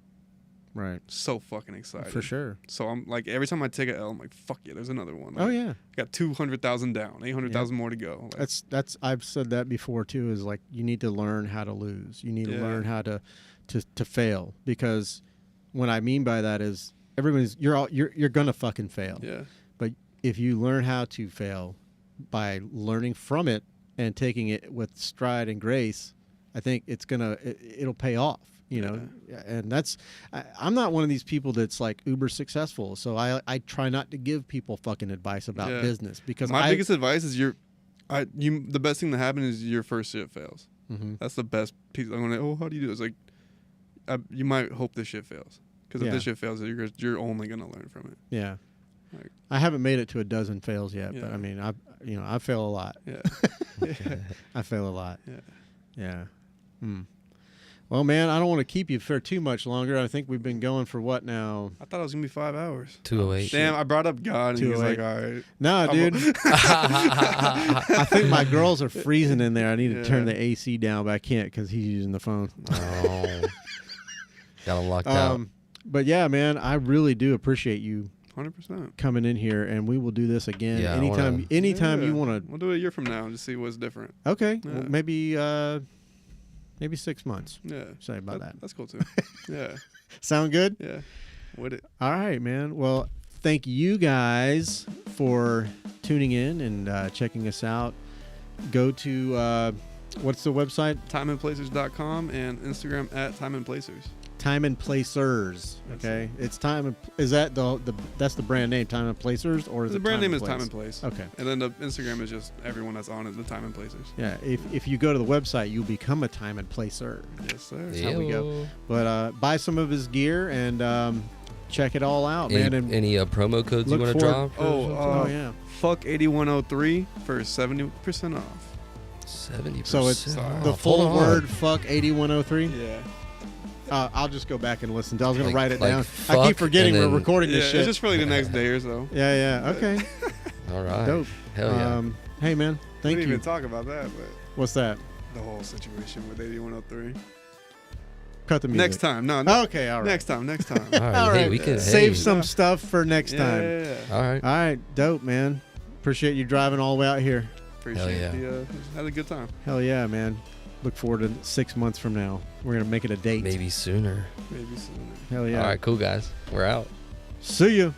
Right. So fucking excited. For sure. So I'm like, every time I take an L, I'm like, fuck yeah, there's another one. Oh Like, yeah. I got 200,000 down, 800,000 more to go. Like, That's I've said that before too, is like you need to learn how to lose. You need to Yeah. learn how to fail, because what I mean by that is you're gonna fucking fail. yeah. But if you learn how to fail by learning from it and taking it with stride and grace, I think it'll pay off. And that's I'm not one of these people that's like uber successful, so I try not to give people fucking advice about Yeah. business, because My biggest advice is the best thing that happens is your first shit fails. Mhm. That's the best piece. I'm like, oh, how do you do it? It's like, you might hope this shit fails. Because if Yeah. this shit fails, you're only going to learn from it. Yeah. Like- I haven't made it to a dozen fails yet, but Yeah. I mean, I fail a lot. Yeah. I fail a lot. Yeah. Yeah. Hmm. Well, man, I don't want to keep you for too much longer. I think we've been going for what now? I thought it was gonna be 5 hours. 208. Damn, I brought up God, and he was like, 208. "All right." Nah, dude. I think my girls are freezing in there. I need to turn the AC down, but I can't because he's using the phone. Oh. Got him locked out. But yeah, man, I really do appreciate you 100%. coming in here, and we will do this again Yeah, anytime you want to. We'll do it a year from now and just see what's different. Okay, Yeah. well, maybe 6 months. Yeah. Say about that. That's cool too. Yeah. Sound good? Yeah. With it. All right, man. Well, thank you guys for tuning in and checking us out. Go to what's the website? timeandplacers.com and Instagram at timeandplacers. Time and Placers. Okay, it's time. Is that that's the brand name? Time and Placers, or is The it brand Time name and is Place? Time and Place. Okay. And then the Instagram is just everyone that's on it, the Time and Placers. Yeah. If you go to the website, you'll become a Time and Placer. Yes, sir. That's how we go. But buy some of his gear and check it all out, man. And Any promo codes you look want to forward- drop? oh yeah. Fuck 8103 for 70% off. 70%. So it's the off. full Hold on. word. Fuck 8103. Yeah. I'll just go back and listen. I was gonna write it like down. I fuck keep forgetting and we're then- recording Yeah, this it's shit. just for like the next day or so. Yeah. Okay. All right. Dope. Hell yeah. Hey man, We thank didn't you. even talk about that, but What's that? the whole situation with 8103. Cut the music. Next time. No. Okay. All right. Next time. Next time. All right. all Hey, right. we can Save hey. some stuff for next time. Yeah. All right. All right. Dope, man. Appreciate you driving all the way out here. Appreciate yeah. the had a good time. Hell yeah, man. Look forward to 6 months from now. We're gonna make it a date. Maybe sooner. Maybe sooner. Hell yeah. All right. Cool, guys. We're out. See ya.